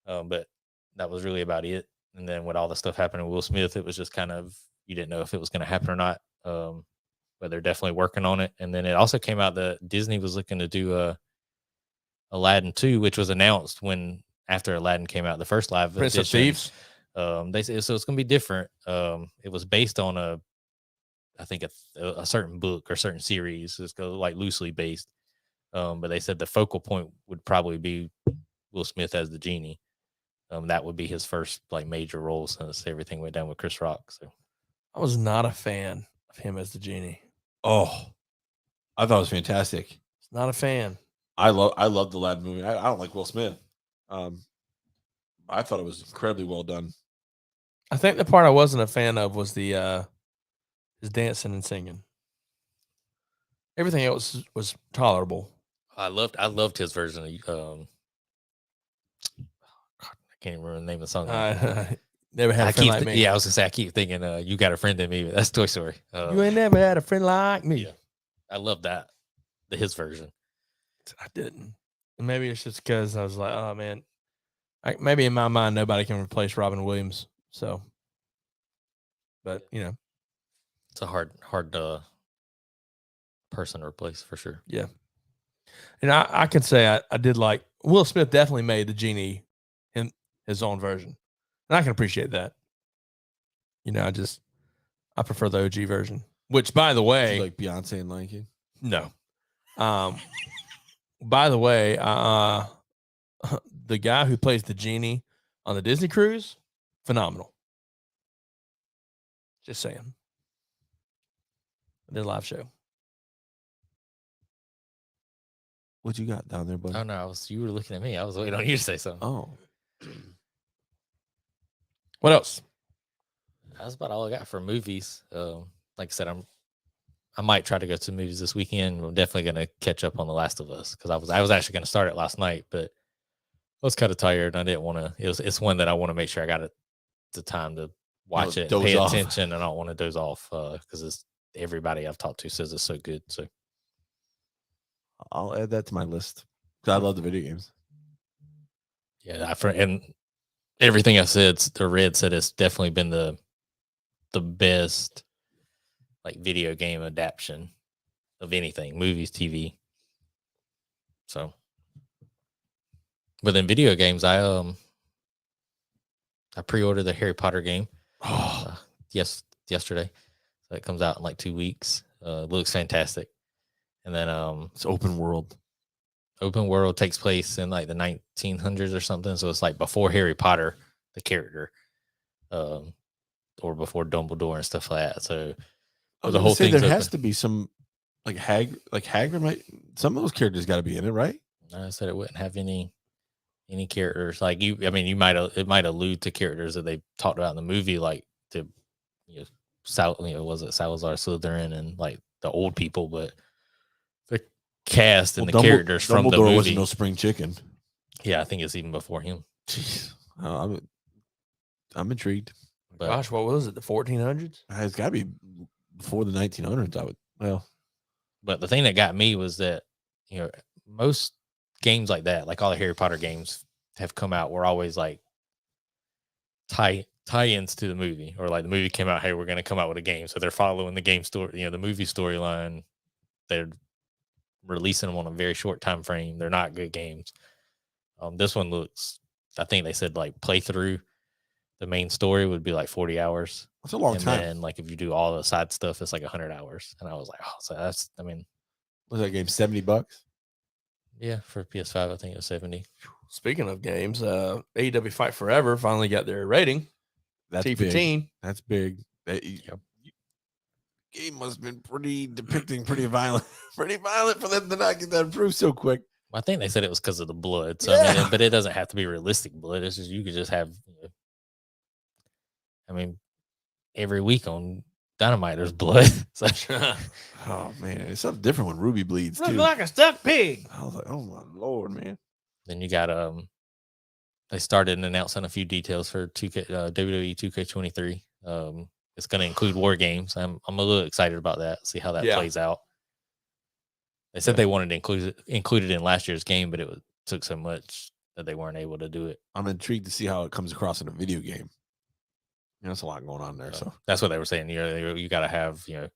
Speaker 3: but that was really about it. And then with all the stuff happening with Will Smith, it was just kind of, you didn't know if it was going to happen or not. But they're definitely working on it. And then it also came out that Disney was looking to do Aladdin 2, which was announced after Aladdin came out, the first live
Speaker 1: Prince of
Speaker 3: edition.
Speaker 1: Thieves.
Speaker 3: They said so it's going to be different. It was based on I think a certain book or certain series. It's like loosely based. But they said the focal point would probably be Will Smith as the genie. That would be his first like major role since everything went down with Chris Rock. So
Speaker 1: I was not a fan of him as the genie.
Speaker 2: Oh, I thought it was fantastic.
Speaker 1: Not a fan.
Speaker 2: I love the Aladdin movie. I don't like Will Smith. I thought it was incredibly well done.
Speaker 1: I think the part I wasn't a fan of was the his dancing and singing. Everything else was tolerable.
Speaker 3: I loved his version of I can't even remember the name of the song.
Speaker 1: Never had a friend like me.
Speaker 3: Yeah, I was gonna say I keep thinking You Got a Friend in Me, but that's Toy Story.
Speaker 1: You ain't never had a friend like me.
Speaker 3: Yeah. I love that. His version.
Speaker 1: I didn't. And maybe it's just because I was like, oh man. Maybe in my mind nobody can replace Robin Williams. So but
Speaker 3: it's a hard person to replace for sure.
Speaker 1: Yeah. And I can say I did like Will Smith definitely made the genie in his own version. And I can appreciate that. I prefer the OG version. Which by the way,
Speaker 2: like Beyonce and Lion King?
Speaker 1: No. By the way, the guy who plays the genie on the Disney cruise, phenomenal. Just saying. Their live show.
Speaker 2: What you got down there, buddy?
Speaker 3: Oh no, you were looking at me. I was waiting on you to say something.
Speaker 2: Oh.
Speaker 1: What else?
Speaker 3: That's about all I got for movies. Like I said, I might try to go to movies this weekend. I'm definitely gonna catch up on The Last of Us because I was actually gonna start it last night, but I was kind of tired and I didn't want to. It's one that I want to make sure I got the time to watch it, pay attention, and I don't want to doze off because everybody I've talked to says it's so good. So
Speaker 2: I'll add that to my list because I love the video games.
Speaker 3: Yeah, and everything I said or read said it's definitely been the best like video game adaptation of anything, movies, TV. So, but in video games, I pre-ordered the Harry Potter game. Yesterday. So it comes out in like 2 weeks. It looks fantastic. And then
Speaker 2: it's open world.
Speaker 3: Open world takes place in like the 1900s or something. So it's like before Harry Potter, the character, or before Dumbledore and stuff like that. So the whole thing
Speaker 2: there has to be some like Hagrid might. Some of those characters got to be in it, right?
Speaker 3: I said it wouldn't have any characters like you. I mean, it might allude to characters that they talked about in the movie, like was it Salazar Slytherin and like the old people, but the cast and the characters from the movie
Speaker 2: wasn't no spring chicken.
Speaker 3: Yeah, I think it's even before him.
Speaker 2: Jeez, I'm intrigued.
Speaker 1: But, gosh, what was it? The 1400s?
Speaker 2: It's got to be before the 1900s.
Speaker 3: But the thing that got me was that most games like that, like all the Harry Potter games have come out, were always like tie-ins to the movie, or like the movie came out, hey, we're going to come out with a game, so they're following the game story, the movie storyline. They're releasing them on a very short time frame. They're not good games. This one looks, I think they said like playthrough the main story would be like 40 hours.
Speaker 2: That's a long time.
Speaker 3: And like if you do all the side stuff, it's like 100 hours. And I was like, so that's,
Speaker 2: was that game $70?
Speaker 3: Yeah, for PS5, I think it was 70.
Speaker 1: Speaking of games, AEW Fight Forever finally got their rating.
Speaker 2: That's
Speaker 1: T15.
Speaker 2: That's big. Game must have been pretty violent, for them to not get that approved so quick.
Speaker 3: I think they said it was because of the blood. So yeah. But it doesn't have to be realistic blood. It's just you could just have. Every week on Dynamite there's blood. So,
Speaker 2: oh man, it's something different when Ruby bleeds too.
Speaker 1: Like a stuck pig.
Speaker 2: I was like, oh my Lord, man.
Speaker 3: Then you got they started announcing a few details for WWE 2K23. It's going to include war games. I'm a little excited about that. See how that plays out. They said they wanted to include it in last year's game, but it took so much that they weren't able to do it.
Speaker 2: I'm intrigued to see how it comes across in a video game. There's a lot going on there. So
Speaker 3: that's what they were saying. You got to have 3-on-3,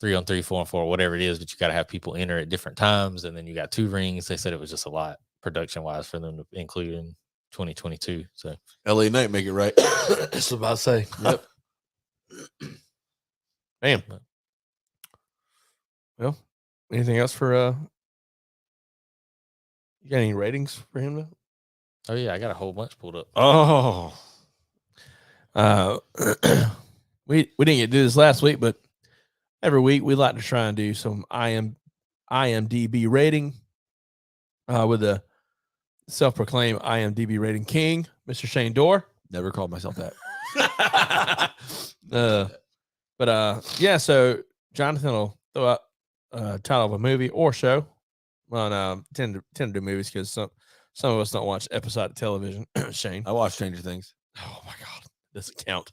Speaker 3: 4-on-4, whatever it is, but you got to have people enter at different times, and then you got 2 rings. They said it was just a lot production wise for them to include in 2022. So
Speaker 2: LA Knight make it right.
Speaker 1: That's what I was about to say. Yep. Bam. Well, anything else for you got any ratings for him though?
Speaker 3: Oh yeah, I got a whole bunch pulled up.
Speaker 1: Oh. We didn't get to do this last week, but every week we like to try and do some IMDb rating with the self-proclaimed IMDb rating king, Mr. Shane Dorr.
Speaker 2: Never called myself that.
Speaker 1: Yeah, so Jonathan will throw out a title of a movie or show. On tend to do movies because some of us don't watch episodic television. Shane,
Speaker 2: I watch Stranger Things.
Speaker 1: oh my god, doesn't count.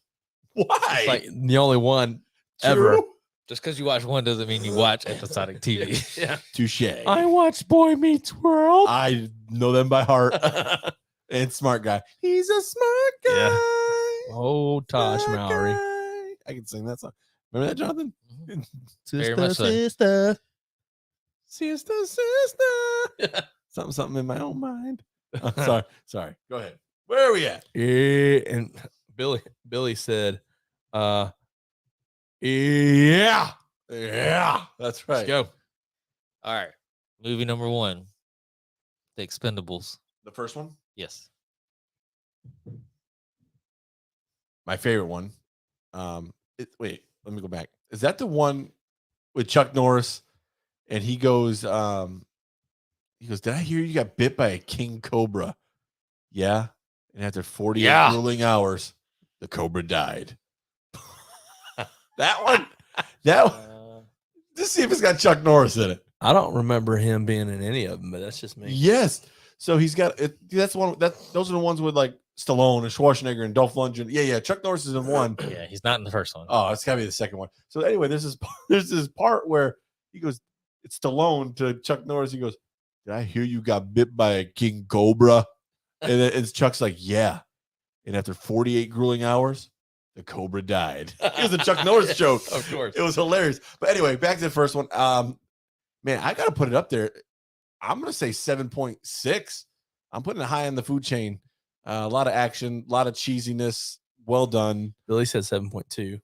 Speaker 2: Why?
Speaker 1: It's like the only one ever.
Speaker 3: Just because you watch one doesn't mean you watch episodic TV.
Speaker 1: Yeah,
Speaker 2: Touche.
Speaker 1: I watch Boy Meets World.
Speaker 2: I know them by heart. And Smart Guy. He's a smart guy.
Speaker 1: Yeah. Oh, Tosh
Speaker 2: Smart
Speaker 1: Mowry.
Speaker 2: guy. I can sing that song. Remember that, Jonathan?
Speaker 3: Very much so.
Speaker 2: Sister. Something in my own mind. Oh, sorry. Go ahead. Where are we at?
Speaker 1: Yeah, and Billy said, yeah.
Speaker 2: Yeah, that's right.
Speaker 1: Let's go.
Speaker 3: All right. Movie number 1, The Expendables.
Speaker 2: The first one?
Speaker 3: Yes.
Speaker 2: My favorite one. Wait, let me go back. Is that the one with Chuck Norris? And he goes, did I hear you got bit by a king cobra? Yeah. And after 48 grueling hours, the cobra died. That one. Just see if it's got Chuck Norris in it.
Speaker 1: I don't remember him being in any of them, but that's just me.
Speaker 2: Yes. So he's got it. That's one. Those are the ones with like Stallone and Schwarzenegger and Dolph Lundgren. Yeah. Chuck Norris is in one.
Speaker 3: Yeah, he's not in the first one.
Speaker 2: Oh, it's gotta be the second one. So anyway, there's this part where he goes, it's Stallone to Chuck Norris. He goes, did I hear you got bit by a king cobra? And it's Chuck's like, yeah. And after 48 grueling hours, the cobra died. It was a Chuck Norris joke.
Speaker 1: Of course.
Speaker 2: It was hilarious. But anyway, back to the first one. Man, I got to put it up there. I'm going to say 7.6. I'm putting it high on the food chain. A lot of action, a lot of cheesiness. Well done.
Speaker 1: Billy said 7.2.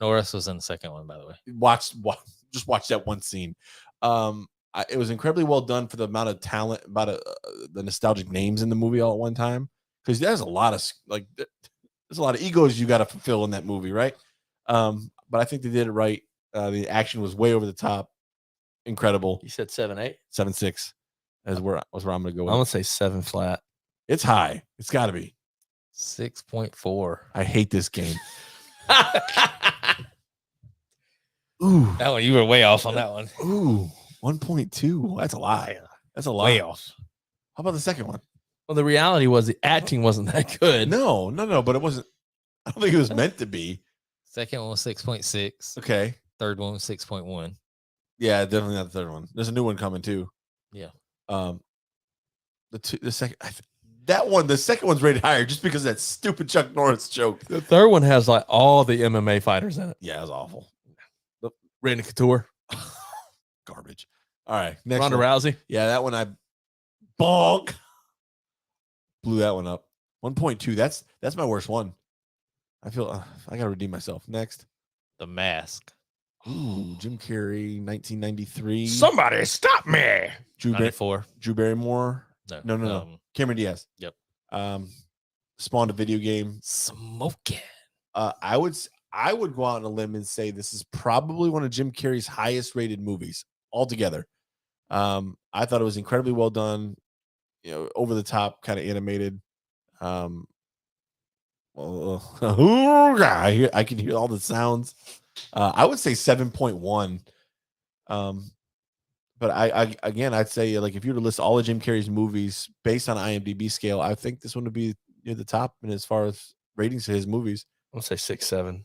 Speaker 3: Norris was in the second one, by the way.
Speaker 2: Just watch that one scene. It was incredibly well done for the amount of talent, about the nostalgic names in the movie all at one time. Because there's a lot of egos you got to fulfill in that movie, right? But I think they did it right. The action was way over the top, incredible.
Speaker 1: You said 7.8?
Speaker 2: 7.6 is where I'm going to go.
Speaker 1: I'm gonna say 7 flat.
Speaker 2: It's high. It's got to be
Speaker 3: 6.4.
Speaker 2: I hate this game. Ooh,
Speaker 3: That one, you were way off on that one.
Speaker 2: ooh, 1.2. That's a lot. That's a lot.
Speaker 3: Way off.
Speaker 2: How about the second one?
Speaker 1: Well, the reality was the acting wasn't that good.
Speaker 2: No, but it wasn't. I don't think it was meant to be.
Speaker 3: Second one was 6.6.
Speaker 2: Okay.
Speaker 3: Third one was 6.1.
Speaker 2: Yeah, definitely not the third one. There's a new one coming too.
Speaker 3: Yeah.
Speaker 2: The second the second one's rated higher just because of that stupid Chuck Norris joke.
Speaker 1: The third one has like all the MMA fighters in it.
Speaker 2: Yeah, it was awful.
Speaker 1: Randy Couture,
Speaker 2: Garbage. All right, next
Speaker 1: Ronda
Speaker 2: one.
Speaker 1: Rousey.
Speaker 2: Yeah, that one I bonk blew that one up. 1.2. That's my worst one. I feel I gotta redeem myself. Next,
Speaker 3: The Mask.
Speaker 2: ooh, Jim Carrey, 1993.
Speaker 1: Somebody stop me!
Speaker 2: Drew
Speaker 3: 94.
Speaker 2: Barrymore. No. Cameron Diaz.
Speaker 3: Yep.
Speaker 2: Spawned a video game.
Speaker 3: Smoking.
Speaker 2: I would go out on a limb and say this is probably one of Jim Carrey's highest rated movies altogether. I thought it was incredibly well done, over the top, kind of animated. I can hear all the sounds. I would say 7.1. But I'd say, like, if you were to list all of Jim Carrey's movies based on IMDb scale, I think this one would be near the top. And as far as ratings to his movies,
Speaker 1: I'm gonna say 6, 7.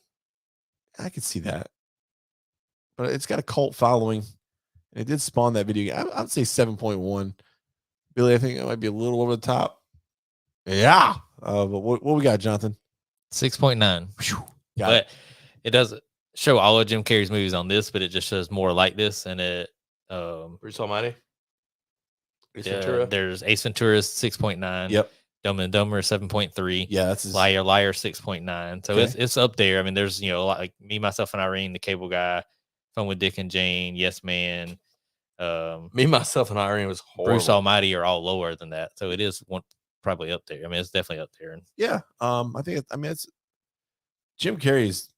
Speaker 2: I could see that. But it's got a cult following. And it did spawn that video game. I'd say 7.1. Billy, I think it might be a little over the top. Yeah. But what we got, Jonathan?
Speaker 3: 6.9.
Speaker 2: Got
Speaker 3: But it doesn't show all of Jim Carrey's movies on this, but it just shows more like this. And it
Speaker 1: Bruce Almighty. Ace Ventura.
Speaker 3: There's Ace Ventura's 6.9.
Speaker 2: Yep.
Speaker 3: Dumb and Dumber 7.3.
Speaker 2: Yeah, that's his,
Speaker 3: Liar 6.9. So
Speaker 2: Okay.
Speaker 3: it's up there. I mean, there's a lot like Me, Myself, and Irene, The Cable Guy, Fun with Dick and Jane, Yes Man,
Speaker 1: Me, Myself, and Irene was horrible.
Speaker 3: Bruce Almighty are all lower than that. So it is probably up there. I mean, it's definitely up there. And
Speaker 2: yeah. I think it's Jim Carrey's.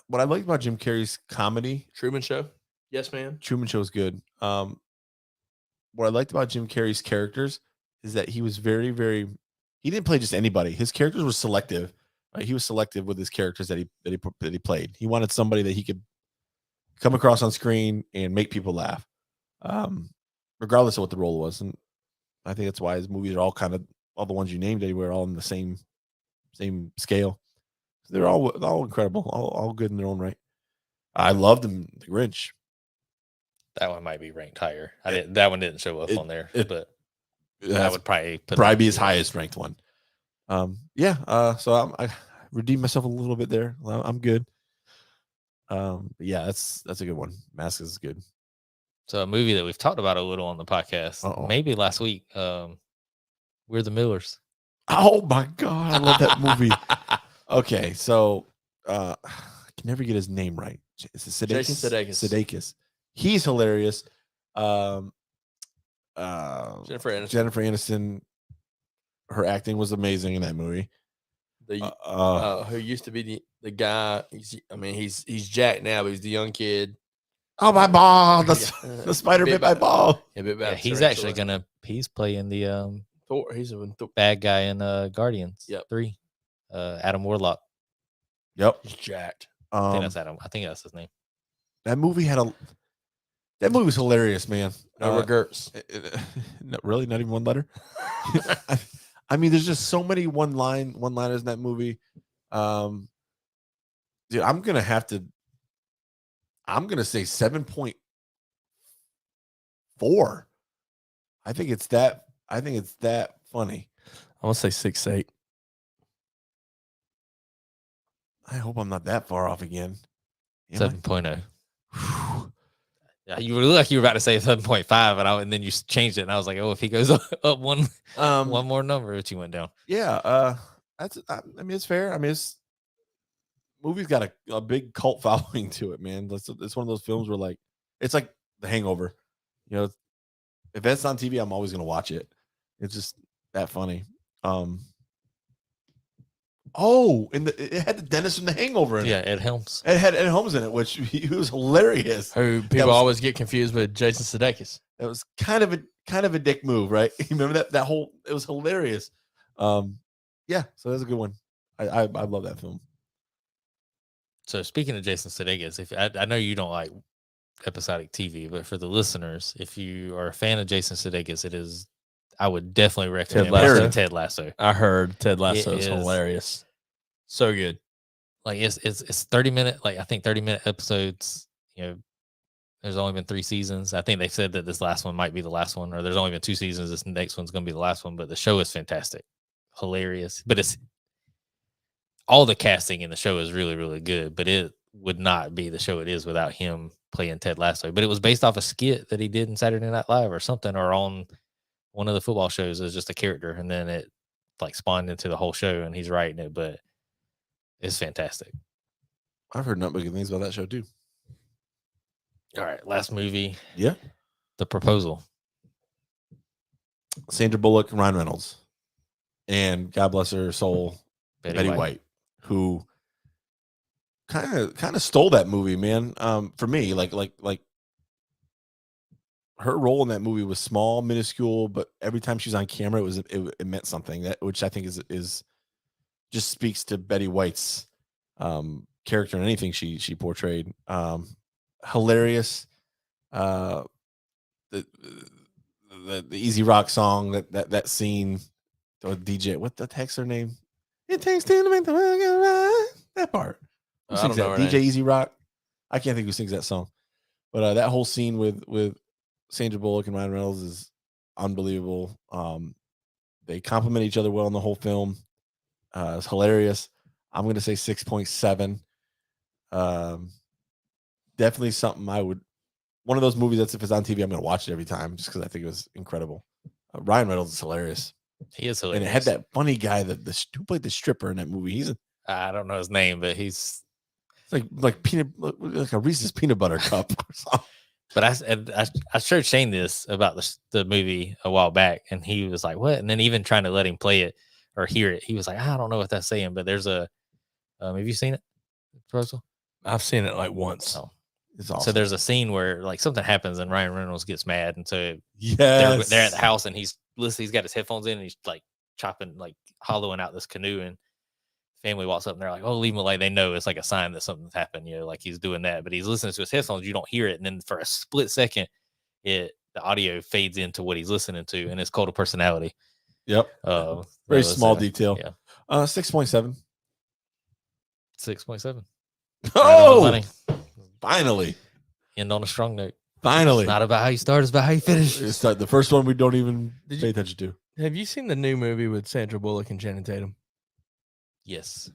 Speaker 2: What I like about Jim Carrey's comedy,
Speaker 1: Truman Show. Yes, man.
Speaker 2: Truman Show is good. What I liked about Jim Carrey's characters is that he was very, very. He didn't play just anybody. His characters were selective. Right? He was selective with his characters that he played. He wanted somebody that he could come across on screen and make people laugh, regardless of what the role was. And I think that's why his movies are all kind of all the ones you named anywhere, all in the same scale. They're all incredible, all good in their own right. I loved them. The Grinch.
Speaker 3: that one might be ranked higher. That one didn't show up on there, but I
Speaker 2: That
Speaker 3: would probably
Speaker 2: be his highest ranked one. So I redeemed myself a little bit there. I'm good. But yeah, that's a good one. Mask is good.
Speaker 3: So a movie that we've talked about a little on the podcast, maybe last week. We're the Millers.
Speaker 2: Oh my god, I love that movie. Okay, so I can never get his name right. Is it Sudeikis?
Speaker 1: Jason Sudeikis.
Speaker 2: Sudeikis. He's hilarious.
Speaker 1: Jennifer Aniston.
Speaker 2: Jennifer Aniston. Her acting was amazing in that movie.
Speaker 1: Who used to be the guy? He's Jack now, but he's the young kid.
Speaker 2: Oh, my ball! The spider bit my ball.
Speaker 3: He's playing the
Speaker 1: Thor. He's a
Speaker 3: bad guy in Guardians.
Speaker 1: Yep.
Speaker 3: 3. Adam Warlock.
Speaker 2: Yep,
Speaker 1: he's jacked.
Speaker 3: I think that's Adam. I think that's his name.
Speaker 2: That movie was hilarious, man.
Speaker 1: No regrets.
Speaker 2: Really, not even one letter. I mean, there's just so many one-liners in that movie. Dude, I'm gonna say 7.4. I think it's that funny.
Speaker 1: I want to say 6.8.
Speaker 2: I hope I'm not that far off again.
Speaker 3: 7.0. Yeah, you look like you were about to say 7.5, and then you changed it, and I was like, "Oh, if he goes up one more number, but you went down."
Speaker 2: Yeah, it's fair. I mean, movie's got a big cult following to it, man. It's one of those films where it's like The Hangover. You know, if that's on TV, I'm always gonna watch it. It's just that funny. And it had the dentist from The Hangover in it.
Speaker 3: Yeah, Ed Helms.
Speaker 2: It had Ed Helms in it, which he was hilarious.
Speaker 1: Who people always get confused with Jason Sudeikis.
Speaker 2: That was kind of a dick move, right? You remember that whole? It was hilarious. Yeah, so that's a good one. I love that film.
Speaker 3: So speaking of Jason Sudeikis, I know you don't like episodic TV, but for the listeners, if you are a fan of Jason Sudeikis, I would definitely recommend Ted Lasso.
Speaker 1: I heard Ted Lasso is hilarious. So good.
Speaker 3: Like it's 30-minute, I think 30-minute episodes. You know, there's only been 3 seasons. I think they said that this last one might be the last one, or there's only been 2 seasons. This next one's going to be the last one, but the show is fantastic. Hilarious. But it's all the casting in the show is really, really good, but it would not be the show it is without him playing Ted Lasso. But it was based off a skit that he did in Saturday Night Live or something, or on one of the football shows as just a character, and then it spawned into the whole show, and he's writing it. But it's fantastic.
Speaker 2: I've heard nothing but good things about that show too.
Speaker 3: All right, last movie.
Speaker 2: Yeah,
Speaker 3: The Proposal.
Speaker 2: Sandra Bullock, Ryan Reynolds, and God bless her soul, Betty White, who kind of stole that movie, man. For me, like her role in that movie was small, minuscule, but every time she was on camera, it meant something. Which I think is just speaks to Betty White's character in anything she portrayed. Hilarious. The Easy Rock song, that scene, or DJ, what the heck's her name? It takes 10 to make the world go right. That part. Who sings that? DJ Easy Rock. I can't think who sings that song, but that whole scene with Sandra Bullock and Ryan Reynolds is unbelievable. They complement each other well in the whole film. It's hilarious. I'm going to say 6.7. Definitely something one of those movies that's if it's on TV, I'm going to watch it every time just because I think it was incredible. Ryan Reynolds is hilarious.
Speaker 3: He is hilarious.
Speaker 2: And it had that funny guy who played the stripper in that movie.
Speaker 3: I don't know his name, but he's
Speaker 2: like a Reese's peanut butter cup or something.
Speaker 3: But I showed Shane this about the movie a while back, and he was like, "What?" And then even trying to let him play it or hear it, he was like, "I don't know what that's saying." But there's a have you seen it, Russell?
Speaker 1: I've seen it like once.
Speaker 3: Oh.
Speaker 2: It's awesome.
Speaker 3: So there's a scene where like something happens and Ryan Reynolds gets mad, and so
Speaker 2: they're
Speaker 3: at the house and he's got his headphones in and he's like chopping, like hollowing out this canoe, and family walks up and they're like, "Oh, leave him alone." They know it's like a sign that something's happened, like he's doing that, but he's listening to his headphones. You don't hear it, and then for a split second, the audio fades into what he's listening to, and it's called a personality.
Speaker 2: Yep. Very small detail.
Speaker 3: Yeah.
Speaker 2: 6.7.
Speaker 3: 6.7.
Speaker 2: Oh, finally.
Speaker 3: End on a strong note.
Speaker 2: Finally.
Speaker 3: It's not about how you start, it's about how you finish.
Speaker 2: It's like the first one we don't even pay attention to.
Speaker 1: Have you seen the new movie with Sandra Bullock and Channing Tatum?
Speaker 3: Yes,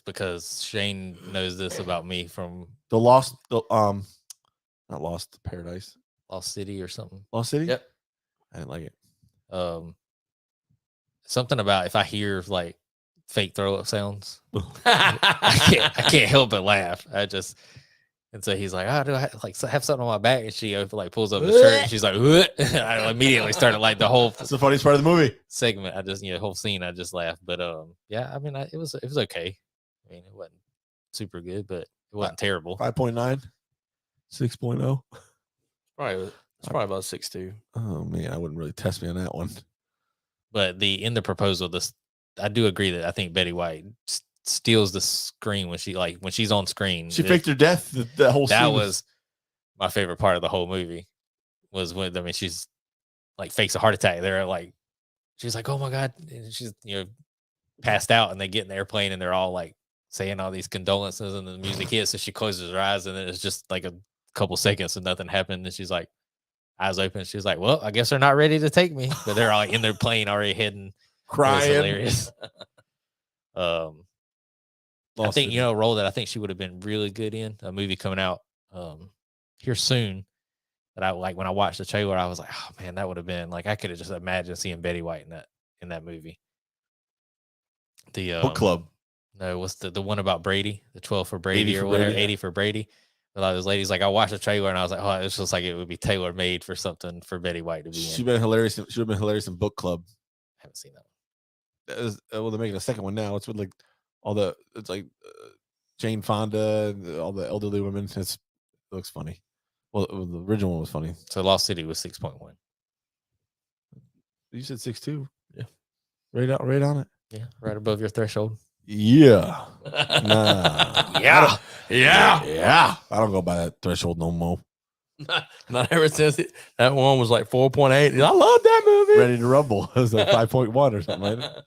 Speaker 3: because Shane knows this about me from
Speaker 2: not Lost Paradise,
Speaker 3: Lost City or something.
Speaker 2: Lost City.
Speaker 3: Yep,
Speaker 2: I didn't like it.
Speaker 3: Something about if I hear like fake throw up sounds, I can't help but laugh. And so he's like, "Oh, do I have something on my back?" And she like pulls up the shirt and she's like, I immediately started like the whole.
Speaker 2: That's the funniest part of the movie
Speaker 3: segment. I just the whole scene. I just laughed. But yeah, I mean, it was okay. I mean, it wasn't super good, but it wasn't terrible.
Speaker 2: 5.9, 6.0.
Speaker 1: It's probably about 6.2.
Speaker 2: Oh man, I wouldn't really test me on that one.
Speaker 3: But in the proposal, I do agree that I think Betty White steals the screen when she's on screen.
Speaker 2: She faked her death. That whole
Speaker 3: that
Speaker 2: scene
Speaker 3: was my favorite part of the whole movie. Was when she's like fakes a heart attack. They're like, she's like, "Oh my god!" And she's passed out, and they get in the airplane, and they're all like saying all these condolences, and the music hits, and she closes her eyes, and then it's just like a couple seconds and nothing happened, and she's like, eyes open. She's like, "Well, I guess they're not ready to take me," but they're all in their plane already heading.
Speaker 2: Crying.
Speaker 3: Hilarious. I think a role that I think she would have been really good in, a movie coming out here soon. That I like when I watched the trailer, I was like, "Oh man, that would have been like I could have just imagined seeing Betty White in that movie." The
Speaker 2: Book Club.
Speaker 3: No, what's the one about Brady? The 12 for Brady
Speaker 2: 80
Speaker 3: or
Speaker 2: for
Speaker 3: whatever,
Speaker 2: Brady,
Speaker 3: 80 for Brady. A lot of those ladies, like I watched the trailer and I was like, "Oh, it's just like it would be tailor made for something for Betty White to be in."
Speaker 2: She'd been hilarious. She would have been hilarious in Book Club.
Speaker 3: I haven't seen that
Speaker 2: one. Well, they're making a second one now. It's with like it's like Jane Fonda, and all the elderly women. It looks funny. Well, the original one was funny.
Speaker 3: So Lost City was 6.1.
Speaker 2: You said 6.2.
Speaker 3: Yeah,
Speaker 2: right on it.
Speaker 3: Yeah, right above your threshold.
Speaker 2: Yeah. Nah.
Speaker 3: Yeah.
Speaker 2: I don't go by that threshold no more.
Speaker 1: Not ever since that one was like 4.8. I love that movie.
Speaker 2: Ready to Rumble. It was like 5.1 or something like that.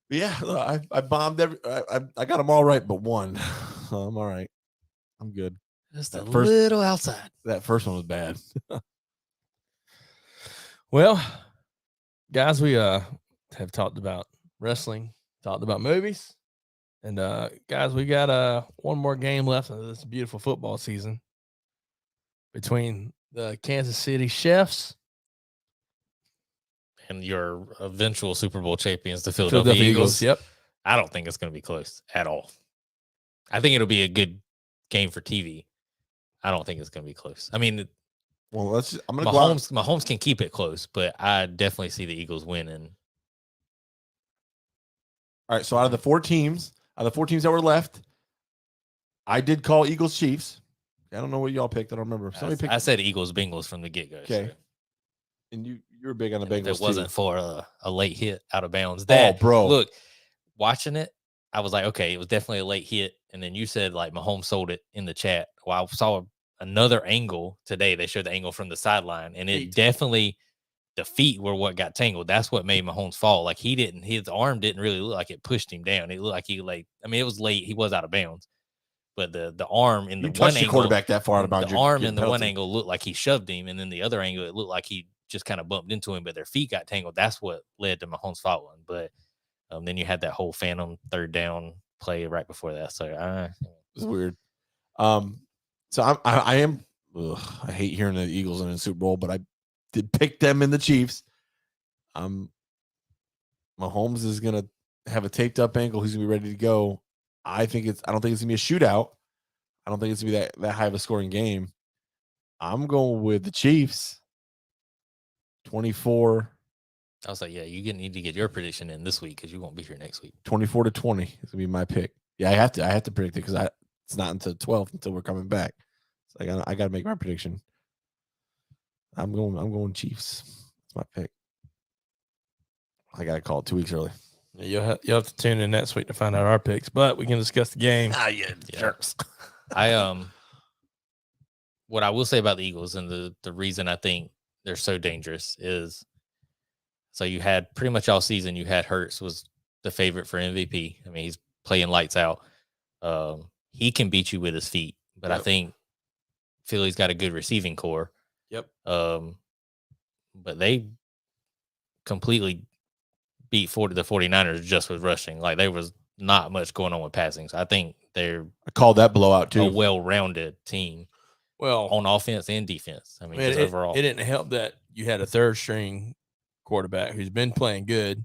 Speaker 2: But yeah, I bombed I got them all right, but one. So I'm all right. I'm good.
Speaker 3: Just a little outside.
Speaker 2: That first one was bad.
Speaker 1: Well, guys, we have talked about wrestling, talked about movies, and guys, we got one more game left of this beautiful football season between the Kansas City Chiefs
Speaker 3: and your eventual Super Bowl champions, the Philadelphia Eagles.
Speaker 1: Yep.
Speaker 3: I don't think it's going to be close at all. I think it'll be a good game for TV. I don't think it's going to be close. I mean,
Speaker 2: well, I'm going to go
Speaker 3: Mahomes can keep it close, but I definitely see the Eagles winning.
Speaker 2: All right, so out of the four teams that were left, I did call Eagles Chiefs. I don't know what y'all picked. I don't remember.
Speaker 3: I said Eagles Bengals from the get-go.
Speaker 2: Okay. So. And you were big on the Bengals.
Speaker 3: If it wasn't for a late hit out of bounds.
Speaker 2: Bro.
Speaker 3: Look, watching it, I was like, okay, it was definitely a late hit. And then you said like Mahomes sold it in the chat. Well, I saw another angle today. They showed the angle from the sideline, and it definitely the feet were what got tangled. That's what made Mahomes fall. Like his arm didn't really look like it pushed him down. It looked like it was late. He was out of bounds. But the arm in the one angle,
Speaker 2: quarterback that far out of bounds.
Speaker 3: The arm in the one angle looked like he shoved him, and then the other angle it looked like he just kind of bumped into him. But their feet got tangled. That's what led to Mahomes falling. But Then you had that whole phantom third down play right before that. So
Speaker 2: It's weird. So I hate hearing the Eagles in the Super Bowl, but I did pick them in the Chiefs. Mahomes is gonna have a taped up ankle. He's gonna be ready to go. I don't think it's gonna be a shootout. I don't think it's gonna be that high of a scoring game. I'm going with the Chiefs. 24.
Speaker 3: I was like, yeah, you need to get your prediction in this week because you won't be here next week.
Speaker 2: 24-20 is gonna be my pick. Yeah, I have to predict it because it's not until 12th until we're coming back. So I gotta make my prediction. I'm going Chiefs. That's my pick. I gotta call it 2 weeks early.
Speaker 1: Yeah, you'll have to tune in next week to find out our picks, but we can discuss the game.
Speaker 2: Yeah, jerks.
Speaker 3: What I will say about the Eagles and the reason I think they're so dangerous is, so you had pretty much all season, you had Hurts was the favorite for MVP. I mean, he's playing lights out. He can beat you with his feet, but I think Philly's got a good receiving core.
Speaker 1: Yep.
Speaker 3: But they completely beat the 49ers just with rushing. Like, there was not much going on with passing. So I think I
Speaker 2: called that blowout too.
Speaker 3: A well-rounded team.
Speaker 1: Well,
Speaker 3: on offense and defense. I mean, just overall.
Speaker 1: It didn't help that you had a third string quarterback who's been playing good,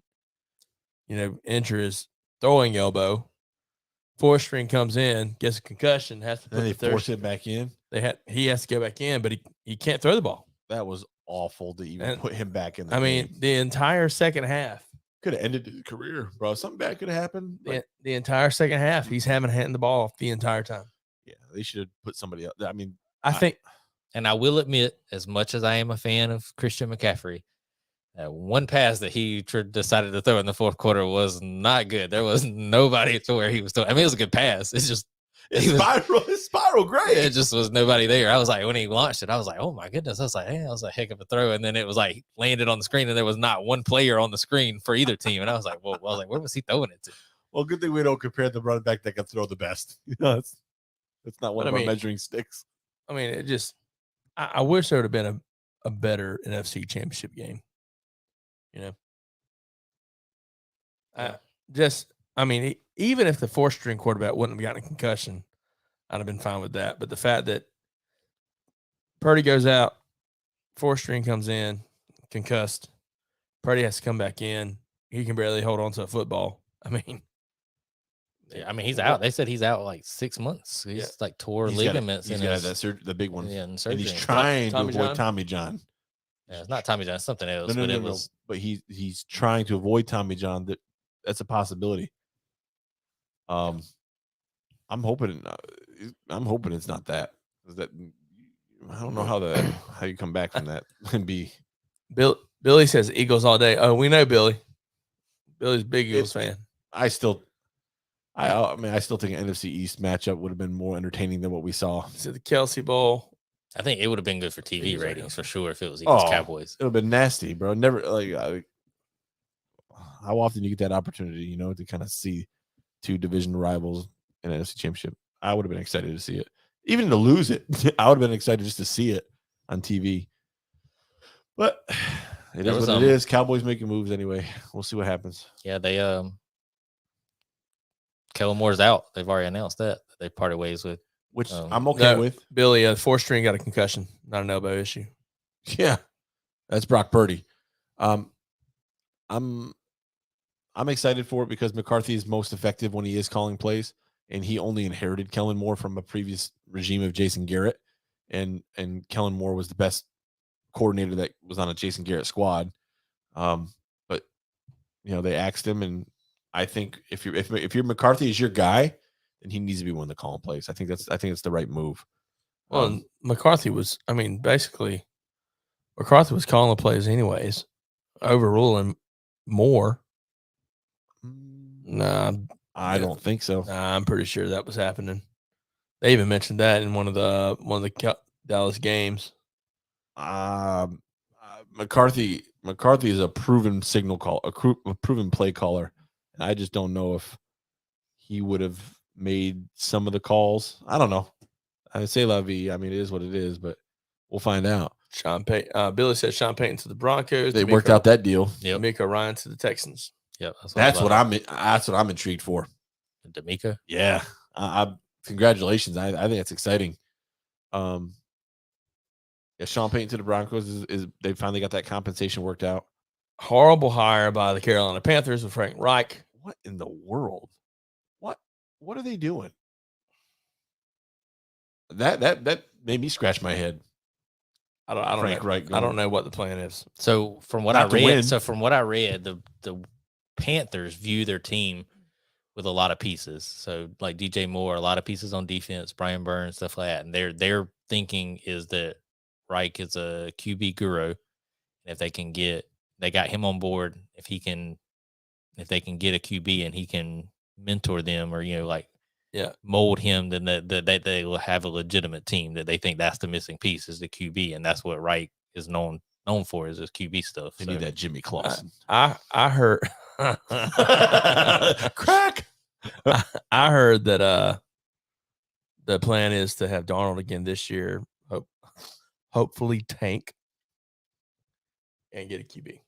Speaker 1: injure his throwing elbow. Fourth string comes in, gets a concussion, has to put
Speaker 2: they force it back in.
Speaker 1: He has to go back in, but he can't throw the ball.
Speaker 2: That was awful to even put him back in.
Speaker 1: The entire second half
Speaker 2: could have ended his career, bro. Something bad could have happened.
Speaker 1: The entire second half, he's having hand the ball off the entire time.
Speaker 2: Yeah, they should have put somebody else. I mean,
Speaker 1: I think,
Speaker 3: and I will admit, as much as I am a fan of Christian McCaffrey, one pass that he decided to throw in the fourth quarter was not good. There was nobody to where he was throwing. I mean, it was a good pass. It's just
Speaker 2: it's spiral great.
Speaker 3: It just was nobody there. I was like, when he launched it, I was like, oh my goodness. I was like, hey, that was a heck of a throw. And then it was like landed on the screen, and there was not one player on the screen for either team. And I was like, well, where was he throwing it to?
Speaker 2: Well, good thing we don't compare the running back that can throw the best. It's not one of our measuring sticks.
Speaker 1: I mean, I wish there would have been a better NFC championship game. Even if the fourth string quarterback wouldn't have gotten a concussion, I'd have been fine with that. But the fact that Purdy goes out, fourth string comes in, concussed, Purdy has to come back in. He can barely hold on to a football.
Speaker 3: He's out. They said he's out like 6 months. He's like tore ligaments.
Speaker 2: He's got the big one.
Speaker 3: Yeah,
Speaker 2: and he's trying to avoid Tommy John.
Speaker 3: Yeah, it's not Tommy John. It's something else. No.
Speaker 2: But he's trying to avoid Tommy John. That's a possibility. I'm hoping it's not that. I don't know how you come back from that and be.
Speaker 1: Billy says Eagles all day. Oh, we know Billy. Billy's a big Eagles fan.
Speaker 2: I still think an NFC East matchup would have been more entertaining than what we saw.
Speaker 1: So the Kelsey Bowl.
Speaker 3: I think it would have been good for TV ratings for sure if it was Eagles Cowboys.
Speaker 2: It would have been nasty, bro. Never how often you get that opportunity, to kind of see two division rivals in an NFC championship. I would have been excited to see it. Even to lose it, I would have been excited just to see it on TV. But it is what it is. Cowboys making moves anyway. We'll see what happens.
Speaker 3: Yeah, they Kellen Moore's out. They've already announced that they parted ways with.
Speaker 2: Which I'm okay with.
Speaker 1: Billy, fourth string got a concussion, not an elbow issue.
Speaker 2: Yeah, that's Brock Purdy. I'm excited for it because McCarthy is most effective when he is calling plays, and he only inherited Kellen Moore from a previous regime of Jason Garrett, and Kellen Moore was the best coordinator that was on a Jason Garrett squad. But they axed him, and I think if you're McCarthy is your guy, then he needs to be one of the calling plays. I think it's the right move.
Speaker 1: Well, McCarthy was calling the plays anyways, overruling Moore. Nah,
Speaker 2: I don't think so.
Speaker 1: Nah, I'm pretty sure that was happening. They even mentioned that in one of the Dallas games.
Speaker 2: McCarthy is a proven signal call, a proven play caller, and I just don't know if he would have made some of the calls. I don't know. I say La Vie. I mean, it is what it is, but we'll find out.
Speaker 1: Billy said Sean Payton to the Broncos.
Speaker 2: They worked out that deal.
Speaker 1: Miko Ryan to the Texans.
Speaker 3: Yep.
Speaker 2: That's what I'm intrigued for.
Speaker 3: D'Amico.
Speaker 2: Yeah. Congratulations. I think that's exciting. Yeah, Sean Payton to the Broncos is they finally got that compensation worked out.
Speaker 1: Horrible hire by the Carolina Panthers with Frank Reich.
Speaker 2: What in the world? What are they doing? That made me scratch my head.
Speaker 1: I don't
Speaker 2: Frank
Speaker 1: know.
Speaker 2: Reich
Speaker 1: I don't know what the plan is.
Speaker 3: So from what I read, the Panthers view their team with a lot of pieces. So like DJ Moore, a lot of pieces on defense, Brian Burns, stuff like that. And their thinking is that Reich is a QB guru. And if they got him on board, if they can get a QB and he can mentor them or, mold him, then they will have a legitimate team. That they think that's the missing piece is the QB. And that's what Reich is known for is his QB stuff.
Speaker 2: They need that Jimmy Clausen.
Speaker 1: I heard
Speaker 2: crack.
Speaker 1: I heard that the plan is to have Darnold again this year. Hopefully tank and get a QB.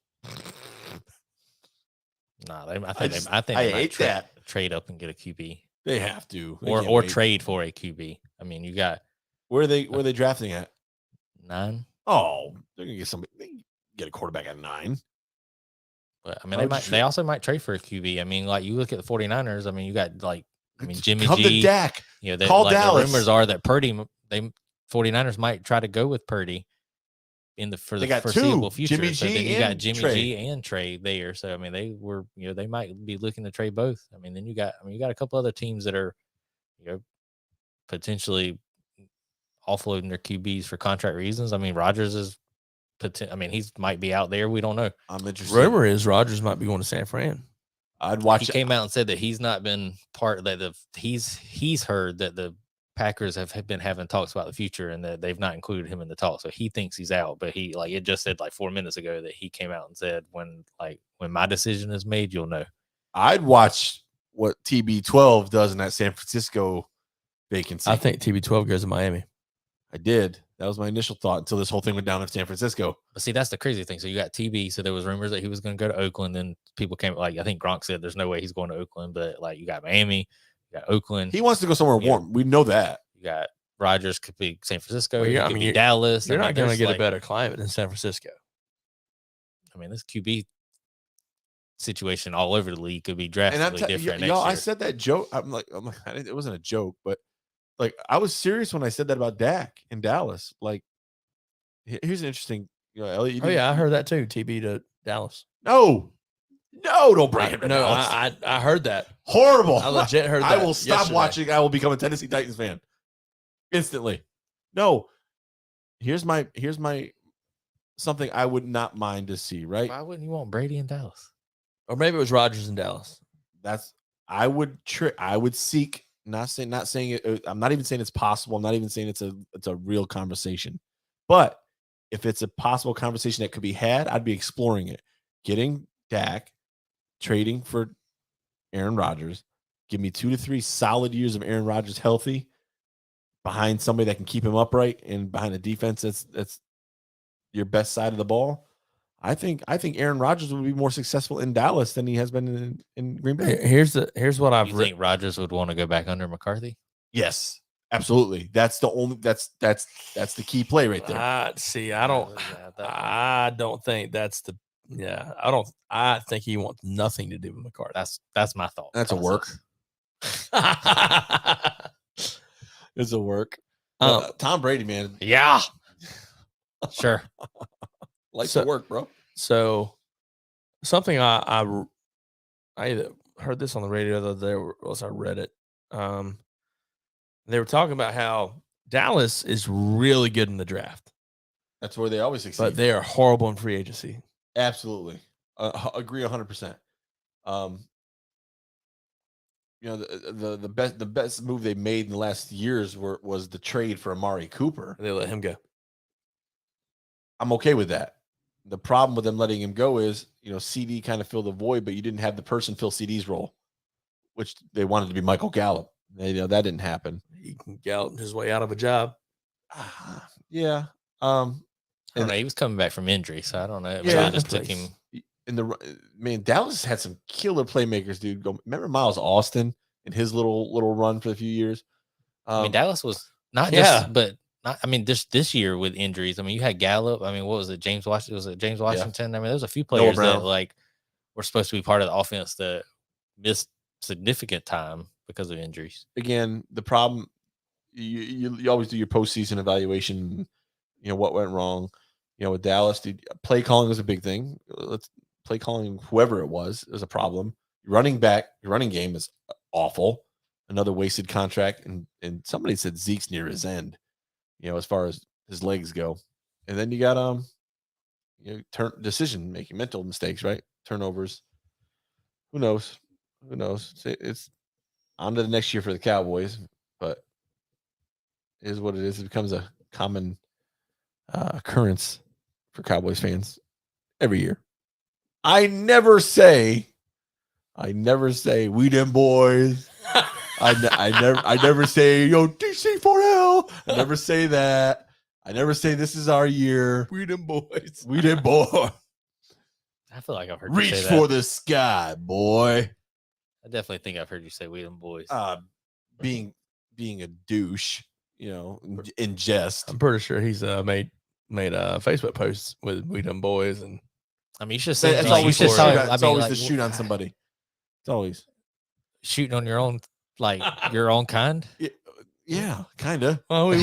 Speaker 3: Nah, I think they might trade up and get a QB.
Speaker 2: They have to,
Speaker 3: or trade for a QB. I mean, you got
Speaker 2: where are they drafting at
Speaker 3: 9.
Speaker 2: Oh, they're gonna get somebody. They can get a quarterback at 9.
Speaker 3: But I mean, they also might trade for a QB. I mean, like you look at the 49ers. I mean, you got Jimmy
Speaker 2: Come
Speaker 3: G.
Speaker 2: to Dak.
Speaker 3: Call
Speaker 2: Dallas.
Speaker 3: The rumors are that Purdy, 49ers might try to go with Purdy for the foreseeable future.
Speaker 2: Jimmy
Speaker 3: so
Speaker 2: G
Speaker 3: then you got Jimmy
Speaker 2: Trey.
Speaker 3: G and Trey there. So I mean, they might be looking to trade both. I mean, then you got a couple other teams that are, potentially offloading their QBs for contract reasons. I mean, Rodgers is. I mean, he might be out there. We don't know.
Speaker 2: I'm interested.
Speaker 1: Rumor is Rodgers might be going to San Fran.
Speaker 2: I'd watch.
Speaker 3: He came out and said that he's not been part of that. He's heard that the Packers have been having talks about the future and that they've not included him in the talk. So he thinks he's out, but it just said 4 minutes ago that he came out and said when my decision is made, you'll know.
Speaker 2: I'd watch what TB12 does in that San Francisco vacancy.
Speaker 1: I think TB12 goes to Miami.
Speaker 2: I did. That was my initial thought until this whole thing went down in San Francisco.
Speaker 3: But see, that's the crazy thing. So you got TB. So there was rumors that he was going to go to Oakland. Then people came I think Gronk said there's no way he's going to Oakland. But you got Miami, you got Oakland.
Speaker 2: He wants to go somewhere warm. We know that.
Speaker 3: You got Rodgers could be San Francisco.
Speaker 1: Well,
Speaker 3: could be Dallas.
Speaker 1: You're not going to get a better climate than San Francisco.
Speaker 3: I mean, this QB situation all over the league could be drastically different next year.
Speaker 2: I said that joke. I'm like, it wasn't a joke, but I was serious when I said that about Dak in Dallas. Here's an interesting, Elliot.
Speaker 1: I heard that too. TB to Dallas.
Speaker 2: No, don't bring him to Dallas.
Speaker 1: I heard that.
Speaker 2: Horrible.
Speaker 1: I legit heard that.
Speaker 2: I will stop watching. I will become a Tennessee Titans fan instantly. No, here's my something I would not mind to see. Right?
Speaker 3: Why wouldn't you want Brady in Dallas?
Speaker 1: Or maybe it was Rodgers in Dallas.
Speaker 2: I would seek. Not saying it. I'm not even saying it's possible. I'm not even saying it's a real conversation. But if it's a possible conversation that could be had, I'd be exploring it. Getting Dak, trading for Aaron Rodgers, give me 2 to 3 solid years of Aaron Rodgers healthy behind somebody that can keep him upright and behind a defense that's your best side of the ball. I think Aaron Rodgers would be more successful in Dallas than he has been in Green Bay.
Speaker 1: Here's what I've
Speaker 3: read. You think Rodgers would want to go back under McCarthy?
Speaker 2: Yes, absolutely. That's the key play right there.
Speaker 1: I don't think that's the. Yeah, I don't. I think he wants nothing to do with McCarthy.
Speaker 3: That's my thought.
Speaker 2: That's process. A work. It's a work. Tom Brady, man.
Speaker 3: Yeah. Sure.
Speaker 2: To work, bro.
Speaker 1: So something I either heard this on the radio the other day or else I read it. They were talking about how Dallas is really good in the draft.
Speaker 2: That's where they always succeed.
Speaker 1: But they are horrible in free agency.
Speaker 2: Absolutely. Agree 100%. The best move they made in the last years was the trade for Amari Cooper.
Speaker 1: They let him go.
Speaker 2: I'm okay with that. The problem with them letting him go is, CD kind of filled the void, but you didn't have the person fill CD's role, which they wanted to be Michael Gallup. That didn't happen.
Speaker 1: He can gallop his way out of a job.
Speaker 2: Yeah.
Speaker 3: I don't know. He was coming back from injury, so I don't know.
Speaker 2: Yeah,
Speaker 3: it just took him.
Speaker 2: Dallas had some killer playmakers, dude. Remember Miles Austin and his little run for a few years?
Speaker 3: I mean, Dallas was not just, but not. I mean, this year with injuries. I mean, you had Gallup. I mean, what was it? James Washington. Was it James Washington? Yeah. I mean, there's a few players that like were supposed to be part of the offense that missed significant time because of injuries.
Speaker 2: Again, the problem you always do your postseason evaluation. You know what went wrong. You know, with Dallas, play calling was a big thing. Play calling whoever it was a problem. Your running game is awful. Another wasted contract, and somebody said Zeke's near his end. You know, as far as his legs go, and then you got decision making, mental mistakes, right? Turnovers. Who knows? It's on to the next year for the Cowboys, but it is what it is. It becomes a common occurrence for Cowboys fans every year. I never say we them boys. I never say yo DC4L. I never say that. I never say this is our year.
Speaker 1: We them boys.
Speaker 2: We them boy.
Speaker 3: I feel like I've heard
Speaker 2: reach
Speaker 3: you say
Speaker 2: for
Speaker 3: that.
Speaker 2: the sky, boy.
Speaker 3: I definitely think I've heard you say we them boys.
Speaker 2: Being a douche, you know, in jest.
Speaker 1: I'm pretty sure he's made Facebook posts with we them boys, and
Speaker 3: I mean, you should say
Speaker 2: it's
Speaker 3: like,
Speaker 2: always to shoot on somebody. It's always
Speaker 3: shooting on your own, like your own kind.
Speaker 2: Yeah, kind of.
Speaker 1: Well,
Speaker 3: no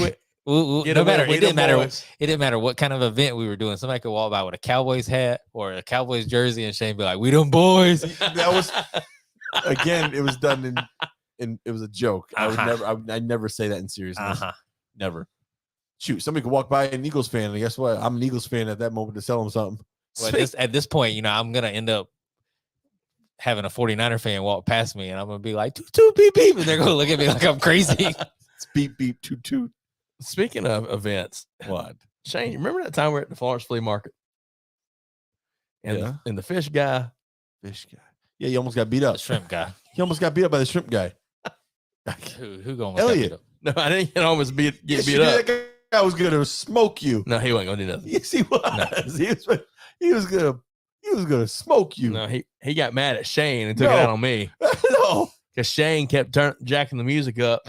Speaker 3: matter. It didn't matter. It didn't matter what kind of event we were doing. Somebody could walk by with a Cowboys hat or a Cowboys jersey, and Shane be like, "We them boys."
Speaker 2: That was again. It was done in. It was a joke. I'd never say that in seriousness. Never. Shoot, somebody could walk by an Eagles fan, and guess what? I'm an Eagles fan at that moment to sell them something.
Speaker 3: Well, at this point, you know, I'm gonna end up having a 49er fan walk past me, and I'm gonna be like, "Toot toot beep beep," and they're gonna look at me like I'm crazy.
Speaker 2: It's beep beep toot toot.
Speaker 1: Speaking of events,
Speaker 2: what?
Speaker 1: Shane, you remember that time we were at the Florence Flea Market? And and the fish guy.
Speaker 2: Yeah, he almost got beat up.
Speaker 3: The shrimp guy.
Speaker 2: He almost got beat up by the shrimp guy.
Speaker 3: Who almost
Speaker 2: Elliot.
Speaker 3: got beat up?
Speaker 1: No, I didn't almost get beat up.
Speaker 2: That guy was gonna smoke you.
Speaker 1: No, he wasn't gonna do nothing.
Speaker 2: Yes, he was. No. He was gonna smoke you.
Speaker 1: No, he got mad at Shane and took it out on me.
Speaker 2: No,
Speaker 1: because Shane kept jacking the music up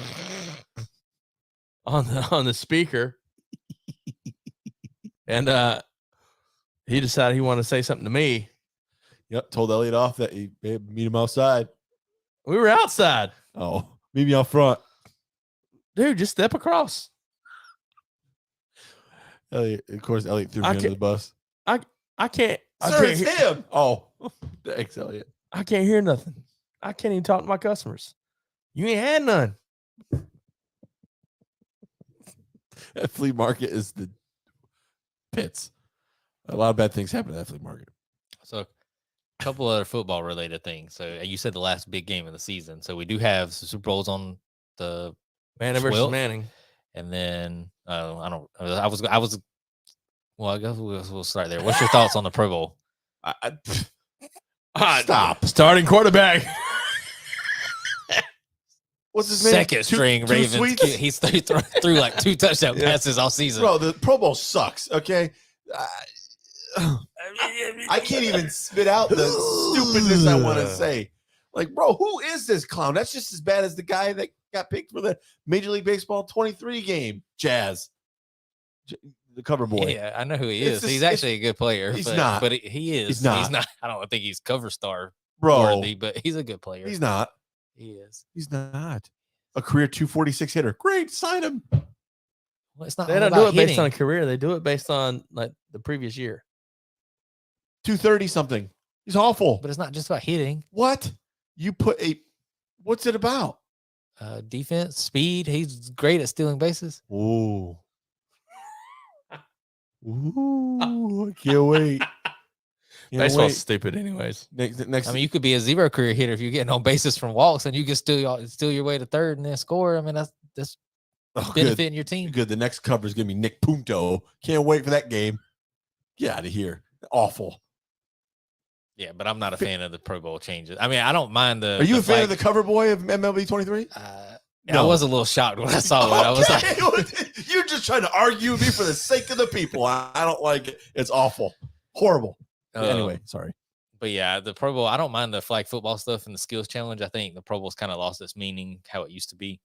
Speaker 1: on the speaker, and he decided he wanted to say something to me.
Speaker 2: Yep, told Elliot off that he meet him outside.
Speaker 1: We were outside.
Speaker 2: Oh, meet me out front,
Speaker 1: dude. Just step across.
Speaker 2: Elliot, of course, Elliot threw me under the bus.
Speaker 1: I can't.
Speaker 2: Sir, it's him. Oh, thanks, Elliot.
Speaker 1: I can't hear nothing. I can't even talk to my customers. You ain't had none.
Speaker 2: That flea market is the pits. A lot of bad things happen at that flea market.
Speaker 3: So, a couple other football related things. So, you said the last big game of the season. So, we do have some Super Bowls on the
Speaker 1: Manning versus Manning,
Speaker 3: and then I guess we'll start there. What's your thoughts on the Pro Bowl?
Speaker 2: Stop.
Speaker 1: Starting quarterback.
Speaker 2: What's his name?
Speaker 3: Second string Ravens. He's threw like 2 touchdown passes all season.
Speaker 2: Bro, the Pro Bowl sucks. Okay. I can't even spit out the stupidness I want to say. Like, bro, who is this clown? That's just as bad as the guy that got picked for the Major League Baseball 23 game. Jazz. The cover boy.
Speaker 3: Yeah, I know who he is. He's actually a good player.
Speaker 2: He's not.
Speaker 3: But he is.
Speaker 2: He's not.
Speaker 3: He's not. I don't think he's cover star
Speaker 2: worthy,
Speaker 3: but he's a good player.
Speaker 2: He's not.
Speaker 3: He is.
Speaker 2: He's not. A career 246 hitter. Great, sign him.
Speaker 3: Well, it's not.
Speaker 1: They don't do it based on a career. They do it based on like the previous year.
Speaker 2: 230 something. He's awful.
Speaker 3: But it's not just about hitting.
Speaker 2: What? You put what's it about?
Speaker 3: Defense, speed. He's great at stealing bases.
Speaker 2: Ooh. Ooh, I can't wait.
Speaker 1: Baseball's stupid anyways.
Speaker 2: Next,
Speaker 3: I mean, you could be a 0 career hitter if you're getting on bases from walks and you can steal your way to third and then score. I mean, that's benefiting your team.
Speaker 2: Good. The next cover is going to be Nick Punto. Can't wait for that game. Get out of here. Awful.
Speaker 3: Yeah, but I'm not a fan of the Pro Bowl changes. I mean, I don't mind the.
Speaker 2: Are you a fan of the cover boy of MLB 23?
Speaker 3: No. I was a little shocked when I saw it. I was like,
Speaker 2: "You're just trying to argue with me for the sake of the people." I don't like it. It's awful, horrible. Anyway, sorry.
Speaker 3: But yeah, the Pro Bowl, I don't mind the flag football stuff and the skills challenge. I think the Pro Bowl's kind of lost its meaning how it used to be.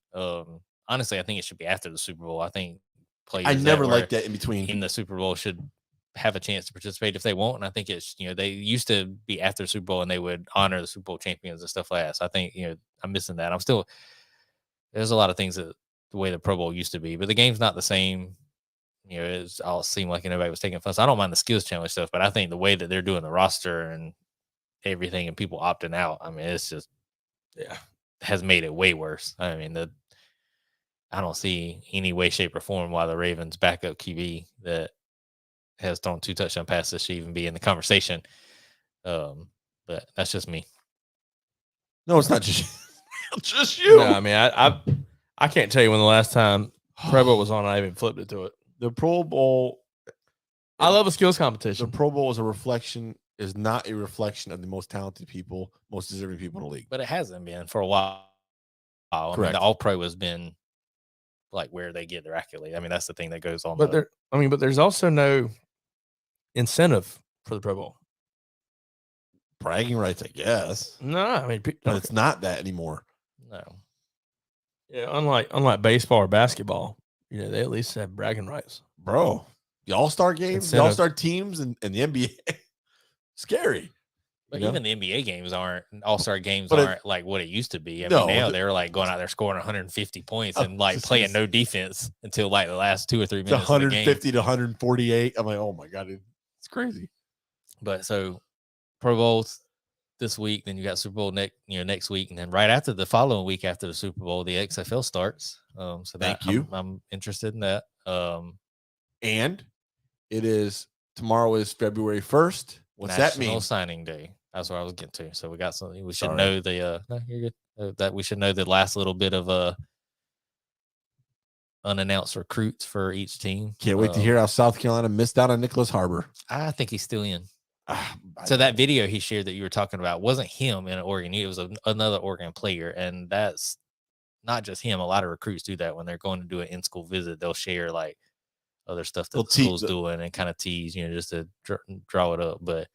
Speaker 3: Honestly, I think it should be after the Super Bowl. I think players
Speaker 2: I never
Speaker 3: that
Speaker 2: liked
Speaker 3: were
Speaker 2: that in between.
Speaker 3: in the Super Bowl should have a chance to participate if they want. And I think it's, they used to be after the Super Bowl and they would honor the Super Bowl champions and stuff like that. So I think, I'm missing that. There's a lot of things that the way the Pro Bowl used to be, but the game's not the same. It all seemed like nobody was taking fun. So I don't mind the skills challenge stuff, but I think the way that they're doing the roster and everything and people opting out, I mean, it's just, has made it way worse. I mean, I don't see any way, shape, or form why the Ravens backup QB that has thrown 2 touchdown passes should even be in the conversation. But that's just me.
Speaker 2: No, it's not just you.
Speaker 1: No, I mean, I can't tell you when the last time Pro Bowl was on. I even flipped it to it.
Speaker 2: The Pro Bowl.
Speaker 1: I love a skills
Speaker 2: The
Speaker 1: competition.
Speaker 2: Pro Bowl is not a reflection of the most talented people, most deserving people in the league.
Speaker 3: But it hasn't been for a while. I mean,
Speaker 2: Correct.
Speaker 3: the All Pro has been like where they get their accolade. I mean, that's the thing that goes on.
Speaker 1: But there's also no incentive for the Pro Bowl.
Speaker 2: Bragging rights, I guess.
Speaker 1: No, I mean,
Speaker 2: But it's not that anymore.
Speaker 3: No.
Speaker 1: Yeah, unlike baseball or basketball, they at least have bragging rights.
Speaker 2: Bro, the All-Star games, the All-Star teams, and the NBA, scary.
Speaker 3: But even the NBA games All-Star games
Speaker 2: But
Speaker 3: aren't like what it used to be. I mean, now they're like going out there scoring 150 points and like playing no defense until like the last 2 or 3 minutes.
Speaker 2: 150 to 148. I'm like, oh my God, it's crazy.
Speaker 3: But so Pro Bowls this week, then you got Super Bowl next week, and then right after the following week after the Super Bowl, the XFL starts. So
Speaker 2: Thank you.
Speaker 3: I'm interested in that.
Speaker 2: And tomorrow is February 1st. What's that mean?
Speaker 3: National Signing Day. That's what I was getting to. So we got something. We should know no, you're good. That we should know the last little bit of unannounced recruits for each team.
Speaker 2: Can't wait to hear how South Carolina missed out on Nicholas Harbor.
Speaker 3: I think he's still in. So that video he shared that you were talking about wasn't him in Oregon. It was another Oregon player, and that's not just him. A lot of recruits do that when they're going to do an in-school visit. They'll share like other stuff that the school's doing and kind of tease, just to draw it up. But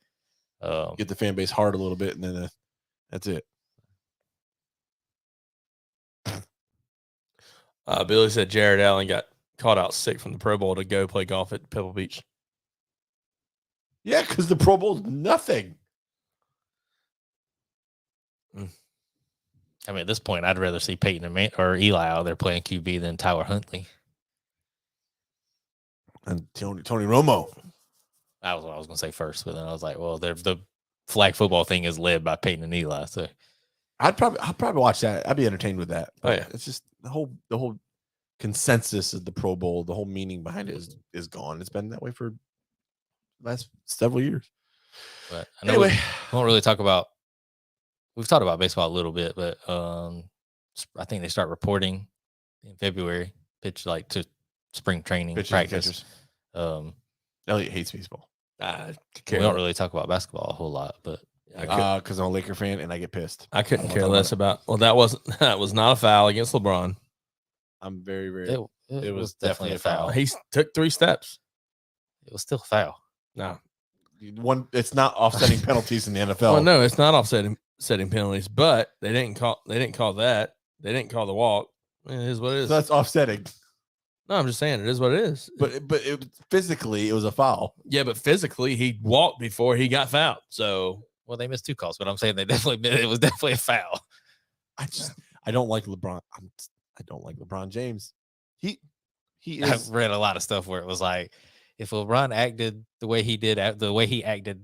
Speaker 2: get the fan base hard a little bit, and then that's it.
Speaker 1: Billy said Jared Allen got caught out sick from the Pro Bowl to go play golf at Pebble Beach.
Speaker 2: Yeah, because the Pro Bowl's nothing.
Speaker 3: I mean, at this point, I'd rather see Peyton or Eli out there playing QB than Tyler Huntley.
Speaker 2: And Tony Romo.
Speaker 3: That was what I was going to say first, but then I was like, well, the flag football thing is led by Peyton and Eli, so
Speaker 2: I'd probably watch that. I'd be entertained with that.
Speaker 1: Oh yeah,
Speaker 2: it's just the whole consensus of the Pro Bowl, the whole meaning behind it is gone. It's been that way for the last several years.
Speaker 3: But I know we won't really talk about. We've talked about baseball a little bit, but I think they start reporting in February. Pitch like to spring training practice.
Speaker 2: Elliot hates baseball.
Speaker 3: We don't really talk about basketball a whole lot, but
Speaker 2: because I'm a Laker fan and I get pissed.
Speaker 1: I couldn't care less about. Well, that was not a foul against LeBron.
Speaker 2: I'm very, very.
Speaker 3: It was definitely a foul.
Speaker 1: He took 3 steps.
Speaker 3: It was still a foul.
Speaker 1: No,
Speaker 2: it's not offsetting penalties in the NFL.
Speaker 1: Well, no, it's not offsetting penalties, but they didn't call that. They didn't call the walk. It is what it is.
Speaker 2: So that's offsetting.
Speaker 1: No, I'm just saying it is what it is.
Speaker 2: But physically, it was a foul.
Speaker 1: Yeah, but physically, he walked before he got fouled. So,
Speaker 3: well, they missed 2 calls, but I'm saying it was definitely a foul.
Speaker 2: I don't like LeBron. I don't like LeBron James. He is.
Speaker 3: I've read a lot of stuff where it was like, if LeBron acted the way he acted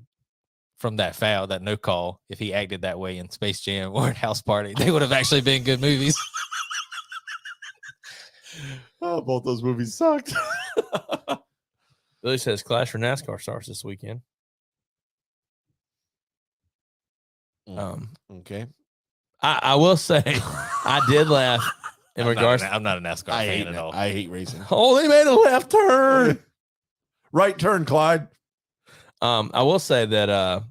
Speaker 3: from that foul, that no call, if he acted that way in Space Jam or in House Party, they would have actually been good movies.
Speaker 2: Oh, both those movies sucked.
Speaker 1: Billy says Clash for NASCAR starts this weekend.
Speaker 2: Okay.
Speaker 1: I will say I did laugh in regards.
Speaker 3: I'm not a NASCAR fan at all.
Speaker 2: I hate racing.
Speaker 1: Oh, they made a left turn.
Speaker 2: Right turn, Clyde.
Speaker 1: I will say that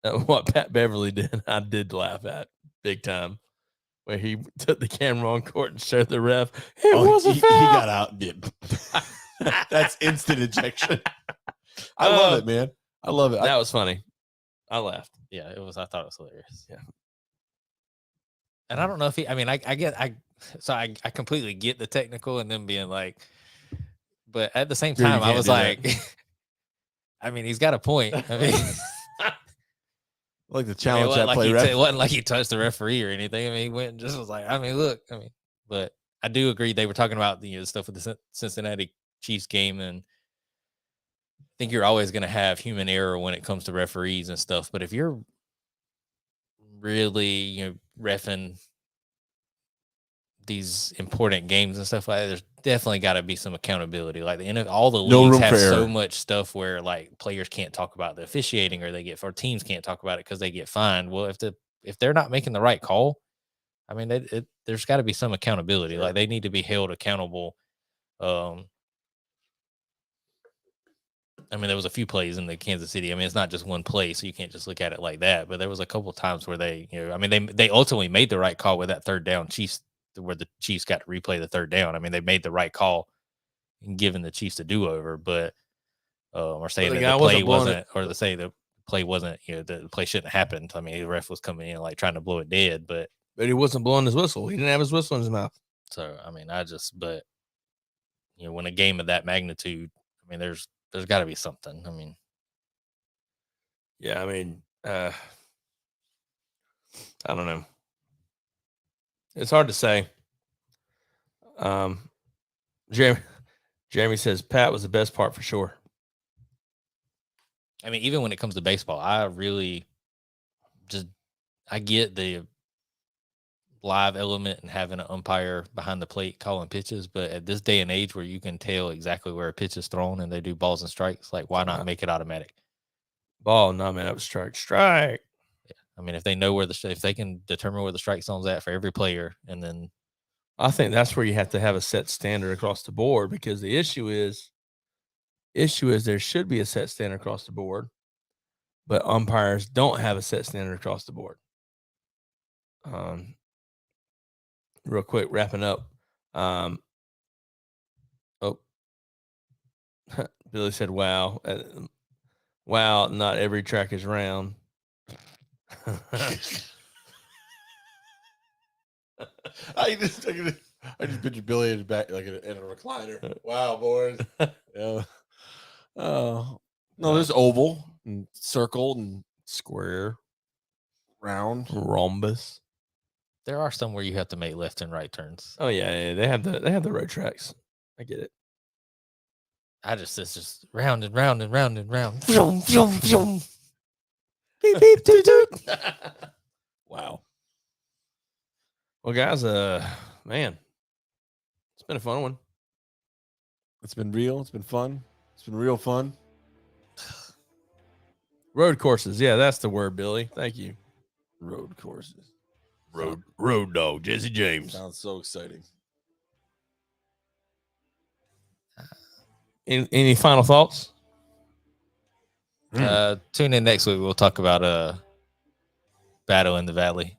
Speaker 1: what Pat Beverly did, I did laugh at big time. Where he took the camera on court and showed the ref. It was a foul.
Speaker 2: He got out and did. That's instant ejection. I love it, man. I love it.
Speaker 1: That was funny. I laughed.
Speaker 3: Yeah, it was. I thought it was hilarious.
Speaker 1: Yeah.
Speaker 3: And I don't know if he. I mean, I completely get the technical and them being like, but at the same
Speaker 2: Dude, you
Speaker 3: time, I
Speaker 2: can't
Speaker 3: was
Speaker 2: do that.
Speaker 3: like, I mean, he's got a point. I mean,
Speaker 2: Like the
Speaker 3: it
Speaker 2: challenge
Speaker 3: wasn't
Speaker 2: that
Speaker 3: like
Speaker 2: play
Speaker 3: he
Speaker 2: ref.
Speaker 3: it wasn't like he touched the referee or anything. I mean, he went and just was like, I mean, look, I mean, but I do agree. They were talking about the stuff with the Cincinnati Chiefs game, and I think you're always going to have human error when it comes to referees and stuff. But if you're really, reffing these important games and stuff like that, there's definitely got to be some accountability. Like all the
Speaker 2: No
Speaker 3: leagues
Speaker 2: room
Speaker 3: have
Speaker 2: for
Speaker 3: so
Speaker 2: error.
Speaker 3: much stuff where like players can't talk about the officiating, or teams can't talk about it because they get fined. Well, if they're not making the right call, I mean, there's got to be some accountability.
Speaker 2: Sure.
Speaker 3: Like they need to be held accountable. I mean, there was a few plays in the Kansas City. I mean, it's not just one play, so you can't just look at it like that. But there was a couple of times where they, I mean, they ultimately made the right call with that third down where the Chiefs got to replay the third down. I mean, they made the right call in giving the Chiefs a do-over, but or saying that the play wasn't, or to say the play wasn't, the play shouldn't have happened. I mean, the ref was coming in like trying to blow it dead, but
Speaker 1: he wasn't blowing his whistle. He didn't have his whistle in his mouth.
Speaker 3: So I mean, but when a game of that magnitude, I mean, there's got to be something. I mean,
Speaker 1: yeah, I mean, I don't know. It's hard to say. Jeremy says Pat was the best part for sure.
Speaker 3: I mean, even when it comes to baseball, I get the live element and having an umpire behind the plate calling pitches, but at this day and age where you can tell exactly where a pitch is thrown and they do balls and strikes, like why not make it automatic?
Speaker 1: Ball, no man, that was strike.
Speaker 3: Yeah. I mean, if they know if they can determine where the strike zone's at for every player, and then
Speaker 1: I think that's where you have to have a set standard across the board, because the issue is there should be a set standard across the board, but umpires don't have a set standard across the board. Real quick, wrapping up. Billy said, wow. Wow, not every track is round.
Speaker 2: I just picture Billy in the back, like in a recliner. Wow, boys. Yeah. Oh, no, there's oval and circle and
Speaker 1: Square,
Speaker 2: round.
Speaker 1: rhombus.
Speaker 3: there are some where you have to make left and right turns.
Speaker 1: Oh yeah, they have the road tracks. I get it.
Speaker 3: It's just round and round and round and round.
Speaker 1: Beep beep toot toot. Wow. Well, guys, man, it's been a fun one.
Speaker 2: It's been real. It's been fun. It's been real fun.
Speaker 1: Road courses, yeah, that's the word, Billy. Thank you.
Speaker 2: Road courses.
Speaker 1: Road dog, Jesse James.
Speaker 2: Sounds so exciting.
Speaker 1: Any final thoughts?
Speaker 3: Tune in next week. We'll talk about Battle in the Valley,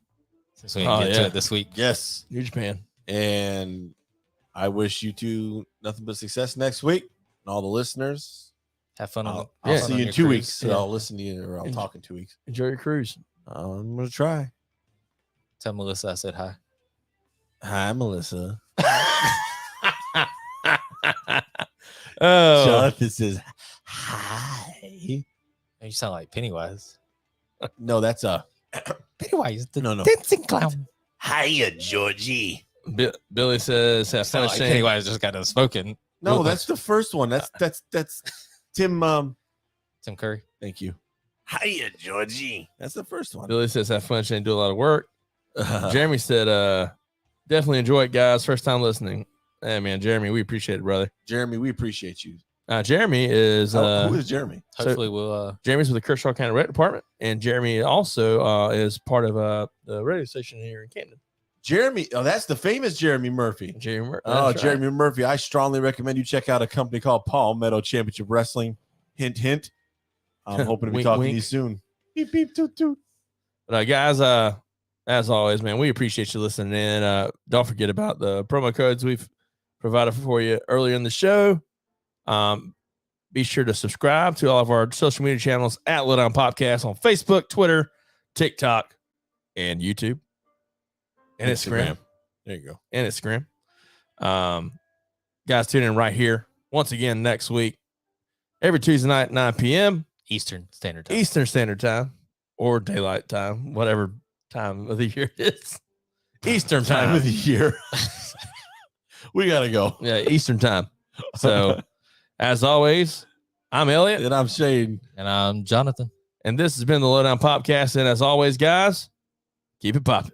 Speaker 3: since we didn't get to it this week.
Speaker 2: Yes.
Speaker 1: New Japan.
Speaker 2: And I wish you two nothing but success next week. And all the listeners.
Speaker 3: Have fun.
Speaker 2: I'll
Speaker 3: Have
Speaker 2: see
Speaker 3: fun on
Speaker 2: you in
Speaker 3: your
Speaker 2: 2
Speaker 3: cruise.
Speaker 2: weeks. So I'll listen to you, or I'll talk in 2 weeks.
Speaker 1: Enjoy your cruise.
Speaker 2: I'm going to try.
Speaker 3: Tell Melissa I said hi.
Speaker 2: Hi, Melissa.
Speaker 1: Oh,
Speaker 2: Jonathan says hi.
Speaker 3: You sound like Pennywise.
Speaker 2: No, that's
Speaker 3: Pennywise, the
Speaker 2: No.
Speaker 3: dancing clown.
Speaker 2: Hiya, Georgie.
Speaker 1: Billy says, "Have fun."
Speaker 3: Sound like Pennywise just got done spoken.
Speaker 2: No, that's the first one. That's Tim.
Speaker 3: Tim Curry.
Speaker 2: Thank you. Hiya, Georgie. That's the first one.
Speaker 1: Billy says, "Have fun, Shane. Do a lot of work." Jeremy said, "Definitely enjoy it, guys. First time listening." Hey, man, Jeremy, we appreciate it, brother.
Speaker 2: Jeremy, we appreciate you.
Speaker 1: Jeremy is
Speaker 2: Who is Jeremy?
Speaker 3: Hopefully we'll
Speaker 1: Jeremy's with the Kershaw County Rec Department, and Jeremy also is part of the radio station here in Camden.
Speaker 2: Jeremy, that's the famous Jeremy Murphy.
Speaker 1: Jeremy Murphy.
Speaker 2: Jeremy Murphy. I strongly recommend you check out a company called Palmetto Championship Wrestling. Hint, hint. I'm hoping to be
Speaker 1: Wink,
Speaker 2: talking
Speaker 1: wink.
Speaker 2: to you soon. Beep, beep, toot, toot.
Speaker 1: But guys, as always, man, we appreciate you listening in. Don't forget about the promo codes we've provided for you earlier in the show. Be sure to subscribe to all of our social media channels at Lowdown Popcast on Facebook, Twitter, TikTok, and YouTube. And Instagram.
Speaker 2: There you go.
Speaker 1: And Instagram. Guys, tune in right here. Once again, next week, every Tuesday night, 9 p.m.
Speaker 3: Eastern Standard Time.
Speaker 1: Or daylight time, whatever time of the year it is. Eastern
Speaker 2: Time of the year. We got to go.
Speaker 1: Yeah, Eastern time. So, as always, I'm Elliot.
Speaker 2: And I'm Shane.
Speaker 3: And I'm Jonathan.
Speaker 1: And this has been the Lowdown Popcast. And as always, guys, keep it popping.